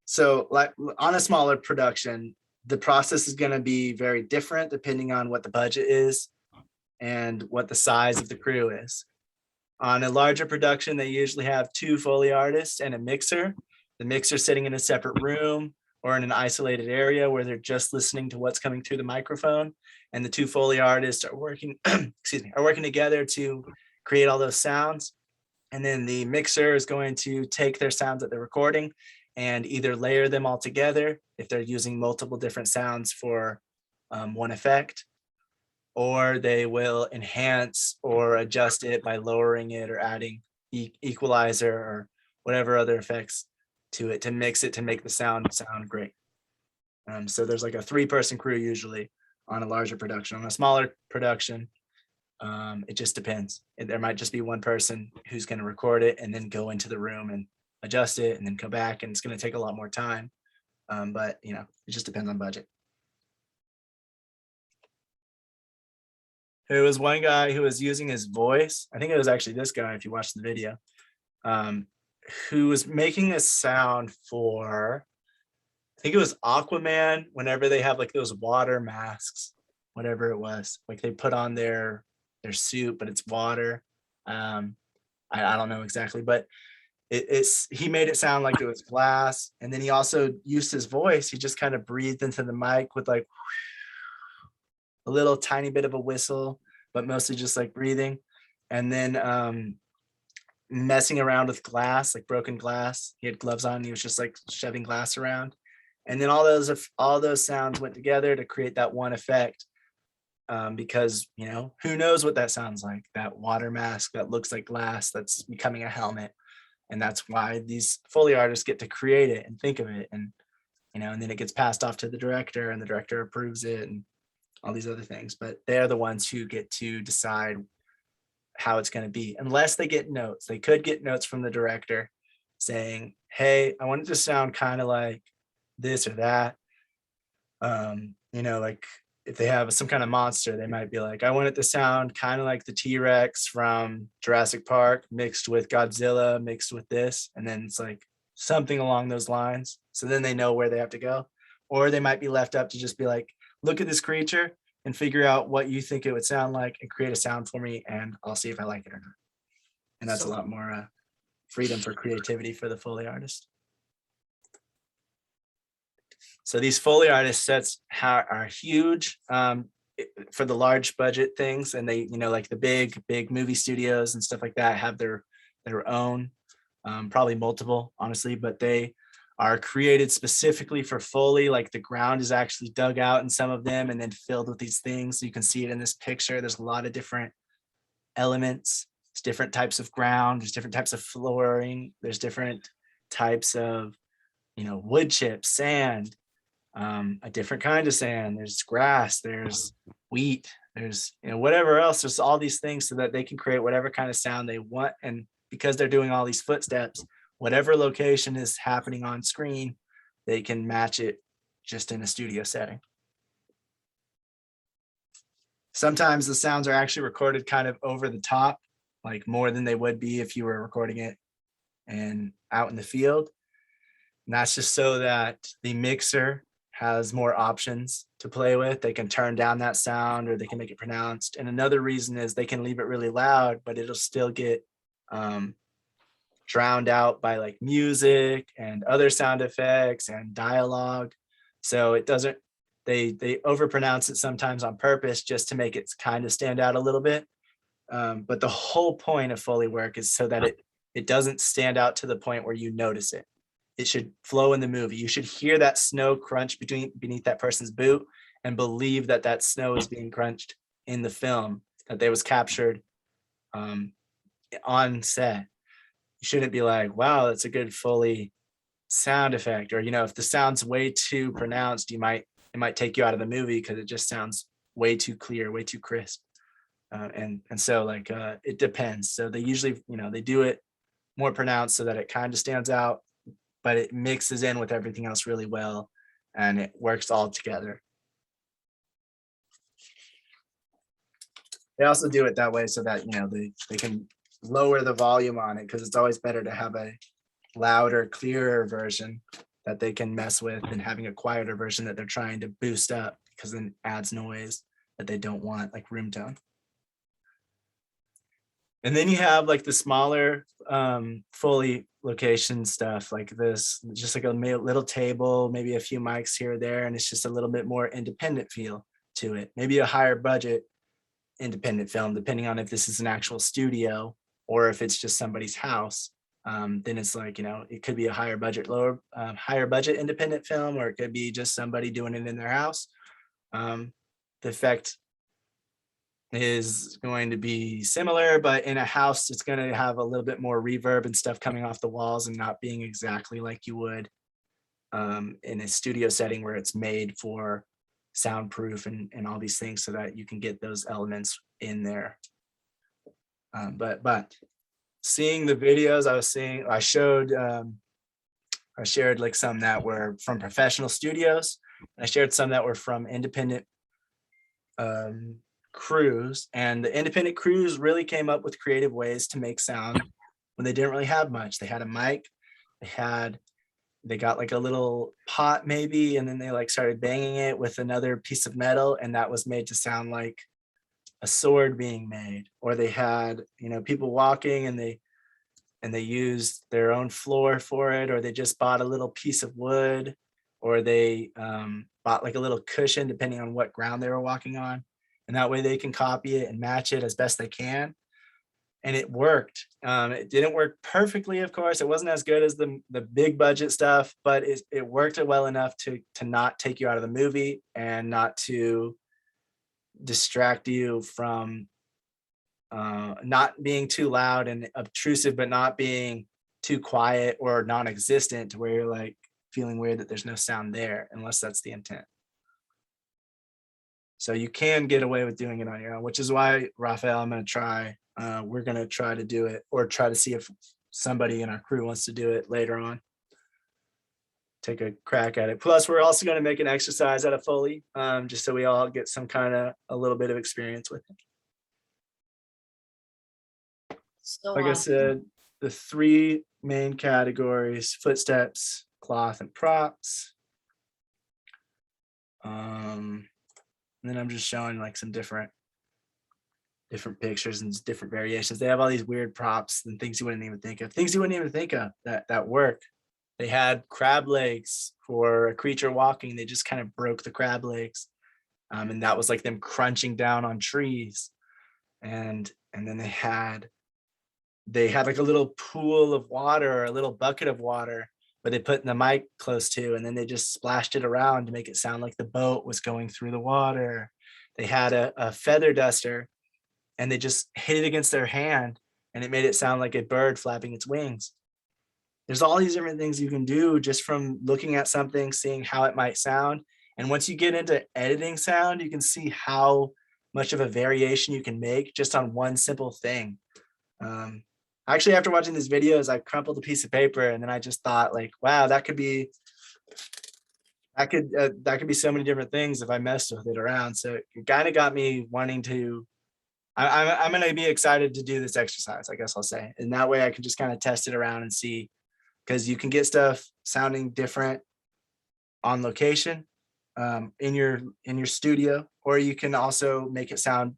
S1: So like on a smaller production, the process is going to be very different depending on what the budget is and what the size of the crew is. On a larger production, they usually have 2 Foley artists and a mixer. The mixer sitting in a separate room or in an isolated area where they're just listening to what's coming through the microphone. And the 2 Foley artists are working, are working together to create all those sounds. And then the mixer is going to take their sounds that they're recording and either layer them all together if they're using multiple different sounds for one effect, or they will enhance or adjust it by lowering it or adding equalizer or whatever other effects to it to mix it to make the sound great. So there's like a 3-person crew usually on a larger production. On a smaller production, it just depends. There might just be one person who's going to record it and then go into the room and adjust it and then come back, and it's going to take a lot more time. But you know, it just depends on budget. There was one guy who was using his voice. I think it was actually this guy, if you watch the video, who was making a sound for, I think it was Aquaman, whenever they have like those water masks, whatever it was, like they put on their suit, but it's water. I don't know exactly, but he made it sound like it was glass. And then he also used his voice. He just kind of breathed into the mic with like a little tiny bit of a whistle, but mostly just like breathing. And then messing around with glass, like broken glass. He had gloves on. He was just like shoving glass around. And then all those sounds went together to create that one effect. Because, you know, who knows what that sounds like? That water mask that looks like glass that's becoming a helmet. And that's why these Foley artists get to create it and think of it. And, you know, and then it gets passed off to the director and the director approves it and all these other things. But they're the ones who get to decide how it's going to be, unless they get notes. They could get notes from the director saying, hey, I want it to sound kind of like this or that. You know, like if they have some kind of monster, they might be like, I want it to sound kind of like the T-Rex from Jurassic Park mixed with Godzilla mixed with this. And then it's like something along those lines. So then they know where they have to go. Or they might be left up to just be like, look at this creature and figure out what you think it would sound like and create a sound for me, and I'll see if I like it or not. And that's a lot more freedom for creativity for the Foley artist. So these Foley artist sets are huge for the large budget things, and they, you know, like the big movie studios and stuff like that have their own, probably multiple, honestly, but they are created specifically for Foley. Like the ground is actually dug out in some of them and then filled with these things. You can see it in this picture. There's a lot of different elements. There's different types of ground. There's different types of flooring. There's different types of, you know, wood chips, sand, a different kind of sand. There's grass, there's wheat, there's, you know, whatever else. There's all these things so that they can create whatever kind of sound they want. And because they're doing all these footsteps, whatever location is happening on screen, they can match it just in a studio setting. Sometimes the sounds are actually recorded kind of over the top, like more than they would be if you were recording it and out in the field. And that's just so that the mixer has more options to play with. They can turn down that sound or they can make it pronounced. And another reason is they can leave it really loud, but it'll still get drowned out by like music and other sound effects and dialogue. So it doesn't, they overpronounce it sometimes on purpose just to make it kind of stand out a little bit. But the whole point of Foley work is so that it doesn't stand out to the point where you notice it. It should flow in the movie. You should hear that snow crunch beneath that person's boot and believe that that snow is being crunched in the film, that they was captured on set. You shouldn't be like, wow, that's a good Foley sound effect. Or, you know, if the sound's way too pronounced, it might take you out of the movie because it just sounds way too clear, way too crisp. And so like it depends. So they usually, you know, they do it more pronounced so that it kind of stands out, but it mixes in with everything else really well and it works all together. They also do it that way so that, you know, they can lower the volume on it, because it's always better to have a louder, clearer version that they can mess with than having a quieter version that they're trying to boost up, because then it adds noise that they don't want, like room tone. And then you have like the smaller Foley location stuff like this, just like a little table, maybe a few mics here or there, and it's just a little bit more independent feel to it. Maybe a higher budget independent film, depending on if this is an actual studio or if it's just somebody's house. Then it's like, you know, it could be a higher budget independent film, or it could be just somebody doing it in their house. The effect is going to be similar, but in a house, it's going to have a little bit more reverb and stuff coming off the walls and not being exactly like you would in a studio setting where it's made for soundproof and all these things so that you can get those elements in there. But seeing the videos I shared like some that were from professional studios. I shared some that were from independent crews, and the independent crews really came up with creative ways to make sound when they didn't really have much. They had a mic, they got like a little pot maybe, and then they like started banging it with another piece of metal, and that was made to sound like a sword being made. Or they had, you know, people walking and they used their own floor for it, or they just bought a little piece of wood, or they bought like a little cushion depending on what ground they were walking on, and that way they can copy it and match it as best they can. And it worked. It didn't work perfectly, of course. It wasn't as good as the big budget stuff, but it worked well enough to not take you out of the movie and not to distract you from not being too loud and obtrusive, but not being too quiet or non-existent to where you're like feeling weird that there's no sound there, unless that's the intent. So you can get away with doing it on your own, which is why, Raphael, we're going to try to do it, or try to see if somebody in our crew wants to do it later on. Take a crack at it. Plus, we're also going to make an exercise out of Foley, just so we all get some kind of a little bit of experience with it.
S6: So
S1: Like I
S6: awesome.
S1: said, the three main categories: footsteps, cloth, and props. And then I'm just showing like some different pictures and different variations. They have all these weird props and things you wouldn't even think of. That work. They had crab legs for a creature walking. They just kind of broke the crab legs. And that was like them crunching down on trees. And then they had like a little pool of water, or a little bucket of water, where they put the mic close to, and then they just splashed it around to make it sound like the boat was going through the water. They had a feather duster, and they just hit it against their hand, and it made it sound like a bird flapping its wings. There's all these different things you can do just from looking at something, seeing how it might sound. And once you get into editing sound, you can see how much of a variation you can make just on one simple thing. Actually, after watching these videos, I crumpled a piece of paper, and then I just thought, like, wow, that could be so many different things if I messed with it around. So it kind of got me wanting to. I'm going to be excited to do this exercise, I guess I'll say, and that way I can just kind of test it around and see, because you can get stuff sounding different on location, in your studio, or you can also make it sound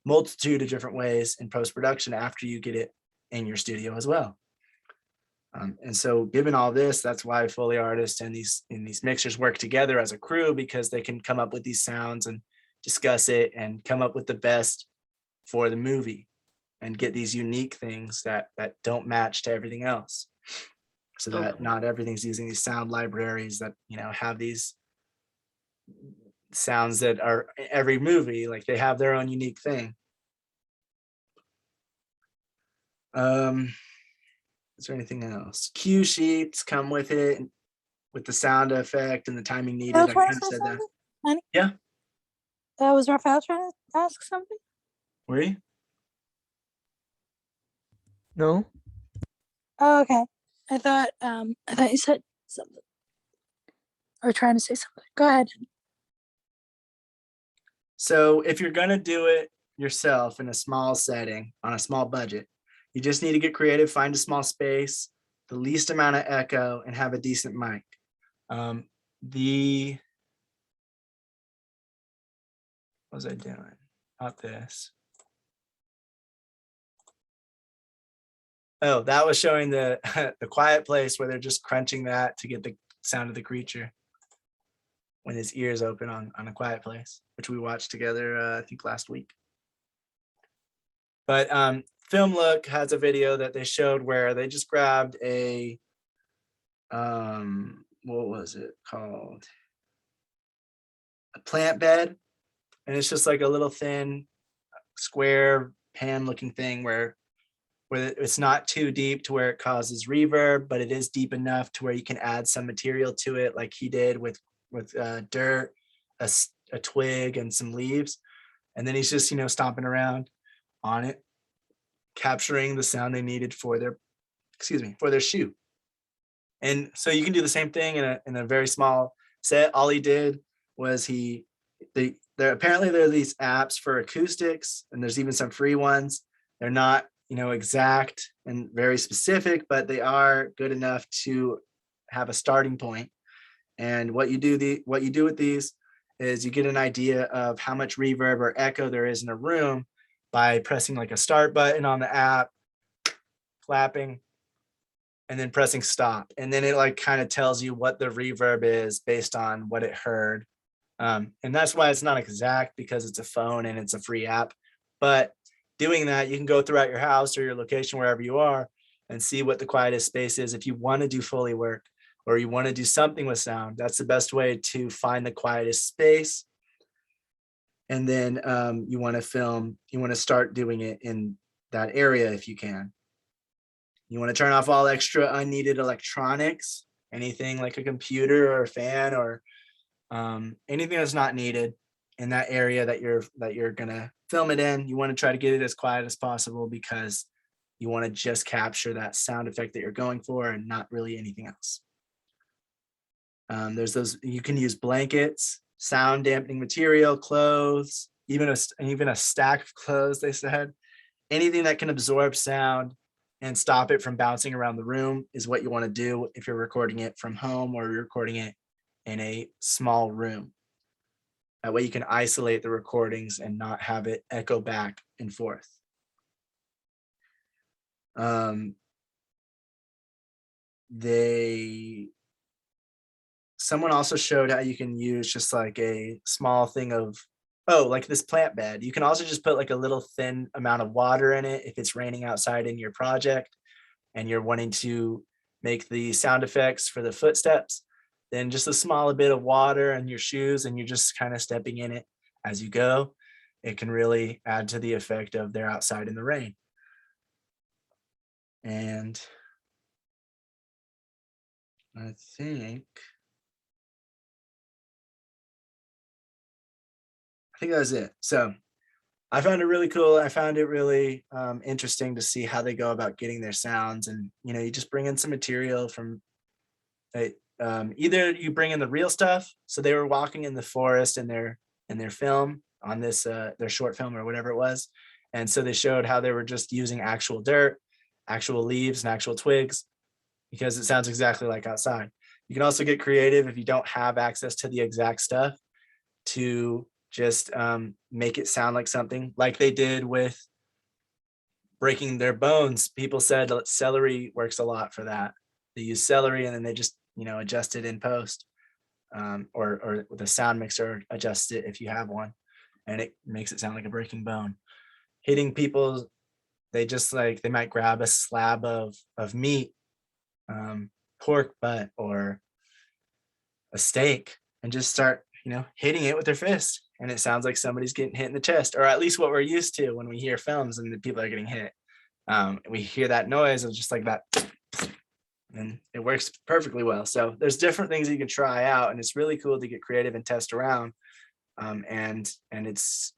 S1: multitude of different ways in post-production after you get it in your studio as well. And so given all this, that's why Foley artists and these mixers work together as a crew, because they can come up with these sounds and discuss it and come up with the best for the movie and get these unique things that don't match to everything else, so that
S6: Okay.
S1: not everything's using these sound libraries that, you know, have these sounds that are every movie, like they have their own unique thing. Is there anything else? Cue sheets come with it, with the sound effect and the timing needed. I kind of said that.
S2: Honey?
S1: Yeah.
S2: Was Raphael trying to ask something?
S1: Were you?
S7: No.
S2: Oh, okay. I thought you said something, or trying to say something. Go ahead.
S1: So if you're gonna do it yourself in a small setting on a small budget, you just need to get creative, find a small space, the least amount of echo, and have a decent mic. What was I doing? Not this. Oh, that was showing the the quiet place where they're just crunching that to get the sound of the creature when his ears open on A Quiet Place, which we watched together, I think last week. But Film Look has a video that they showed where they just grabbed a what was it called? A plant bed, and it's just like a little thin square pan looking thing where it's not too deep to where it causes reverb, but it is deep enough to where you can add some material to it, like he did with dirt, a twig, and some leaves. And then he's just, stomping around on it, capturing the sound they needed for their shoe. And so you can do the same thing in a very small set. All he did was apparently there are these apps for acoustics, and there's even some free ones. They're not, exact and very specific, but they are good enough to have a starting point. And what you do with these is you get an idea of how much reverb or echo there is in a room by pressing like a start button on the app, clapping, and then pressing stop. And then it like kind of tells you what the reverb is based on what it heard. And that's why it's not exact, because it's a phone and it's a free app. But doing that, you can go throughout your house or your location, wherever you are, and see what the quietest space is. If you want to do Foley work or you want to do something with sound, that's the best way to find the quietest space. And then you want to start doing it in that area if you can. You want to turn off all extra unneeded electronics, anything like a computer or a fan or anything that's not needed in that area that you're gonna film it in. You want to try to get it as quiet as possible, because you want to just capture that sound effect that you're going for and not really anything else. There's those, you can use blankets, sound dampening material, clothes, even a stack of clothes, they said. Anything that can absorb sound and stop it from bouncing around the room is what you want to do if you're recording it from home or you're recording it in a small room. That way you can isolate the recordings and not have it echo back and forth. Someone also showed how you can use just like a small thing of, like this plant bed. You can also just put like a little thin amount of water in it if it's raining outside in your project and you're wanting to make the sound effects for the footsteps. Then just a small bit of water in your shoes and you're just kind of stepping in it as you go. It can really add to the effect of they're outside in the rain. And I think that was it. So I found it really cool. I found it really interesting to see how they go about getting their sounds. And, you just bring in some material from either you bring in the real stuff. So they were walking in the forest in their film on this, their short film or whatever it was. And so they showed how they were just using actual dirt, actual leaves, and actual twigs, because it sounds exactly like outside. You can also get creative if you don't have access to the exact stuff to just make it sound like something like they did with breaking their bones. People said celery works a lot for that. They use celery and then they just, adjust it in post, or with a sound mixer, adjust it if you have one, and it makes it sound like a breaking bone. Hitting people, they might grab a slab of meat, pork butt or a steak, and just start, hitting it with their fist. And it sounds like somebody's getting hit in the chest, or at least what we're used to when we hear films and the people are getting hit. We hear that noise of just like that, and it works perfectly well. So there's different things you can try out, and it's really cool to get creative and test around. And it's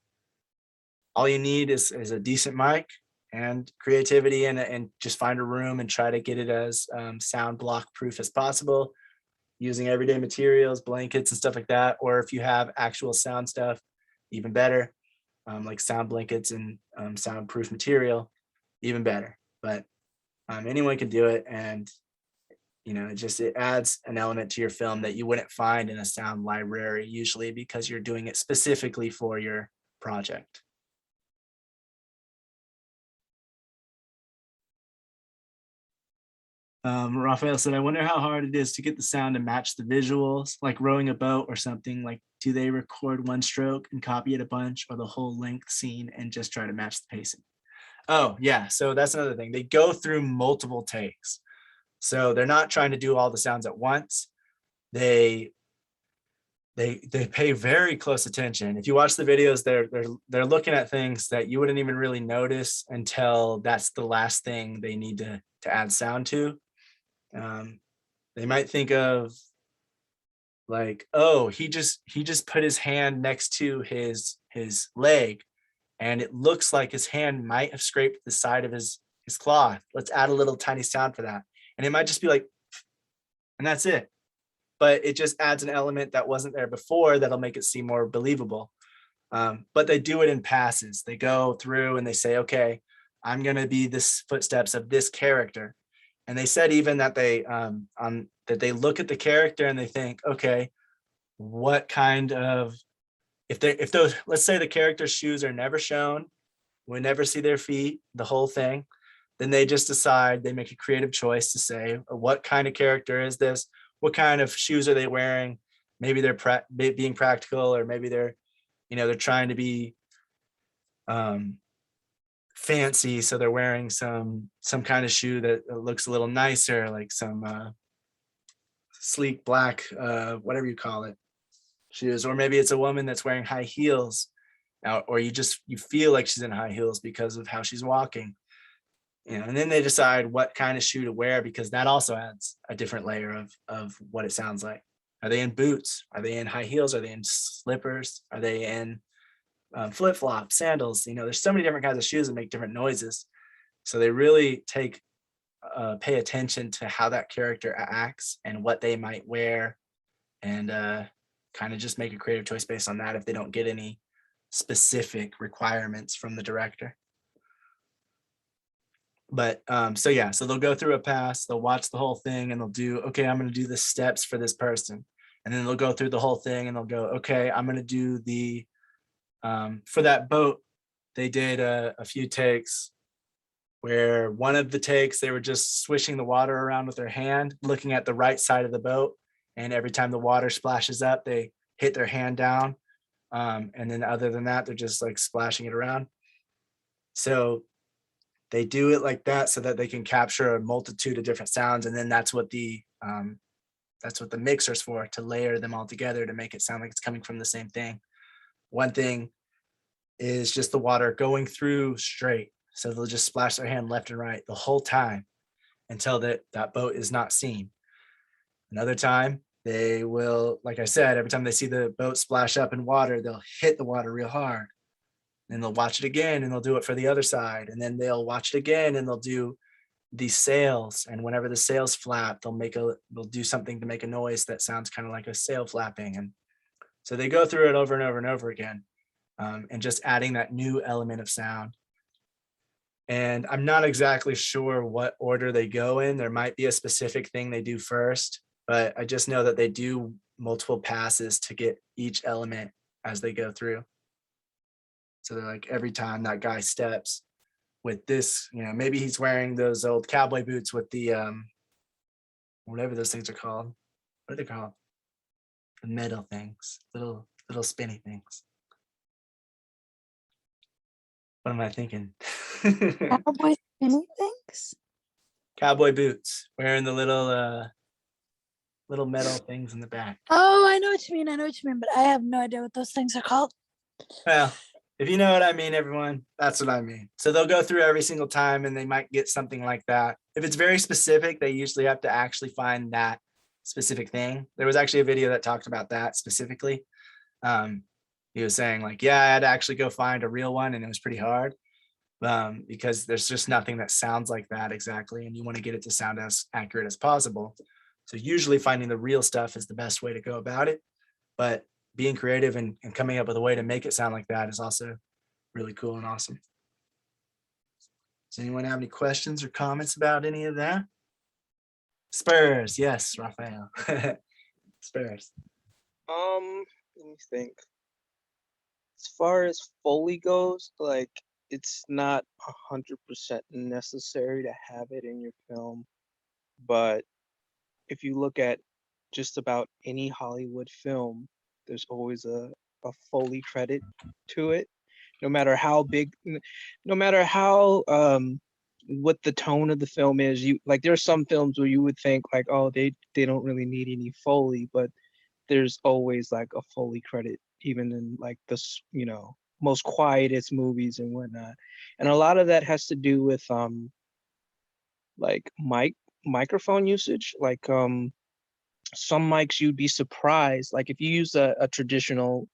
S1: all you need is a decent mic and creativity, and just find a room and try to get it as sound block proof as possible, using everyday materials, blankets and stuff like that. Or if you have actual sound stuff, even better, like sound blankets and soundproof material, even better. But anyone can do it. And, it adds an element to your film that you wouldn't find in a sound library usually, because you're doing it specifically for your project. Raphael said, I wonder how hard it is to get the sound to match the visuals, like rowing a boat or something. Like, do they record one stroke and copy it a bunch, or the whole length scene and just try to match the pacing? Oh, yeah. So that's another thing. They go through multiple takes. So they're not trying to do all the sounds at once. They they pay very close attention. If you watch the videos, they're looking at things that you wouldn't even really notice until that's the last thing they need to add sound to. They might think of like, oh, he just put his hand next to his leg, and it looks like his hand might have scraped the side of his cloth. Let's add a little tiny sound for that. And it might just be like, and that's it. But it just adds an element that wasn't there before that'll make it seem more believable. But they do it in passes. They go through and they say, okay, I'm going to be this footsteps of this character. And they said even that they look at the character and they think, okay, what kind of, if those, let's say the character's shoes are never shown, we never see their feet, the whole thing, then they just decide, they make a creative choice to say, what kind of character is this? What kind of shoes are they wearing? Maybe they're being practical, or maybe they're, they're trying to be fancy. So they're wearing some kind of shoe that looks a little nicer, like some sleek black, whatever you call it, shoes. Or maybe it's a woman that's wearing high heels, or you feel like she's in high heels because of how she's walking. And then they decide what kind of shoe to wear, because that also adds a different layer of what it sounds like. Are they in boots? Are they in high heels? Are they in slippers? Are they in flip-flops, sandals? There's so many different kinds of shoes that make different noises. So they really pay attention to how that character acts and what they might wear, and kind of just make a creative choice based on that if they don't get any specific requirements from the director. But so they'll go through a pass, they'll watch the whole thing, and they'll do, okay, I'm going to do the steps for this person. And then they'll go through the whole thing and they'll go, okay, I'm going to do the, for that boat, they did a few takes where one of the takes, they were just swishing the water around with their hand, looking at the right side of the boat. And every time the water splashes up, they hit their hand down. And then other than that, they're just like splashing it around. So they do it like that so that they can capture a multitude of different sounds. And then that's what the mixer's for, to layer them all together to make it sound like it's coming from the same thing. One thing is just the water going through straight. So they'll just splash their hand left and right the whole time until that boat is not seen. Another time they will, like I said, every time they see the boat splash up in water, they'll hit the water real hard. Then they'll watch it again and they'll do it for the other side. And then they'll watch it again and they'll do these sails. And whenever the sails flap, they'll do something to make a noise that sounds kind of like a sail flapping. And so they go through it over and over and over again, and just adding that new element of sound. And I'm not exactly sure what order they go in. There might be a specific thing they do first, but I just know that they do multiple passes to get each element as they go through. So they're like, every time that guy steps with this, maybe he's wearing those old cowboy boots with the, whatever those things are called. What are they called? The metal things, little spinny things. What am I thinking?
S2: Cowboy spinny things?
S1: Cowboy boots, wearing the little metal things in the back.
S2: Oh, I know what you mean, but I have no idea what those things are called.
S1: Well, if you know what I mean, everyone, that's what I mean. So they'll go through every single time and they might get something like that. If it's very specific, they usually have to actually find that specific thing. There was actually a video that talked about that specifically. He was saying like, yeah, I had to actually go find a real one and it was pretty hard, because there's just nothing that sounds like that exactly. And you want to get it to sound as accurate as possible. So usually finding the real stuff is the best way to go about it. But being creative and coming up with a way to make it sound like that is also really cool and awesome. Does anyone have any questions or comments about any of that? Spurs, yes, Raphael. Spurs.
S4: Let me think. As far as Foley goes, like, it's not 100% necessary to have it in your film, but if you look at just about any Hollywood film, there's always a Foley credit to it, no matter how big, no matter how what the tone of the film is. There's some films where you would think like, oh, they don't really need any Foley, but there's always like a Foley credit, even in like this, most quietest movies and whatnot. And a lot of that has to do with like microphone usage. Like some mics you'd be surprised. Like if you use a traditional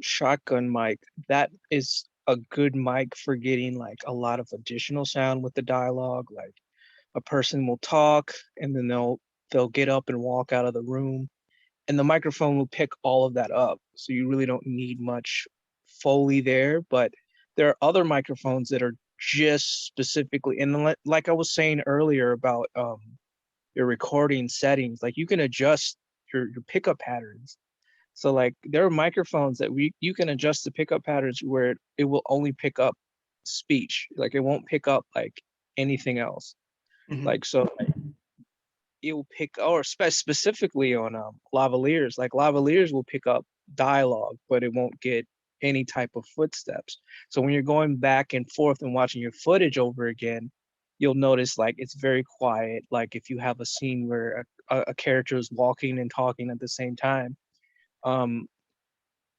S4: shotgun mic, that is a good mic for getting like a lot of additional sound with the dialogue. Like a person will talk and then they'll get up and walk out of the room, and the microphone will pick all of that up. So you really don't need much Foley there. But there are other microphones that are just specifically, and like I was saying earlier about your recording settings, like you can adjust your pickup patterns. So like there are microphones that you can adjust the pickup patterns where it will only pick up speech. Like it won't pick up like anything else.
S1: Mhm.
S4: Like so it will pick, or specifically on lavaliers, like lavaliers will pick up dialogue, but it won't get any type of footsteps. So when you're going back and forth and watching your footage over again, you'll notice like it's very quiet. Like if you have a scene where a character is walking and talking at the same time,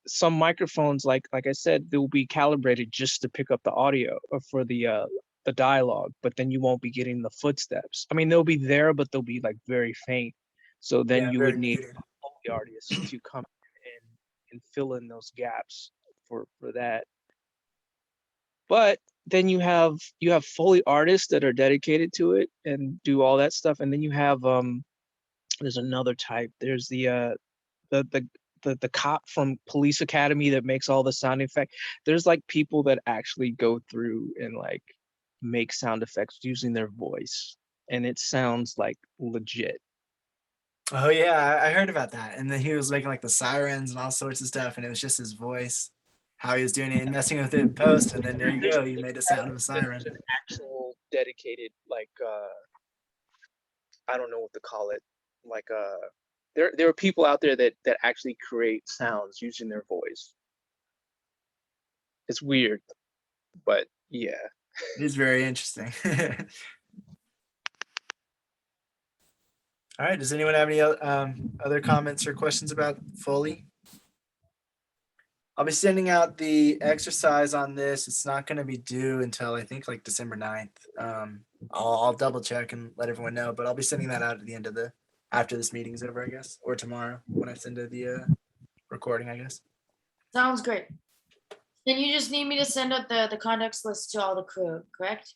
S4: some microphones, like I said, they will be calibrated just to pick up the audio or for the dialogue, but then you won't be getting the footsteps. I mean, they'll be there, but they'll be like very faint. So then
S1: Yeah,
S4: you
S1: very
S4: would need
S1: muted.
S4: the artists to come in and fill in those gaps for that. But then you have Foley artists that are dedicated to it and do all that stuff, and then you have there's another type. There's the cop from Police Academy that makes all the sound effects. There's like people that actually go through and like make sound effects using their voice, and it sounds like legit.
S1: Oh yeah, I heard about that. And then he was making like the sirens and all sorts of stuff, and it was just his voice, how he was doing it and messing with it in post. And then there you go, you made the sound of a siren.
S4: There's an actual dedicated like I don't know what to call it. Like there are people out there that actually create sounds using their voice. It's weird, but yeah.
S1: It is very interesting. All right. Does anyone have any other comments or questions about Foley? I'll be sending out the exercise on this. It's not going to be due until I think like December 9th. I'll double check and let everyone know, but I'll be sending that out at the end of after this meeting's over, I guess, or tomorrow when I send the recording, I guess.
S6: Sounds great. Then you just need me to send out the contacts list to all the crew, correct?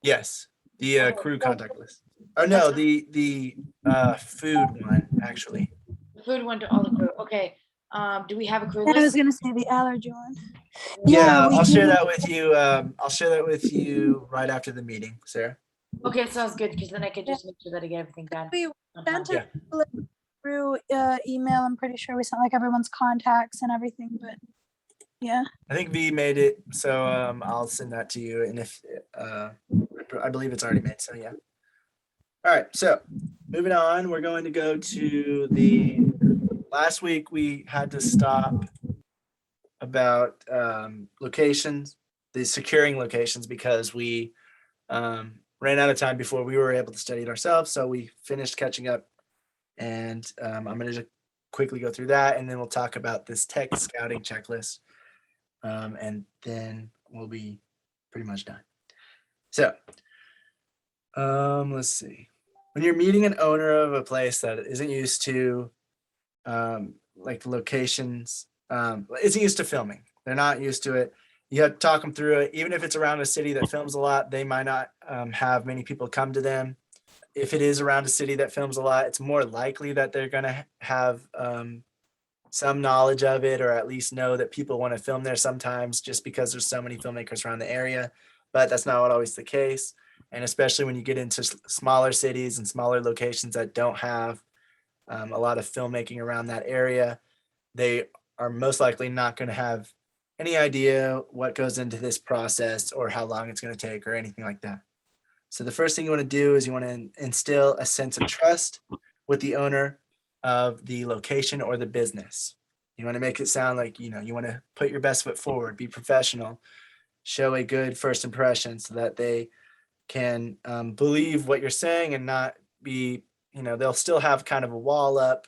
S1: Yes, the crew contact list. Oh no, the food one actually.
S6: The food went to all the crew. Okay. Do we have a crew
S2: I was
S6: list?
S2: gonna say the allergy one.
S1: Yeah,
S2: we
S1: I'll share
S2: do.
S1: that with you. I'll share that with you right after the meeting, Sarah.
S6: Okay, sounds good, because then I could just make sure that I get everything done.
S2: We
S6: on time.
S2: sent it through email. I'm pretty sure we sent like everyone's contacts and everything, but yeah.
S1: I think V made it, so I'll send that to you. And if I believe it's already made, so yeah. All right, so moving on, we're going to go to the last week we had to stop about locations, the securing locations, because we ran out of time before we were able to study it ourselves. So we finished catching up, and I'm going to just quickly go through that, and then we'll talk about this tech scouting checklist, and then we'll be pretty much done. So let's see. When you're meeting an owner of a place that isn't used to like locations, isn't used to filming, they're not used to it, you have to talk them through it. Even if it's around a city that films a lot, they might not have many people come to them. If it is around a city that films a lot, it's more likely that they're going to have some knowledge of it, or at least know that people want to film there sometimes, just because there's so many filmmakers around the area. But that's not always the case. And especially when you get into smaller cities and smaller locations that don't have a lot of filmmaking around that area, they are most likely not going to have any idea what goes into this process or how long it's going to take or anything like that. So the first thing you want to do is you want to instill a sense of trust with the owner of the location or the business. You want to make it sound like, you want to put your best foot forward, be professional, show a good first impression so that they can believe what you're saying and not be, they'll still have kind of a wall up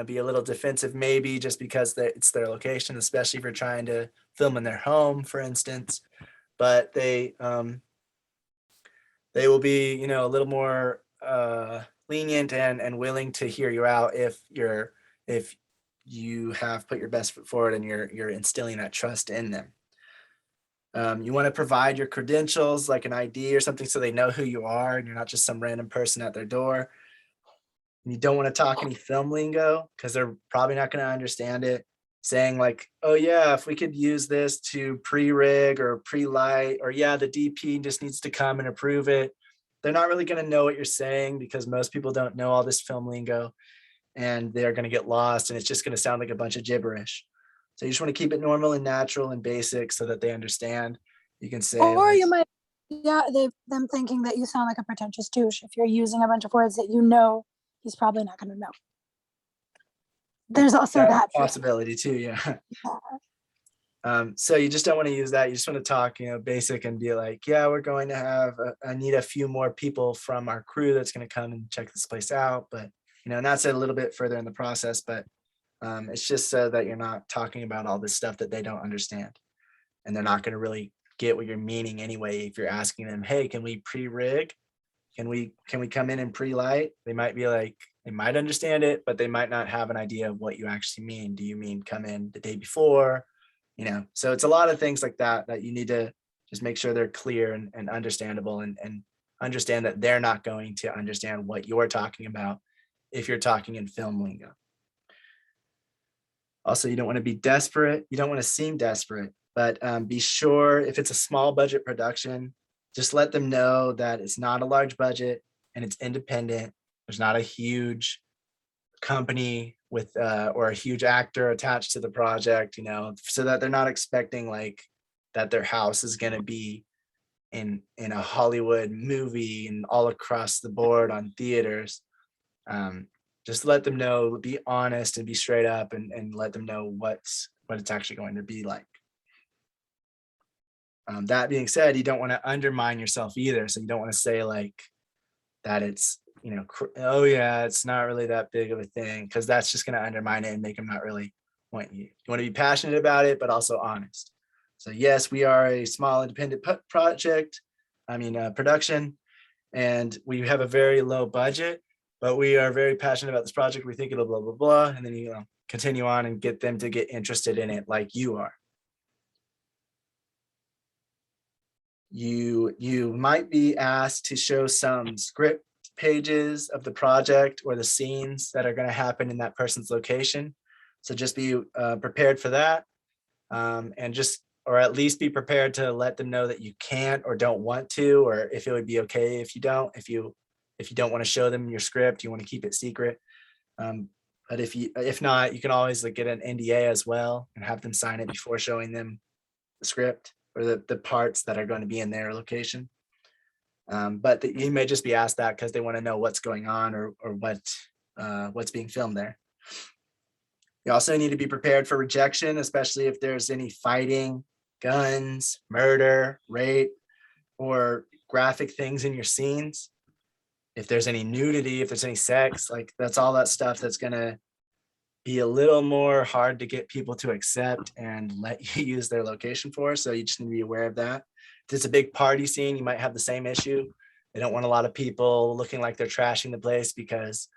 S1: be a little defensive maybe just because it's their location, especially if you're trying to film in their home, for instance. But they will be, a little more lenient and willing to hear you out if you have put your best foot forward and you're instilling that trust in them. You want to provide your credentials, like an ID or something, so they know who you are and you're not just some random person at their door. You don't want to talk any film lingo because they're probably not going to understand it. Saying like, oh yeah, if we could use this to pre-rig or pre-light, or yeah, the DP just needs to come and approve it. They're not really going to know what you're saying because most people don't know all this film lingo, and they're going to get lost and it's just going to sound like a bunch of gibberish. So you just want to keep it normal and natural and basic so that they understand. You can say,
S2: or
S1: like,
S2: you might, them thinking that you sound like a pretentious douche if you're using a bunch of words that he's probably not going to know. There's also that
S1: possibility too. Yeah. So you just don't want to use that. You just want to talk, basic, and be like, yeah, we're going to have, I need a few more people from our crew that's going to come and check this place out. But, and that's a little bit further in the process, but it's just so that you're not talking about all this stuff that they don't understand. And they're not going to really get what you're meaning anyway. If you're asking them, hey, can we pre-rig? Can we come in and pre-light? They might be like, they might understand it, but they might not have an idea of what you actually mean. Do you mean come in the day before? So it's a lot of things like that you need to just make sure they're clear and understandable, and understand that they're not going to understand what you're talking about if you're talking in film lingo. Also, you don't want to be desperate. You don't want to seem desperate, but be sure if it's a small budget production, just let them know that it's not a large budget and it's independent. There's not a huge company with or a huge actor attached to the project, so that they're not expecting like that their house is going to be in a Hollywood movie and all across the board on theaters. Just let them know, be honest and be straight up, and let them know what it's actually going to be like. That being said, you don't want to undermine yourself either. So you don't want to say like that it's, oh yeah, it's not really that big of a thing, because that's just going to undermine it and make them not really want you. You want to be passionate about it, but also honest. So yes, we are a small independent production, and we have a very low budget, but we are very passionate about this project. We think it'll blah, blah, blah. And then, continue on and get them to get interested in it like you are. You might be asked to show some script pages of the project or the scenes that are going to happen in that person's location. So just be prepared for that, or at least be prepared to let them know that you can't or don't want to, or if it would be okay if you don't, if you don't want to show them your script, you want to keep it secret. But if not, you can always get an NDA as well and have them sign it before showing them the script or the parts that are going to be in their location. But you may just be asked that because they want to know what's going on or what's being filmed there. You also need to be prepared for rejection, especially if there's any fighting, guns, murder, rape, or graphic things in your scenes. If there's any nudity, if there's any sex, that's all that stuff that's going to be a little more hard to get people to accept and let you use their location for. So you just need to be aware of that. If it's a big party scene, you might have the same issue. They don't want a lot of people looking like they're trashing the place because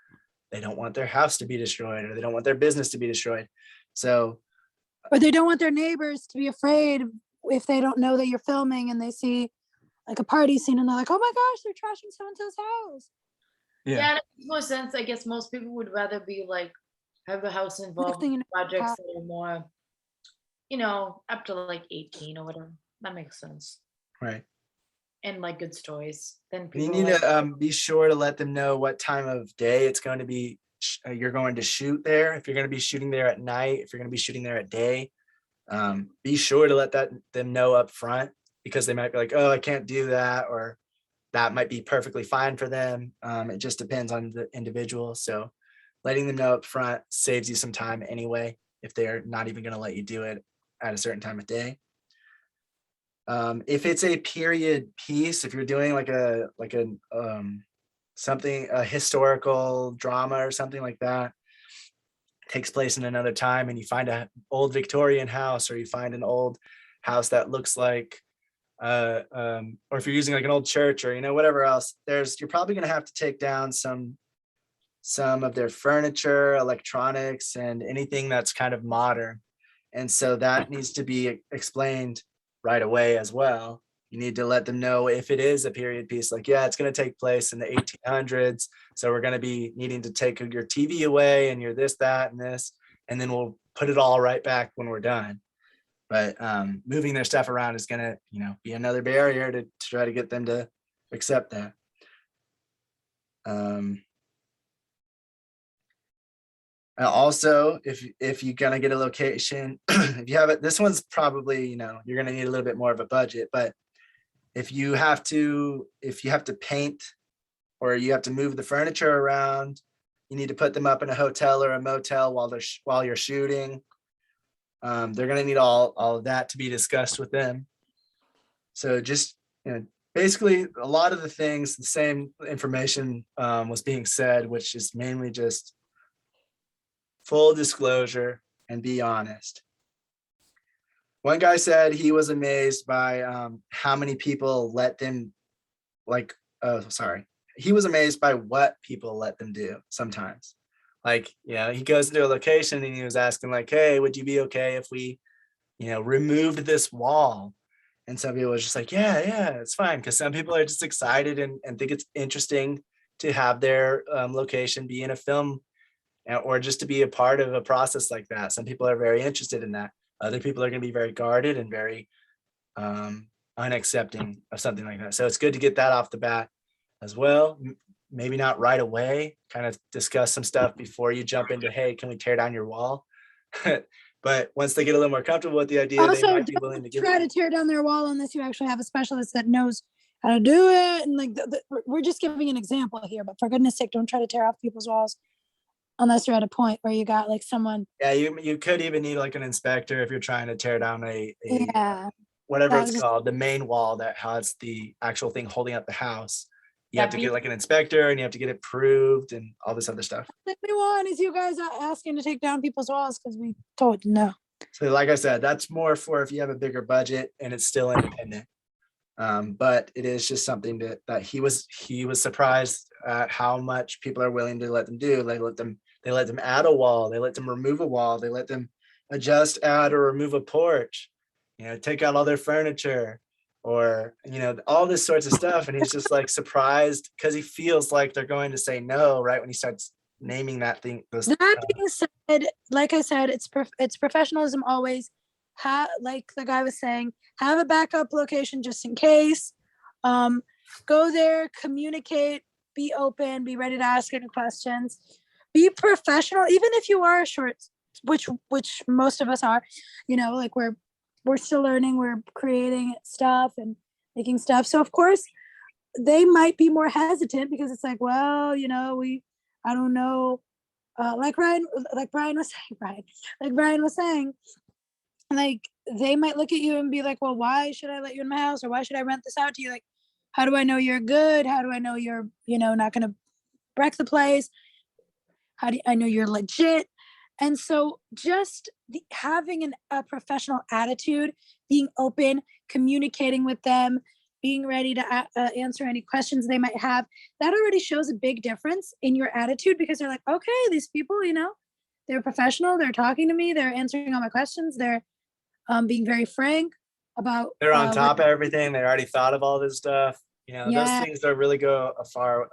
S1: they don't want their house to be destroyed, or they don't want their business to be destroyed. So,
S2: or they don't want their neighbors to be afraid if they don't know that you're filming and they see like a party scene and they're like, oh my gosh, they're trashing so-and-so's house.
S6: Yeah, it makes more sense. I guess most people would rather be have a house involved in projects that are more, up to 18 or whatever. That makes sense.
S1: Right.
S6: And good stories. Then
S1: you need to be sure to let them know what time of day it's going to be. You're going to shoot there. If you're going to be shooting there at night, if you're going to be shooting there at day, be sure to let them know up front, because they might be like, oh, I can't do that, or that might be perfectly fine for them. It just depends on the individual. So letting them know up front saves you some time anyway, if they're not even going to let you do it at a certain time of day. If it's a period piece, if you're doing a historical drama or something like that, takes place in another time, and you find an old Victorian house, or you find an old house that looks like, or if you're using like an old church, or whatever else, you're probably going to have to take down some of their furniture, electronics, and anything that's kind of modern. And so that needs to be explained right away as well. You need to let them know if it is a period piece, like, yeah, it's going to take place in the 1800s. So we're going to be needing to take your TV away and your this, that, and this, and then we'll put it all right back when we're done. But moving their stuff around is going to, be another barrier to try to get them to accept that. Also, if you're gonna get a location, if you have it, this one's probably, you're gonna need a little bit more of a budget. But if you have to paint, or you have to move the furniture around, you need to put them up in a hotel or a motel while you're shooting. They're gonna need all of that to be discussed with them. So just, basically a lot of the things, the same information was being said, which is mainly just full disclosure and be honest. One guy said he was amazed by how many people let them, he was amazed by what people let them do sometimes. Like, he goes into a location and he was asking like, hey, would you be okay if we, removed this wall? And some people was just like, yeah, it's fine. Because some people are just excited and think it's interesting to have their location be in a film, or just to be a part of a process like that. Some people are very interested in that. Other people are going to be very guarded and very unaccepting of something like that. So it's good to get that off the bat as well. Maybe not right away, kind of discuss some stuff before you jump into, hey, can we tear down your wall? But once they get a little more comfortable with the idea,
S2: Also,
S1: they might be willing to
S2: try to tear down their wall unless you actually have a specialist that knows how to do it. And like, we're just giving an example here, but for goodness sake, don't try to tear off people's walls unless you're at a point where you got like someone.
S1: Yeah, you could even need like an inspector if you're trying to tear down a whatever
S2: That
S1: it's
S2: was-
S1: called, the main wall that has the actual thing holding up the house. You
S6: Yeah,
S1: have to get like an inspector, and you have to get it proved and all this other stuff.
S2: What we want is you guys asking to take down people's walls because we told you no.
S1: So like I said, that's more for if you have a bigger budget and it's still independent. But it is just something that he was surprised at how much people are willing to let them do. They let them add a wall, they let them remove a wall, they let them adjust, add, or remove a porch, take out all their furniture, or all this sorts of stuff. And he's just like surprised because he feels like they're going to say no right when he starts naming that thing.
S2: That being said, like I said, it's professionalism always. Like the guy was saying, have a backup location just in case. Go there, communicate, be open, be ready to ask any questions. Be professional, even if you are short, which most of us are. Like we're still learning, we're creating stuff and making stuff. So of course, they might be more hesitant because it's like, well, I don't know. Like Brian was saying, like they might look at you and be like, well, why should I let you in my house, or why should I rent this out to you? Like, how do I know you're good? How do I know you're, not going to wreck the place? How do I know you're legit? And so just having a professional attitude, being open, communicating with them, being ready to answer any questions they might have, that already shows a big difference in your attitude, because they're like, okay, these people, they're professional, they're talking to me, they're answering all my questions, they're being very frank about.
S1: They're on top of everything. They already thought of all this stuff. Those things that really go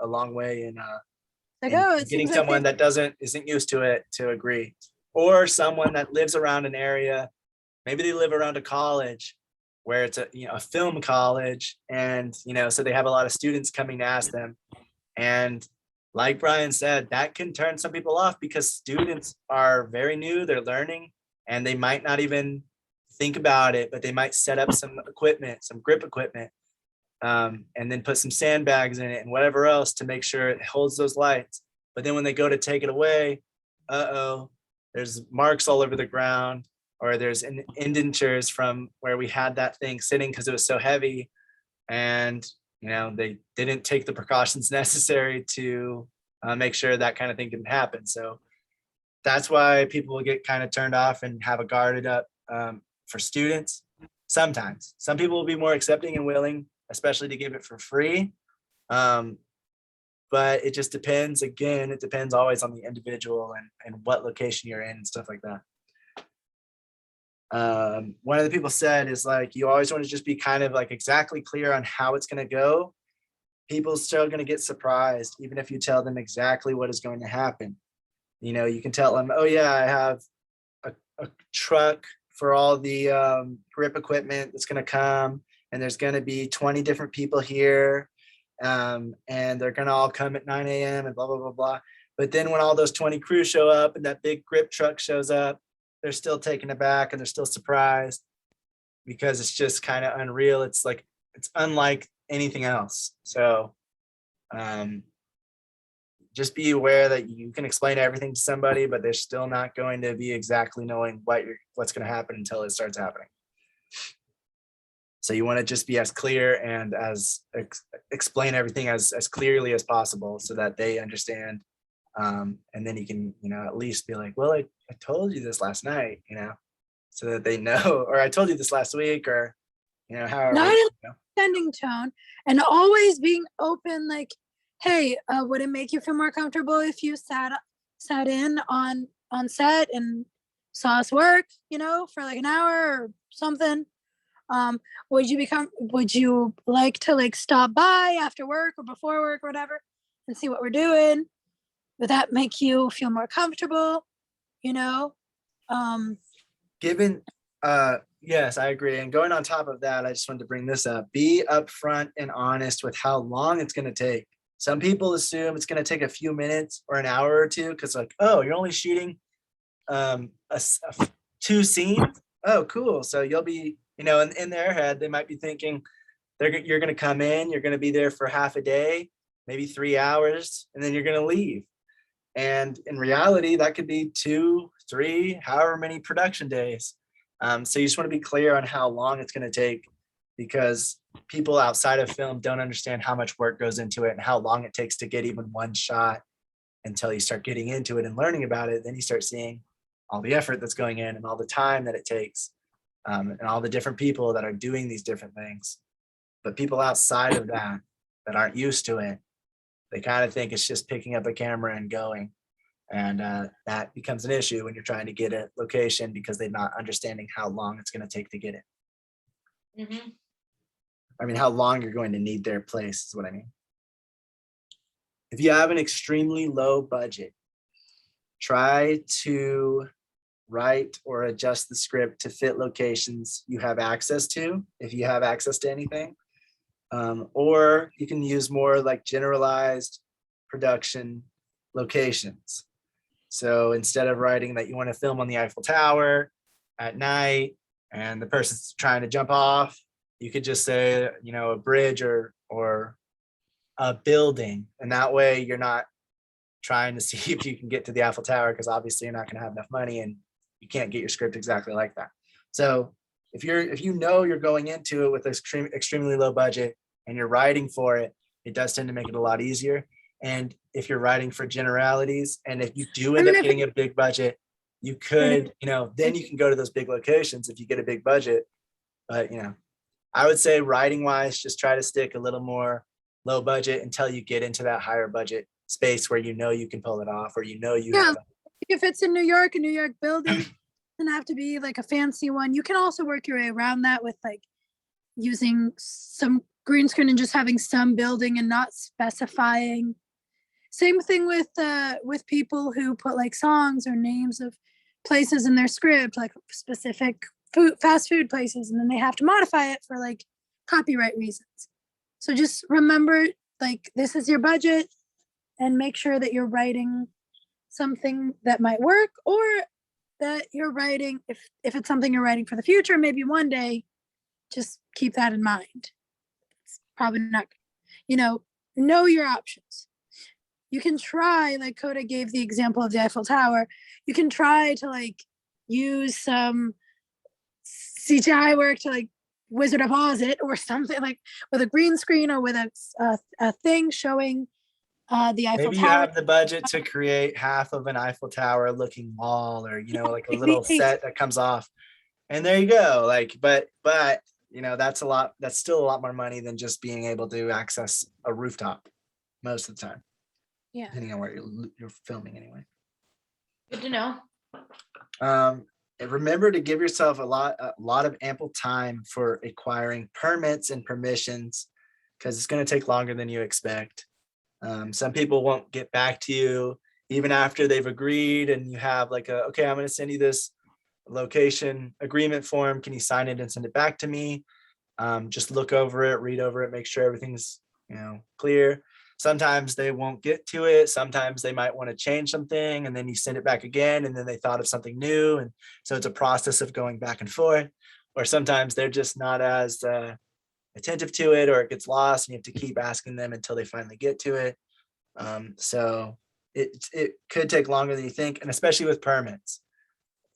S1: a long way in getting someone that isn't used to it to agree, or someone that lives around an area. Maybe they live around a college where it's a film college, and so they have a lot of students coming to ask them. And like Brian said, that can turn some people off because students are very new, they're learning, and they might not even think about it, but they might set up some equipment, some grip equipment, and then put some sandbags in it and whatever else to make sure it holds those lights. But then when they go to take it away, there's marks all over the ground, or there's indentures from where we had that thing sitting because it was so heavy, and they didn't take the precautions necessary to make sure that kind of thing didn't happen. So that's why people will get kind of turned off and have a guarded up for students. Sometimes some people will be more accepting and willing, especially to give it for free. But it just depends. Again, it depends always on the individual and what location you're in and stuff like that. One of the people said is like, you always want to just be kind of like exactly clear on how it's going to go. People's still going to get surprised, even if you tell them exactly what is going to happen. You know, you can tell them, oh yeah, I have a truck for all the grip equipment that's going to come, and there's going to be 20 different people here, and they're going to all come at 9 a.m. and blah, blah, blah, blah. But then when all those 20 crews show up and that big grip truck shows up, they're still taken aback and they're still surprised because it's just kind of unreal. It's like, it's unlike anything else. So just be aware that you can explain everything to somebody, but they're still not going to be exactly knowing what's going to happen until it starts happening. So you want to just be as clear and as explain everything as clearly as possible so that they understand. And then you can, you know, at least be like, well, I told you this last night, you know, so that they know, or I told you this last week, or, you know, however.
S2: Not in
S1: you know.
S2: a sending tone, and always being open, like, hey, would it make you feel more comfortable if you sat in on set and saw us work, you know, for like an hour or something? Would you like to like stop by after work or before work or whatever and see what we're doing? Would that make you feel more comfortable? You know?
S1: Yes, I agree. And going on top of that, I just wanted to bring this up. Be upfront and honest with how long it's going to take. Some people assume it's going to take a few minutes or an hour or two because like, oh, you're only shooting 2 scenes. Oh, cool. So you'll be, you know, in their head, they might be thinking you're going to come in, you're going to be there for half a day, maybe 3 hours, and then you're going to leave. And in reality, that could be 2, 3, however many production days. So you just want to be clear on how long it's going to take, because people outside of film don't understand how much work goes into it and how long it takes to get even one shot until you start getting into it and learning about it. Then you start seeing all the effort that's going in and all the time that it takes, and all the different people that are doing these different things. But people outside of that aren't used to it, they kind of think it's just picking up a camera and going. And that becomes an issue when you're trying to get a location because they're not understanding how long it's going to take to get it.
S6: Mm-hmm.
S1: I mean, how long you're going to need their place is what I mean. If you have an extremely low budget, try to write or adjust the script to fit locations you have access to, if you have access to anything. Or you can use more like generalized production locations. So instead of writing that you want to film on the Eiffel Tower at night and the person's trying to jump off, you could just say, you know, a bridge or a building. And that way you're not trying to see if you can get to the Eiffel Tower, because obviously you're not going to have enough money and you can't get your script exactly like that. So if you know you're going into it with extremely low budget and you're writing for it, it does tend to make it a lot easier. And if you're writing for generalities, and if you do end up getting a big budget, you could, you know, then you can go to those big locations if you get a big budget. But, you know, I would say writing wise, just try to stick a little more low budget until you get into that higher budget space where you know you can pull it off, or you know you have.
S2: If it's in New York, a New York building, it doesn't have to be like a fancy one. You can also work your way around that with like using some green screen and just having some building and not specifying. Same thing with people who put like songs or names of places in their script, like specific fast food places, and then they have to modify it for like copyright reasons. So just remember, like, this is your budget, and make sure that you're writing something that might work, or that you're writing, if it's something you're writing for the future, maybe one day, just keep that in mind. It's probably not, you know your options. You can try, like Coda gave the example of the Eiffel Tower, you can try to like use some CGI work to like Wizard of Oz it or something, like with a green screen or with a thing showing The Eiffel
S1: Maybe you
S2: Tower.
S1: have the budget to create half of an Eiffel Tower looking wall, or like a little set that comes off. And there you go. Like, but that's a lot. That's still a lot more money than just being able to access a rooftop most of the time.
S2: Yeah.
S1: Depending on where you're filming anyway.
S6: Good to know.
S1: And remember to give yourself a lot of ample time for acquiring permits and permissions, because it's going to take longer than you expect. Some people won't get back to you even after they've agreed, and you have like okay, I'm going to send you this location agreement form. Can you sign it and send it back to me? Just look over it, read over it, make sure everything's clear. Sometimes they won't get to it. Sometimes they might want to change something, and then you send it back again, and then they thought of something new. And so it's a process of going back and forth. Or sometimes they're just not as attentive to it, or it gets lost and you have to keep asking them until they finally get to it. So it could take longer than you think, and especially with permits,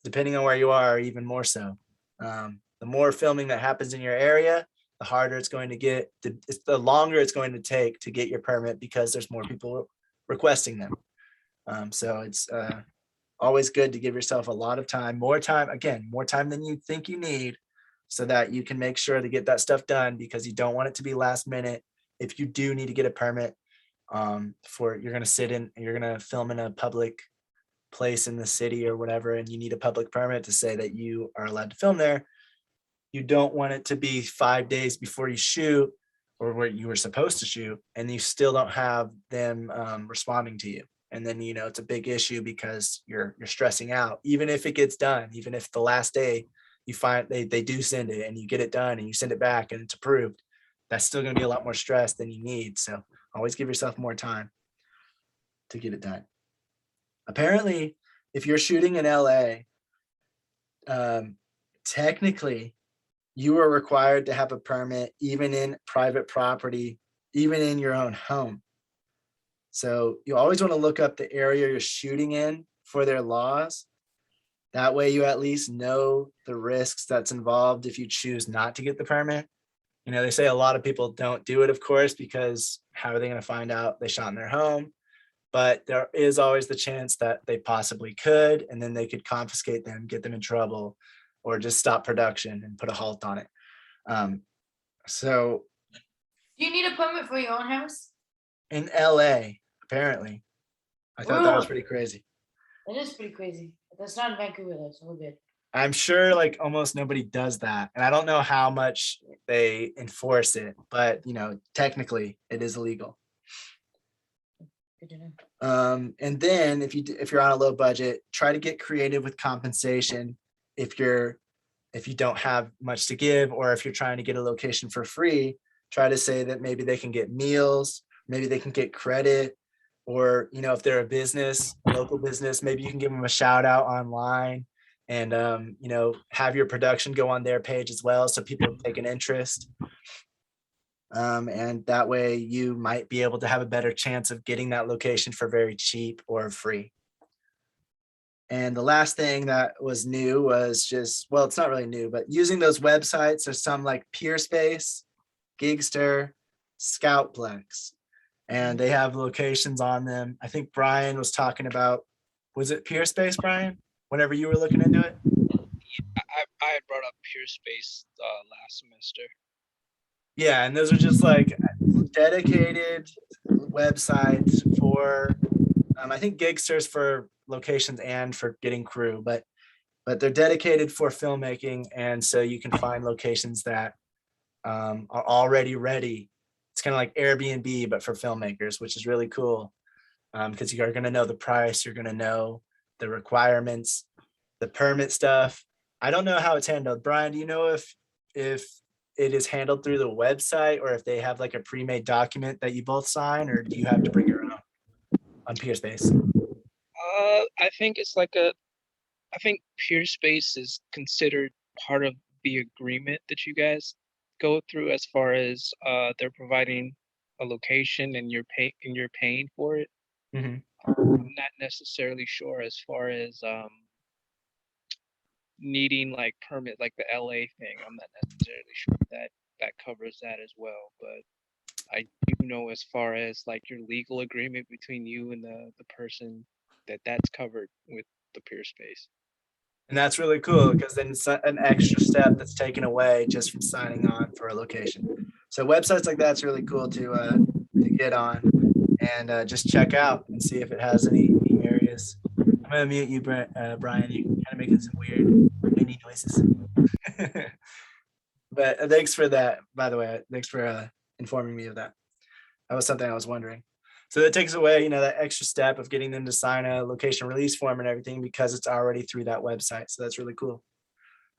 S1: depending on where you are, even more so. The more filming that happens in your area, the harder it's going to get, the longer it's going to take to get your permit, because there's more people requesting them. So it's always good to give yourself a lot of time, more time than you think you need, so that you can make sure to get that stuff done, because you don't want it to be last minute. If you do need to get a permit you're going to film in a public place in the city or whatever, and you need a public permit to say that you are allowed to film there, you don't want it to be 5 days before you shoot, or where you were supposed to shoot, and you still don't have them responding to you. And then, it's a big issue, because you're stressing out, even if it gets done, even if the last day you find they do send it and you get it done and you send it back and it's approved, that's still going to be a lot more stress than you need. So always give yourself more time to get it done. Apparently, if you're shooting in LA, technically you are required to have a permit, even in private property, even in your own home. So you always want to look up the area you're shooting in for their laws. That way you at least know the risks that's involved if you choose not to get the permit. They say a lot of people don't do it, of course, because how are they going to find out they shot in their home? But there is always the chance that they possibly could, and then they could confiscate them, get them in trouble, or just stop production and put a halt on it. So
S6: Do you need a permit for your own house?
S1: in LA, apparently. I thought that was pretty crazy.
S6: It is pretty crazy. That's not in Vancouver though, so we're good.
S1: I'm sure like almost nobody does that. And I don't know how much they enforce it, but technically it is illegal.
S6: Good to know.
S1: And then if you're on a low budget, try to get creative with compensation. If you don't have much to give, or if you're trying to get a location for free, try to say that maybe they can get meals, maybe they can get credit, or if they're a local business, maybe you can give them a shout out online, and have your production go on their page as well, so people take an interest. And that way you might be able to have a better chance of getting that location for very cheap or free. And the last thing that was new was it's not really new, but using those websites. There's some like Peerspace, Gigster, Scoutplex, and they have locations on them. I think Brian was talking about, was it Peerspace, Brian? Whenever you were looking into it?
S4: I had brought up Peerspace last semester.
S1: Yeah, and those are just like dedicated websites for, I think Gigster's for locations and for getting crew, but they're dedicated for filmmaking, and so you can find locations that are already ready. It's kind of like Airbnb, but for filmmakers, which is really cool, because you are going to know the price, you're going to know the requirements, the permit stuff. I don't know how it's handled. Brian, do you know if it is handled through the website, or if they have like a pre-made document that you both sign, or do you have to bring your own on Peerspace?
S4: I think it's like I think Peerspace is considered part of the agreement that you guys go through, as far as they're providing a location and you're paying for it.
S1: Mm-hmm.
S4: I'm not necessarily sure as far as needing like permit, like the LA thing. I'm not necessarily sure that covers that as well, but I do know as far as like your legal agreement between you and the person that's covered with the peer space.
S1: And that's really cool because then it's an extra step that's taken away just from signing on for a location. So websites like that's really cool to get on and just check out and see if it has any areas. I'm gonna mute you, Brian. You kind of making some weird mini noises. But thanks for that, by the way. Thanks for informing me of that. That was something I was wondering. So that takes away, that extra step of getting them to sign a location release form and everything because it's already through that website. So that's really cool.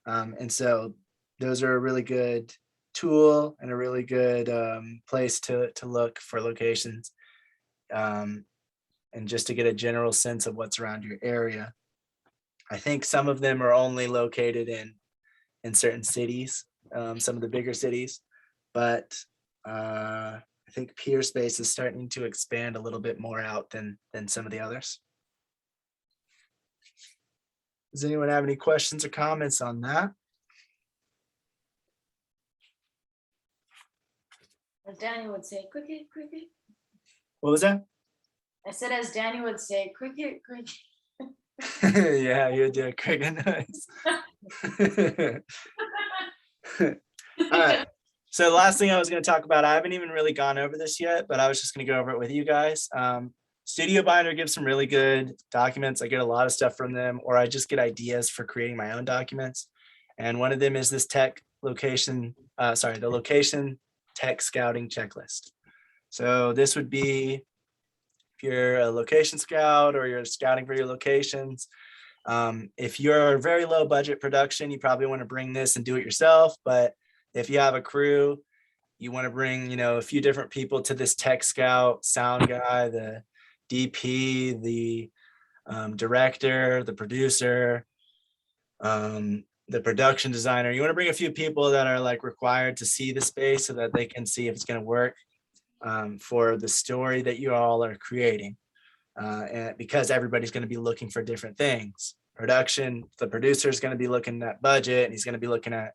S1: And so those are a really good tool and a really good place to look for locations, and just to get a general sense of what's around your area. I think some of them are only located in certain cities, some of the bigger cities, but I think Peerspace is starting to expand a little bit more out than some of the others. Does anyone have any questions or comments on that?
S6: As Daniel would say, cricket, cricket.
S1: What was that?
S6: I said, as Daniel would say, cricket, cricket.
S1: Yeah, you do a cricket noise. All right. So the last thing I was going to talk about, I haven't even really gone over this yet, but I was just going to go over it with you guys. Studio Binder gives some really good documents. I get a lot of stuff from them, or I just get ideas for creating my own documents. And one of them is this the location tech scouting checklist. So this would be if you're a location scout or you're scouting for your locations. If you're a very low budget production, you probably want to bring this and do it yourself. But if you have a crew, you want to bring, a few different people to this tech scout, sound guy, the DP, the director, the producer, the production designer. You want to bring a few people that are like required to see the space so that they can see if it's going to work for the story that you all are creating. And because everybody's going to be looking for different things. Production, the producer is going to be looking at budget, and he's going to be looking at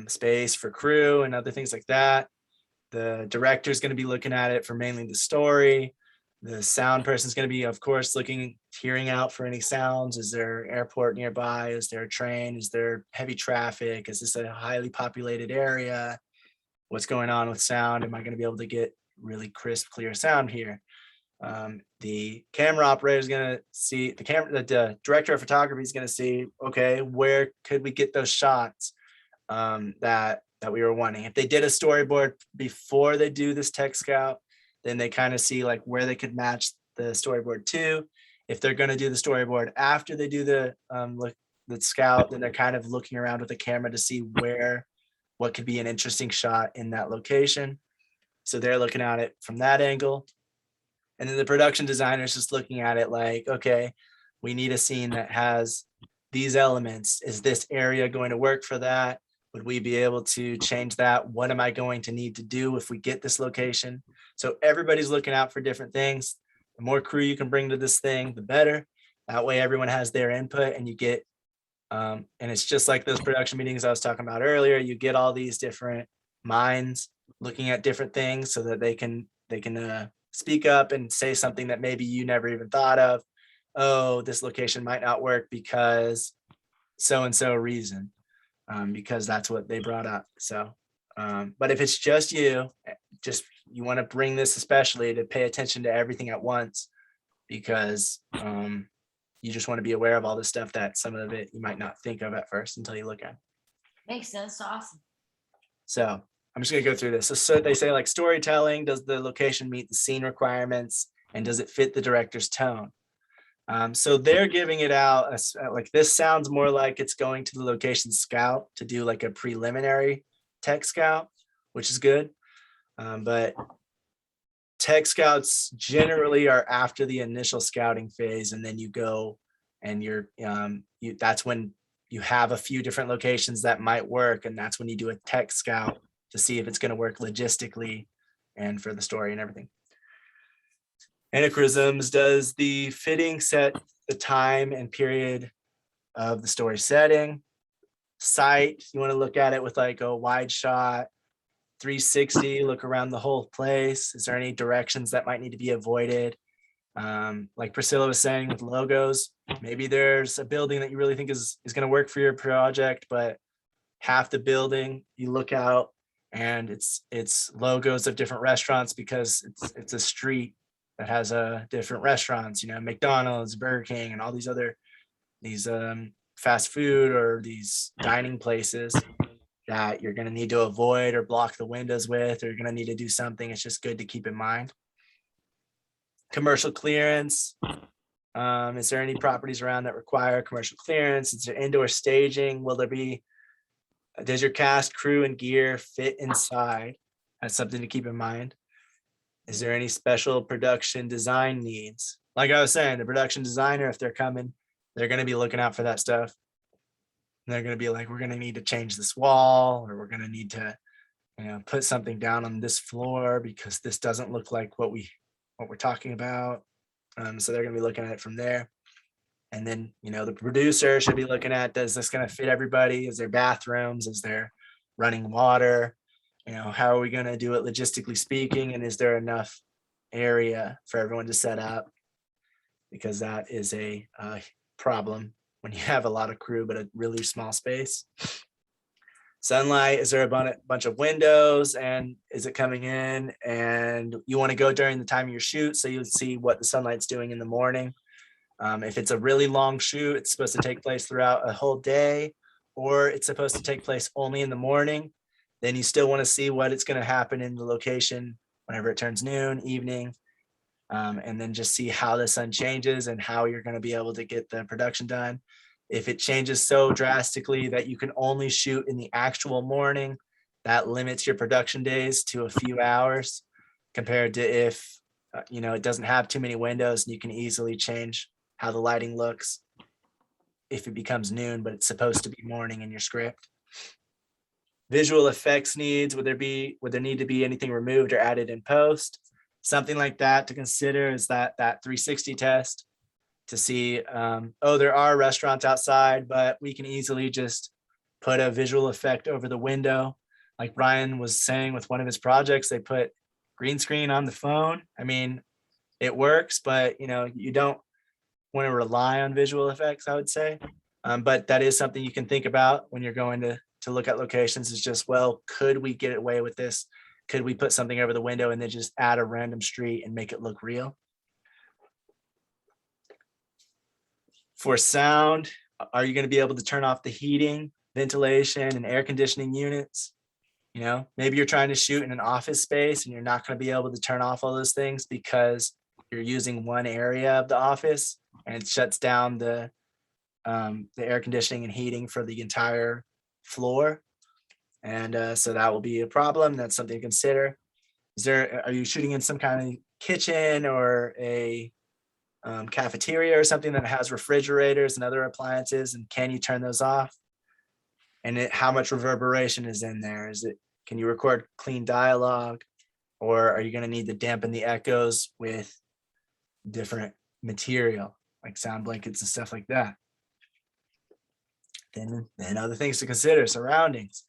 S1: space for crew and other things like that. The director is going to be looking at it for mainly the story. The sound person is going to be, of course, hearing out for any sounds. Is there an airport nearby? Is there a train? Is there heavy traffic? Is this a highly populated area? What's going on with sound? Am I going to be able to get really crisp, clear sound here? The camera operator is going to see the director of photography is going to see, okay, where could we get those shots that we were wanting? If they did a storyboard before they do this tech scout, then they kind of see like where they could match the storyboard to. If they're going to do the storyboard after they do the scout, then they're kind of looking around with the camera to see what could be an interesting shot in that location. So they're looking at it from that angle. And then the production designer is just looking at it like, okay, we need a scene that has these elements. Is this area going to work for that? Would we be able to change that? What am I going to need to do if we get this location? So everybody's looking out for different things. The more crew you can bring to this thing, the better. That way everyone has their input, and you get, and it's just like those production meetings I was talking about earlier. You get all these different minds looking at different things so that they can speak up and say something that maybe you never even thought of. Oh, this location might not work because so-and-so reason, because that's what they brought up. So, but if it's just you want to bring this especially to pay attention to everything at once, because you just want to be aware of all the stuff that some of it you might not think of at first until you look at it.
S6: Makes sense. Awesome.
S1: So I'm just gonna go through this. So they say like storytelling, does the location meet the scene requirements, and does it fit the director's tone? So they're giving it out like this sounds more like it's going to the location scout to do like a preliminary tech scout, which is good. But tech scouts generally are after the initial scouting phase, and then you go and that's when you have a few different locations that might work, and that's when you do a tech scout to see if it's going to work logistically and for the story and everything. Anachronisms, does the fitting set the time and period of the story setting? Sight, you want to look at it with like a wide shot, 360, look around the whole place. Is there any directions that might need to be avoided? Like Priscilla was saying with logos, maybe there's a building that you really think is going to work for your project, but half the building you look out and it's logos of different restaurants because it's a street that has different restaurants, McDonald's, Burger King, and all these other fast food or these dining places that you're going to need to avoid or block the windows with, or you're going to need to do something. It's just good to keep in mind. Commercial clearance. Is there any properties around that require commercial clearance? Is there indoor staging? Does your cast, crew, and gear fit inside? That's something to keep in mind. Is there any special production design needs? Like I was saying, the production designer, if they're coming, they're going to be looking out for that stuff. And they're going to be like, we're going to need to change this wall, or we're going to need to, put something down on this floor because this doesn't look like what we're talking about. So they're going to be looking at it from there. And then, the producer should be looking at, does this going to fit everybody? Is there bathrooms? Is there running water? How are we going to do it logistically speaking? And is there enough area for everyone to set up? Because that is a problem when you have a lot of crew, but a really small space. Sunlight, is there a bunch of windows, and is it coming in? And you want to go during the time of your shoot, so you'll see what the sunlight's doing in the morning. If it's a really long shoot, it's supposed to take place throughout a whole day, or it's supposed to take place only in the morning. Then you still want to see what it's going to happen in the location whenever it turns noon, evening, and then just see how the sun changes and how you're going to be able to get the production done. If it changes so drastically that you can only shoot in the actual morning, that limits your production days to a few hours compared to if, it doesn't have too many windows and you can easily change how the lighting looks if it becomes noon, but it's supposed to be morning in your script. Visual effects needs, would there need to be anything removed or added in post? Something like that to consider is that 360 test to see, there are restaurants outside, but we can easily just put a visual effect over the window. Like Ryan was saying with one of his projects, they put green screen on the phone. I mean, it works, but you don't want to rely on visual effects, I would say. But that is something you can think about when you're going to look at locations, is just, well, could we get away with this? Could we put something over the window and then just add a random street and make it look real? For sound, are you going to be able to turn off the heating, ventilation, and air conditioning units? Maybe you're trying to shoot in an office space and you're not going to be able to turn off all those things because you're using one area of the office and it shuts down the air conditioning and heating for the entire floor. And so that will be a problem. That's something to consider. Are you shooting in some kind of kitchen or a cafeteria or something that has refrigerators and other appliances, and can you turn those off? And how much reverberation is in there? Can you record clean dialogue, or are you going to need to dampen the echoes with different material like sound blankets and stuff like that? Then other things to consider: surroundings,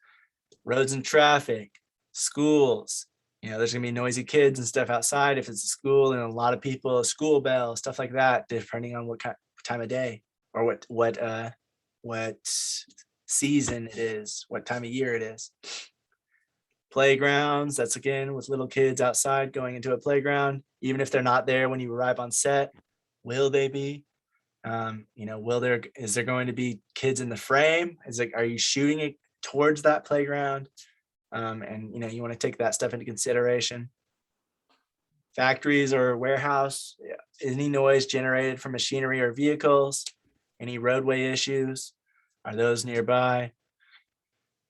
S1: roads and traffic, schools. There's gonna be noisy kids and stuff outside if it's a school, and a lot of people, a school bell, stuff like that, depending on what time of day or what season it is, what time of year it is. Playgrounds, that's again with little kids outside going into a playground, even if they're not there when you arrive on set, will they be? Is there going to be kids in the frame? Are you shooting it towards that playground? And you want to take that stuff into consideration. Factories or warehouse, any noise generated from machinery or vehicles, any roadway issues, are those nearby?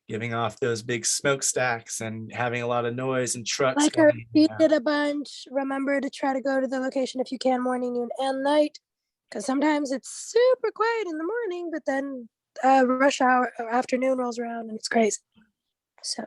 S1: Giving off those big smokestacks and having a lot of noise and trucks.
S2: Like I repeated a bunch, remember to try to go to the location if you can, morning, noon, and night, because sometimes it's super quiet in the morning, but then rush hour afternoon rolls around and it's crazy. So.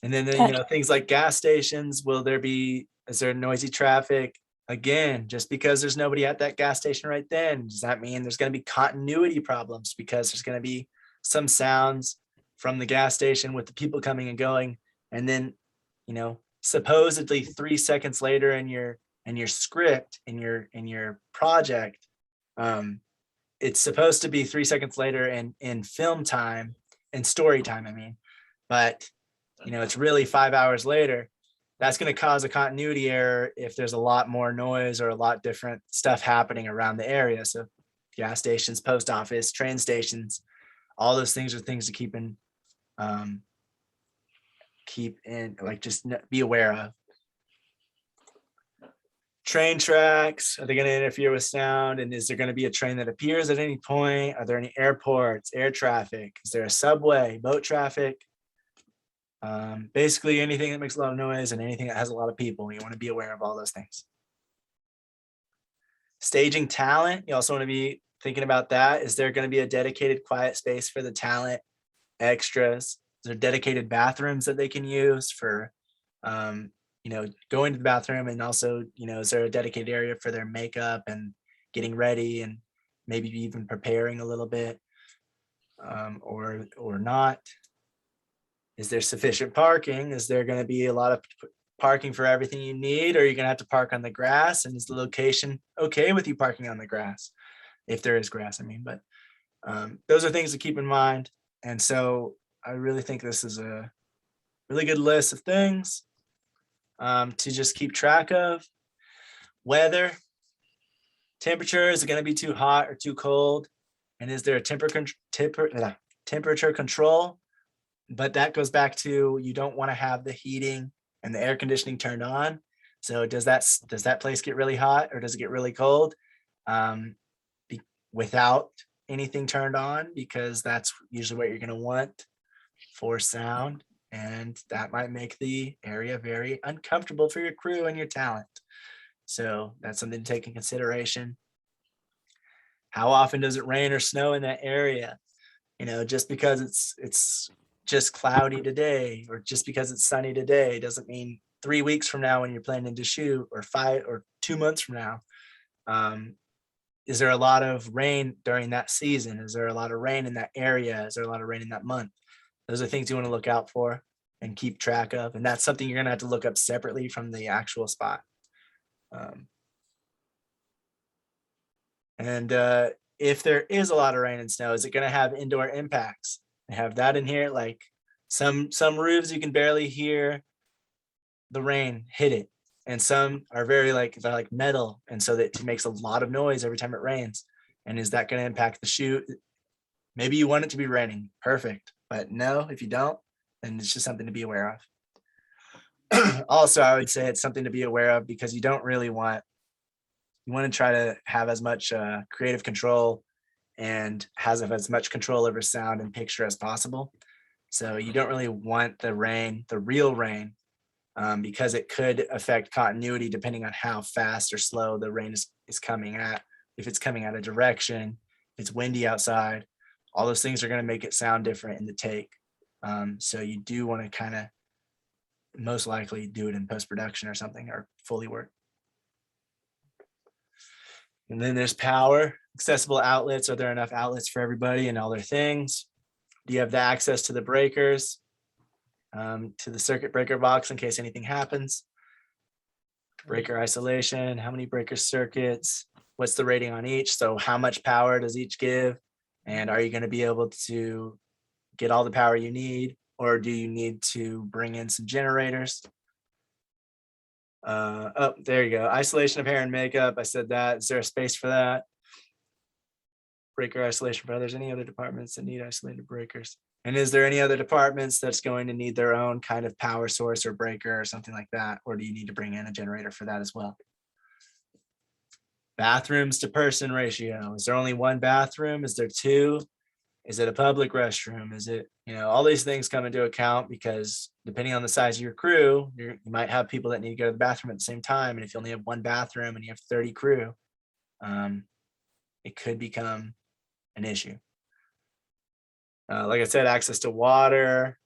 S1: And then things like gas stations, is there noisy traffic? Again, just because there's nobody at that gas station right then, does that mean there's going to be continuity problems because there's going to be some sounds from the gas station with the people coming and going, and then supposedly 3 seconds later in your script, in your project, it's supposed to be 3 seconds later in film time, in story time, I mean, but it's really 5 hours later. That's going to cause a continuity error if there's a lot more noise or a lot different stuff happening around the area. So gas stations, post office, train stations, all those things are things to keep in, like, just be aware of. Train tracks, are they going to interfere with sound? And is there going to be a train that appears at any point? Are there any airports, air traffic? Is there a subway, boat traffic? Basically anything that makes a lot of noise and anything that has a lot of people. You want to be aware of all those things. Staging talent, you also want to be thinking about that. Is there going to be a dedicated quiet space for the talent? Extras? Is there dedicated bathrooms that they can use for going to the bathroom? And also, is there a dedicated area for their makeup and getting ready and maybe even preparing a little bit, or not? Is there sufficient parking? Is there going to be a lot of parking for everything you need, or are you going to have to park on the grass? And is the location okay with you parking on the grass? If there is grass, I mean, but those are things to keep in mind. And so I really think this is a really good list of things to just keep track of. Weather, temperature, is it going to be too hot or too cold? And is there a temperature control? But that goes back to, you don't want to have the heating and the air conditioning turned on. So does that place get really hot, or does it get really cold without anything turned on? Because that's usually what you're going to want for sound, and that might make the area very uncomfortable for your crew and your talent. So that's something to take in consideration. How often does it rain or snow in that area? Just because it's just cloudy today, or just because it's sunny today, doesn't mean 3 weeks from now when you're planning to shoot, or 5 or 2 months from now. Is there a lot of rain during that season? Is there a lot of rain in that area? Is there a lot of rain in that month? Those are things you want to look out for and keep track of. And that's something you're going to have to look up separately from the actual spot. If there is a lot of rain and snow, is it going to have indoor impacts? I have that in here. Like some roofs, you can barely hear the rain hit it. And some are they're like metal. And so that it makes a lot of noise every time it rains. And is that going to impact the shoot? Maybe you want it to be raining. Perfect. But no, if you don't, then it's just something to be aware of. Also, I would say it's something to be aware of because you want to try to have as much creative control and have as much control over sound and picture as possible. So you don't really want the real rain, because it could affect continuity depending on how fast or slow the rain is coming at. If it's coming out of direction, if it's windy outside, all those things are going to make it sound different in the take. So you do want to kind of most likely do it in post-production or something, or Foley work. And then there's power, accessible outlets. Are there enough outlets for everybody and all their things? Do you have the access to the breakers, to the circuit breaker box in case anything happens? Breaker isolation, how many breaker circuits? What's the rating on each? So how much power does each give? And are you going to be able to get all the power you need, or do you need to bring in some generators? Oh, there you go. Isolation of hair and makeup. I said that. Is there a space for that? Breaker isolation for others. Any other departments that need isolated breakers? And is there any other departments that's going to need their own kind of power source or breaker or something like that? Or do you need to bring in a generator for that as well? Bathrooms to person ratio. Is there only one bathroom? Is there two? Is it a public restroom? Is it, all these things come into account because depending on the size of your crew, you might have people that need to go to the bathroom at the same time. And if you only have one bathroom and you have 30 crew, it could become an issue. Like I said, access to water,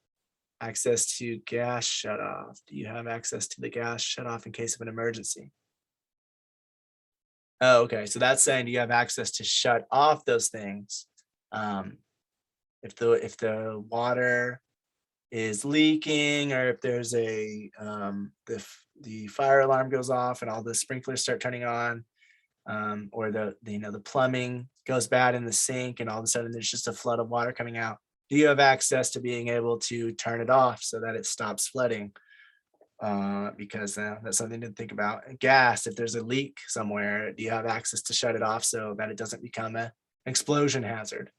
S1: access to gas shut off. Do you have access to the gas shut off in case of an emergency? Oh, okay. So that's saying, do you have access to shut off those things? If the water is leaking, or if there's a the fire alarm goes off and all the sprinklers start turning on, or the plumbing goes bad in the sink and all of a sudden there's just a flood of water coming out. Do you have access to being able to turn it off so that it stops flooding? Because that's something to think about. Gas, if there's a leak somewhere, do you have access to shut it off so that it doesn't become an explosion hazard?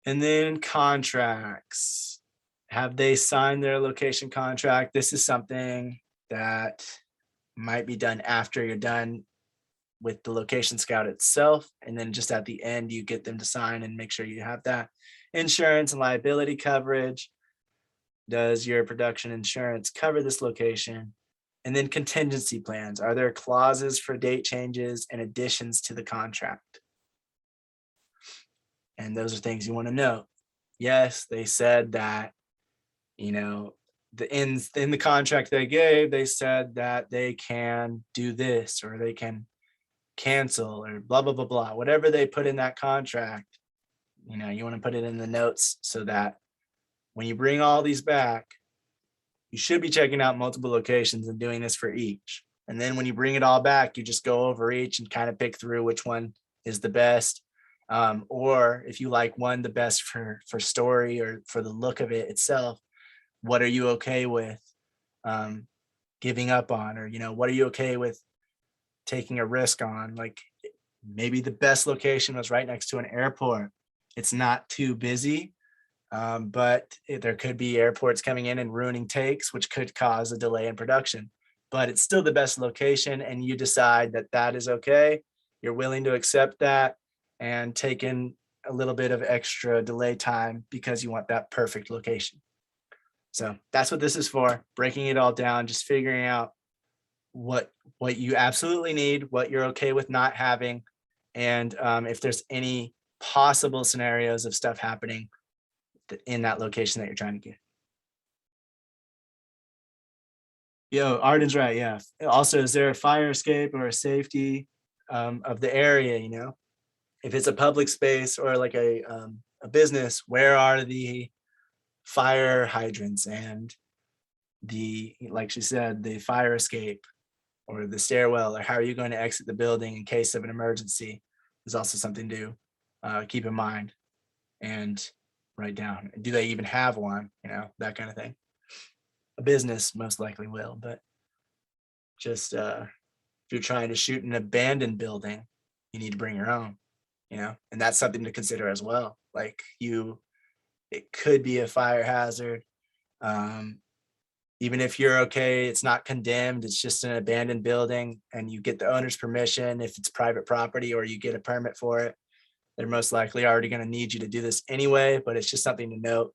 S1: And then contracts. Have they signed their location contract? This is something that might be done after you're done with the location scout itself. And then just at the end, you get them to sign and make sure you have that. Insurance and liability coverage. Does your production insurance cover this location? And then contingency plans. Are there clauses for date changes and additions to the contract? And those are things you want to know. Yes, they said that, in the contract they gave, they said that they can do this or they can cancel or blah, blah, blah, blah. Whatever they put in that contract, you want to put it in the notes so that when you bring all these back, you should be checking out multiple locations and doing this for each. And then when you bring it all back, you just go over each and kind of pick through which one is the best. Or if you like one the best for story or for the look of it itself, what are you okay with giving up on? Or, what are you okay with taking a risk on? Like maybe the best location was right next to an airport. It's not too busy, but there could be airports coming in and ruining takes, which could cause a delay in production. But it's still the best location, and you decide that that is okay. You're willing to accept that and take in a little bit of extra delay time because you want that perfect location. So that's what this is for, breaking it all down, just figuring out what you absolutely need, what you're okay with not having, and if there's any possible scenarios of stuff happening in that location that you're trying to get. Yo, Arden's right, yeah. Also, is there a fire escape or a safety of the area, If it's a public space or like a business, where are the fire hydrants and like she said, the fire escape or the stairwell, or how are you going to exit the building in case of an emergency is also something to keep in mind and write down. Do they even have one? That kind of thing. A business most likely will, but just if you're trying to shoot an abandoned building, you need to bring your own, and that's something to consider as well. Like it could be a fire hazard. Even if you're okay, it's not condemned, it's just an abandoned building and you get the owner's permission. If it's private property or you get a permit for it, they're most likely already going to need you to do this anyway, but it's just something to note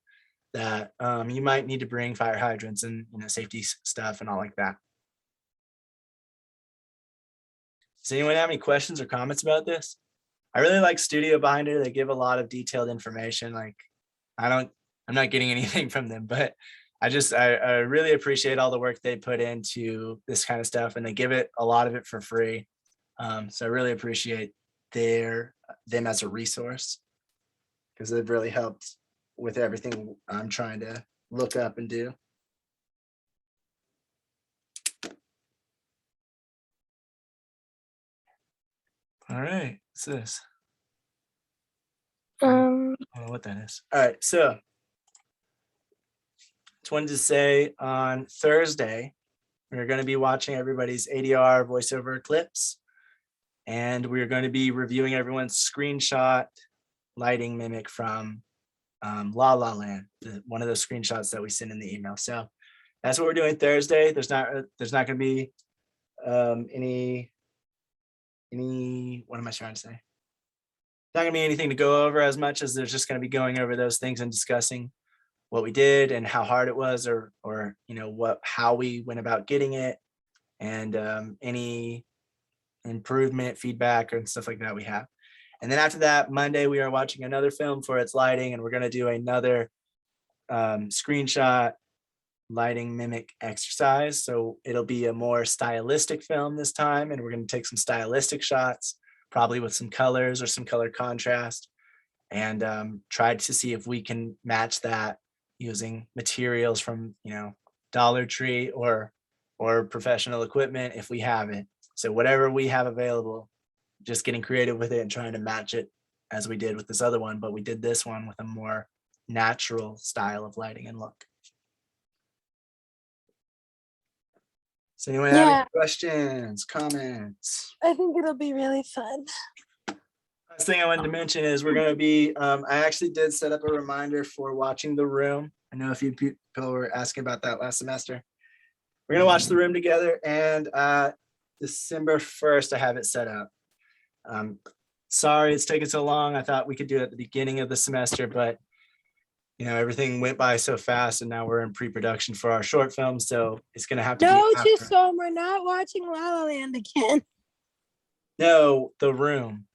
S1: that you might need to bring fire hydrants and safety stuff and all like that. Does anyone have any questions or comments about this? I really like Studio Binder. They give a lot of detailed information. Like I'm not getting anything from them, but I really appreciate all the work they put into this kind of stuff, and they give it a lot of it for free. So I really appreciate them as a resource because they've really helped with everything I'm trying to look up and do. All right, what's this? I don't know what that is. All right, so just wanted to say on Thursday, we're going to be watching everybody's ADR voiceover clips, and we're going to be reviewing everyone's screenshot lighting mimic from La La Land, one of those screenshots that we send in the email. So that's what we're doing Thursday. There's not going to be any what am I trying to say? Not going to be anything to go over as much as there's just going to be going over those things and discussing what we did and how hard it was, or how we went about getting it, and any improvement, feedback, and stuff like that we have. And then after that, Monday, we are watching another film for its lighting, and we're going to do another screenshot lighting mimic exercise. So it'll be a more stylistic film this time, and we're going to take some stylistic shots, probably with some colors or some color contrast, and tried to see if we can match that using materials from, Dollar Tree or professional equipment if we have it. So whatever we have available, just getting creative with it and trying to match it as we did with this other one, but we did this one with a more natural style of lighting and look. Does anyone have any questions, comments?
S2: I think it'll be really fun.
S1: Last thing I wanted to mention is we're going to be, I actually did set up a reminder for watching The Room. I know a few people were asking about that last semester. We're going to watch The Room together, and December 1st, I have it set up. Sorry it's taken so long. I thought we could do it at the beginning of the semester, but everything went by so fast, and now we're in pre-production for our short film, so it's going to have to be after.
S2: So we're not watching La La Land again.
S1: No, The Room.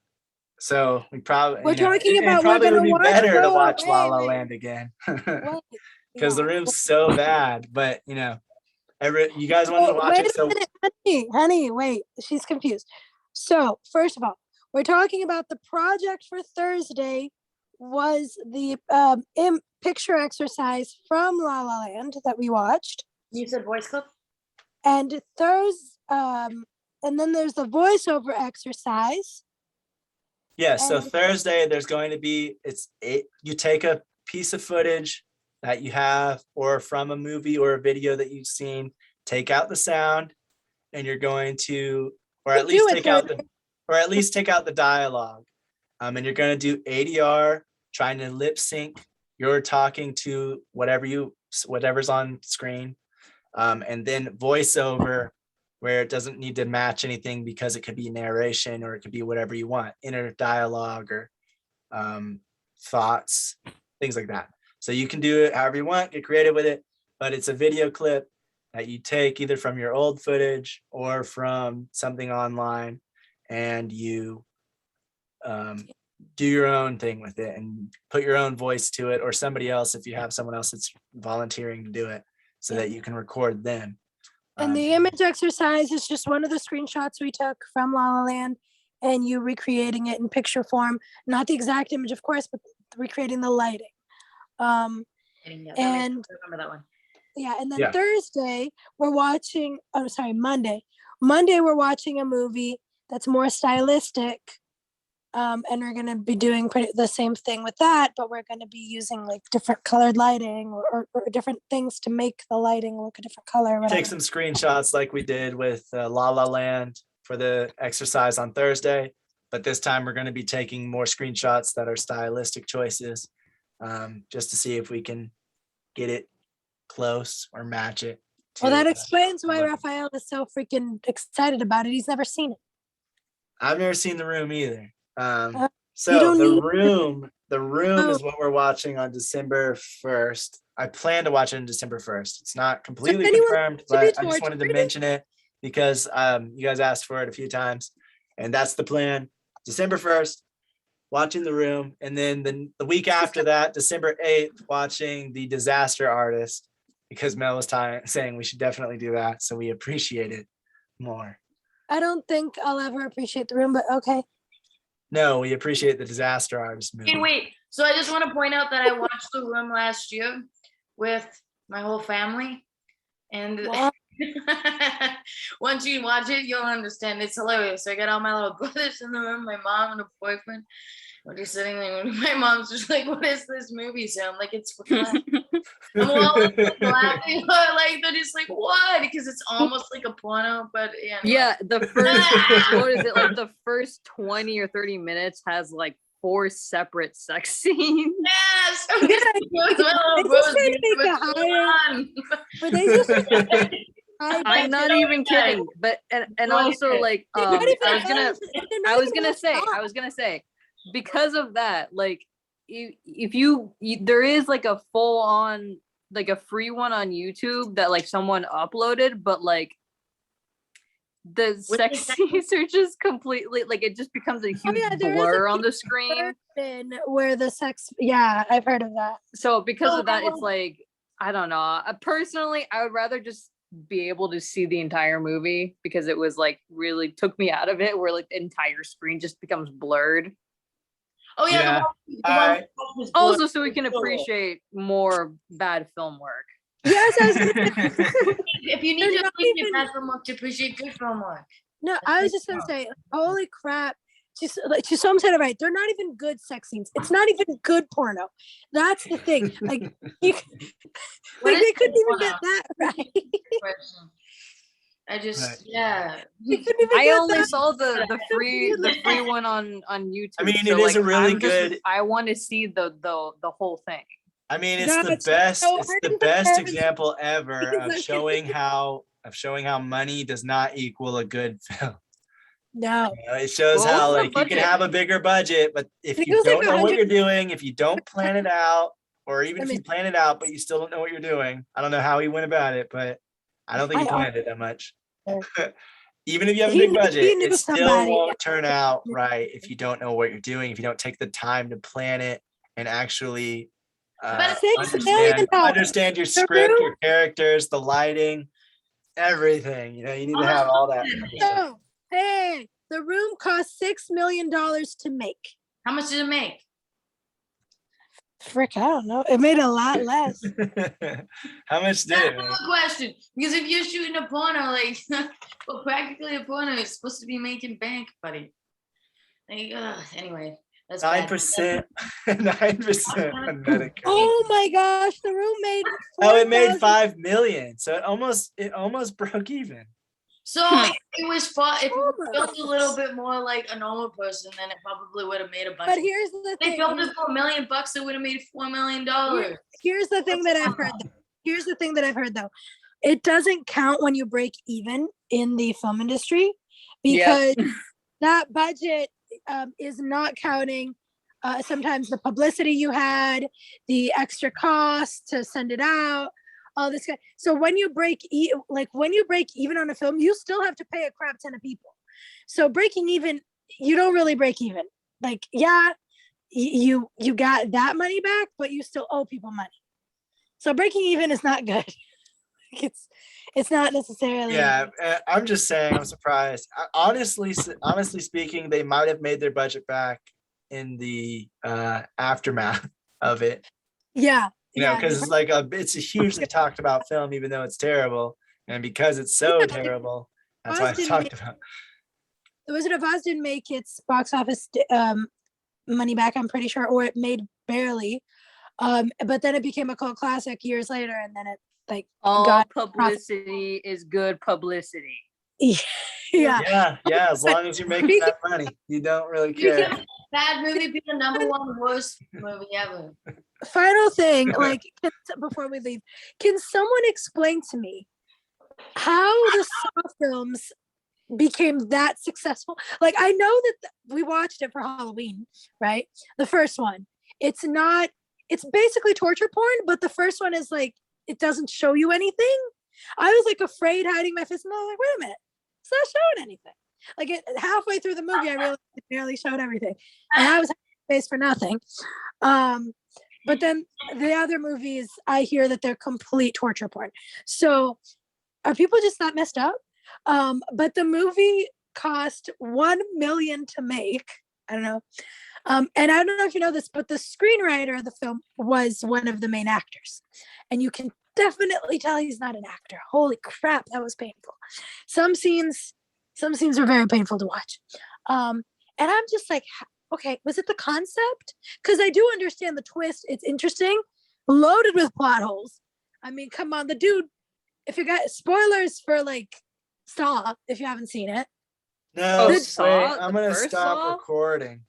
S1: So we probably
S2: we're talking
S1: it
S2: about
S1: probably
S2: we're
S1: would be
S2: watch
S1: better to
S2: Wait,
S1: watch La La
S2: wait.
S1: Land again
S2: Yeah.
S1: because The Room's so bad. But you guys wanted to watch
S2: Wait
S1: it, so
S2: a minute, honey, wait, she's confused. So first of all, we're talking about the project for Thursday was the picture exercise from La La Land that we watched.
S6: You said voice clip?
S2: And and then there's the voiceover exercise.
S1: yeah. So Thursday there's going to be you take a piece of footage that you have or from a movie or a video that you've seen, take out the sound, and you're going to or at least take out the dialogue. And you're going to do ADR, trying to lip sync. You're talking to whatever's on screen. And then voiceover, where it doesn't need to match anything because it could be narration or it could be whatever you want, inner dialogue or thoughts, things like that. So you can do it however you want, get creative with it, but it's a video clip that you take either from your old footage or from something online, and you do your own thing with it and put your own voice to it, or somebody else if you have someone else that's volunteering to do it, so that you can record them.
S2: And the image exercise is just one of the screenshots we took from La La Land, and you recreating it in picture form, not the exact image, of course, but recreating the lighting.
S6: And I remember that one.
S2: Yeah, and then Thursday we're watching. Oh, sorry, Monday. Monday we're watching a movie that's more stylistic, and we're gonna be doing the same thing with that, but we're gonna be using like different colored lighting or different things to make the lighting look a different color. Whatever.
S1: Take some screenshots like we did with La La Land for the exercise on Thursday, but this time we're going to be taking more screenshots that are stylistic choices, just to see if we can get it close or match it.
S2: Well, that explains why Raphael is so freaking excited about it. He's never seen it.
S1: I've never seen The Room either. So The Room is what we're watching on December 1st. I plan to watch it on December 1st. It's not completely confirmed, but I just wanted to mention it because you guys asked for it a few times, and that's the plan. December 1st, watching The Room, and then the week after that, December 8th, watching The Disaster Artist, because Mel was saying we should definitely do that, so we appreciate it more.
S2: I don't think I'll ever appreciate The Room, but okay.
S1: No, we appreciate The Disaster Artist movie.
S6: And wait, so I just want to point out that I watched The Room last year with my whole family, and once you watch it, you'll understand. It's hilarious. I got all my little brothers in the room, my mom and a boyfriend. We're just sitting there, and my mom's just like, "What is this movie?" So I'm like, "It's fun." I'm all laughing, like they're just like, "What?" Because it's almost like a porno, but
S3: yeah. The first what is it, like the first 20 or 30 minutes has like 4 separate sex scenes.
S6: Yes.
S3: I'm not even kidding, but and also like I was gonna say because of that, like if you there is like a full on like a free one on YouTube that like someone uploaded, but like the sex scenes are just completely like it just becomes a huge blur on the screen
S2: where the sex I've heard of that.
S3: So because of that, it's like I don't know, personally I would rather just be able to see the entire movie, because it was like really took me out of it where like the entire screen just becomes blurred.
S6: Oh yeah,
S1: Yeah.
S6: the
S1: All
S6: one
S1: right.
S6: was good.
S3: Also, so we can appreciate more bad film work.
S2: Yes, I was gonna say.
S6: If you need
S2: They're
S6: to
S2: not
S6: appreciate
S2: even-
S6: bad film work to appreciate good film work.
S2: No, I was just gonna say, holy crap. Just like Shisom said it right. They're not even good sex scenes. It's not even good porno. That's the thing. Like, you,
S6: What
S2: like
S6: is
S2: they couldn't
S6: good
S2: even
S6: porno?
S2: get that right.
S6: Question. I just
S1: Right.
S6: yeah.
S2: They couldn't even
S3: I
S2: get
S3: only
S2: that.
S3: saw the free one on YouTube.
S1: I mean,
S3: so
S1: it is
S3: like,
S1: a really
S3: I'm just-
S1: good.
S3: I want to see the whole thing.
S1: I mean, it's
S2: No,
S1: the
S2: it's
S1: best.
S2: so
S1: It's
S2: hard
S1: the
S2: to
S1: best
S2: compare.
S1: example ever of
S2: Because-
S1: showing how money does not equal a good film.
S2: No.
S1: You know, it shows
S3: What
S1: how
S3: was the
S1: like you can
S3: budget?
S1: have a bigger budget, but if
S2: It
S1: you
S2: goes like
S1: don't know what
S2: 100
S1: you're doing, if you don't plan it out, or even
S2: Let
S1: if
S2: me-
S1: you plan it out but you still don't know what you're doing, I don't know how he went about it, but I don't think he
S2: I
S1: planned it that much.
S2: Yeah.
S1: Even if you have a
S2: He
S1: big
S2: knew- he
S1: budget,
S2: knew
S1: it still
S2: somebody.
S1: won't turn out right if you don't know what you're doing, if you don't take the time to plan it and actually
S6: But it's
S2: $6 million.
S1: understand your
S2: The
S1: script,
S2: room-
S1: your characters, the lighting, everything. You know, you need to have all that. other stuff.
S2: No. Hey, the room cost $6 million to make.
S6: How much did it make?
S2: Frick, I don't know. It made a lot less.
S1: How much did it
S6: That's
S1: make?
S6: a question. Because if you're shooting a porno, like, well, practically a porno is supposed to be making bank, buddy. Like, anyway, that's bad.
S1: 9%. 9% on Medicare.
S2: Oh my gosh, the room made.
S1: Oh, it made
S2: 4,000
S1: 5 million. So it almost broke even.
S6: So it was fun. If it was filmed a little bit more like a normal person, then it probably would have made a bunch.
S2: But
S6: of-
S2: here's the
S6: If they
S2: thing.
S6: filmed it for $1 million, it would have made $4 million.
S2: Here's the thing that I've heard. Here's the thing that I've heard though. It doesn't count when you break even in the film industry because that budget is not counting sometimes the publicity you had, the extra cost to send it out, all this kind. So when you break even on a film, you still have to pay a crap ton of people. So breaking even, you don't really break even. Like, yeah, you got that money back, but you still owe people money. So breaking even is not good. It's not necessarily.
S1: Yeah, I'm just saying, I'm surprised. Honestly speaking, they might have made their budget back in the aftermath of it.
S2: Yeah.
S1: You know,
S2: yeah,
S1: because it's like it's a hugely talked about film, even though it's terrible, and because it's so
S2: Yeah,
S1: terrible, that's why it's
S2: Austin
S1: talked about.
S2: The Wizard of Oz didn't make its box office money back, I'm pretty sure, or it made barely. But then it became a cult classic years later, and then it like
S3: All
S2: got
S3: publicity is good publicity.
S2: yeah.
S1: Yeah, as long as you're making that money, you don't really
S6: You
S1: care.
S6: can bad movie be the #1 worst movie ever.
S2: Final thing, like before we leave, can someone explain to me how the Saw films became that successful? Like, I know that we watched it for Halloween, right? The first one. It's basically torture porn, but the first one is like, it doesn't show you anything. I was like afraid, hiding my fist, and I was like, wait a minute, it's not showing anything. Like halfway through the movie, I realized it barely showed everything, and I was face for nothing. But then the other movies, I hear that they're complete torture porn. So are people just that messed up? But the movie cost $1 million to make. I don't know. And I don't know if you know this, but the screenwriter of the film was one of the main actors. And you can definitely tell he's not an actor. Holy crap, that was painful. Some scenes are very painful to watch. And I'm just like, okay, was it the concept? Because I do understand the twist. It's interesting, loaded with plot holes. I mean, come on, the dude, if you got spoilers for like Saw, if you haven't seen it.
S1: No,
S3: Oh,
S1: wait,
S3: Saw?
S1: I'm
S3: The
S1: gonna
S3: first
S1: stop
S3: Saw?
S1: recording.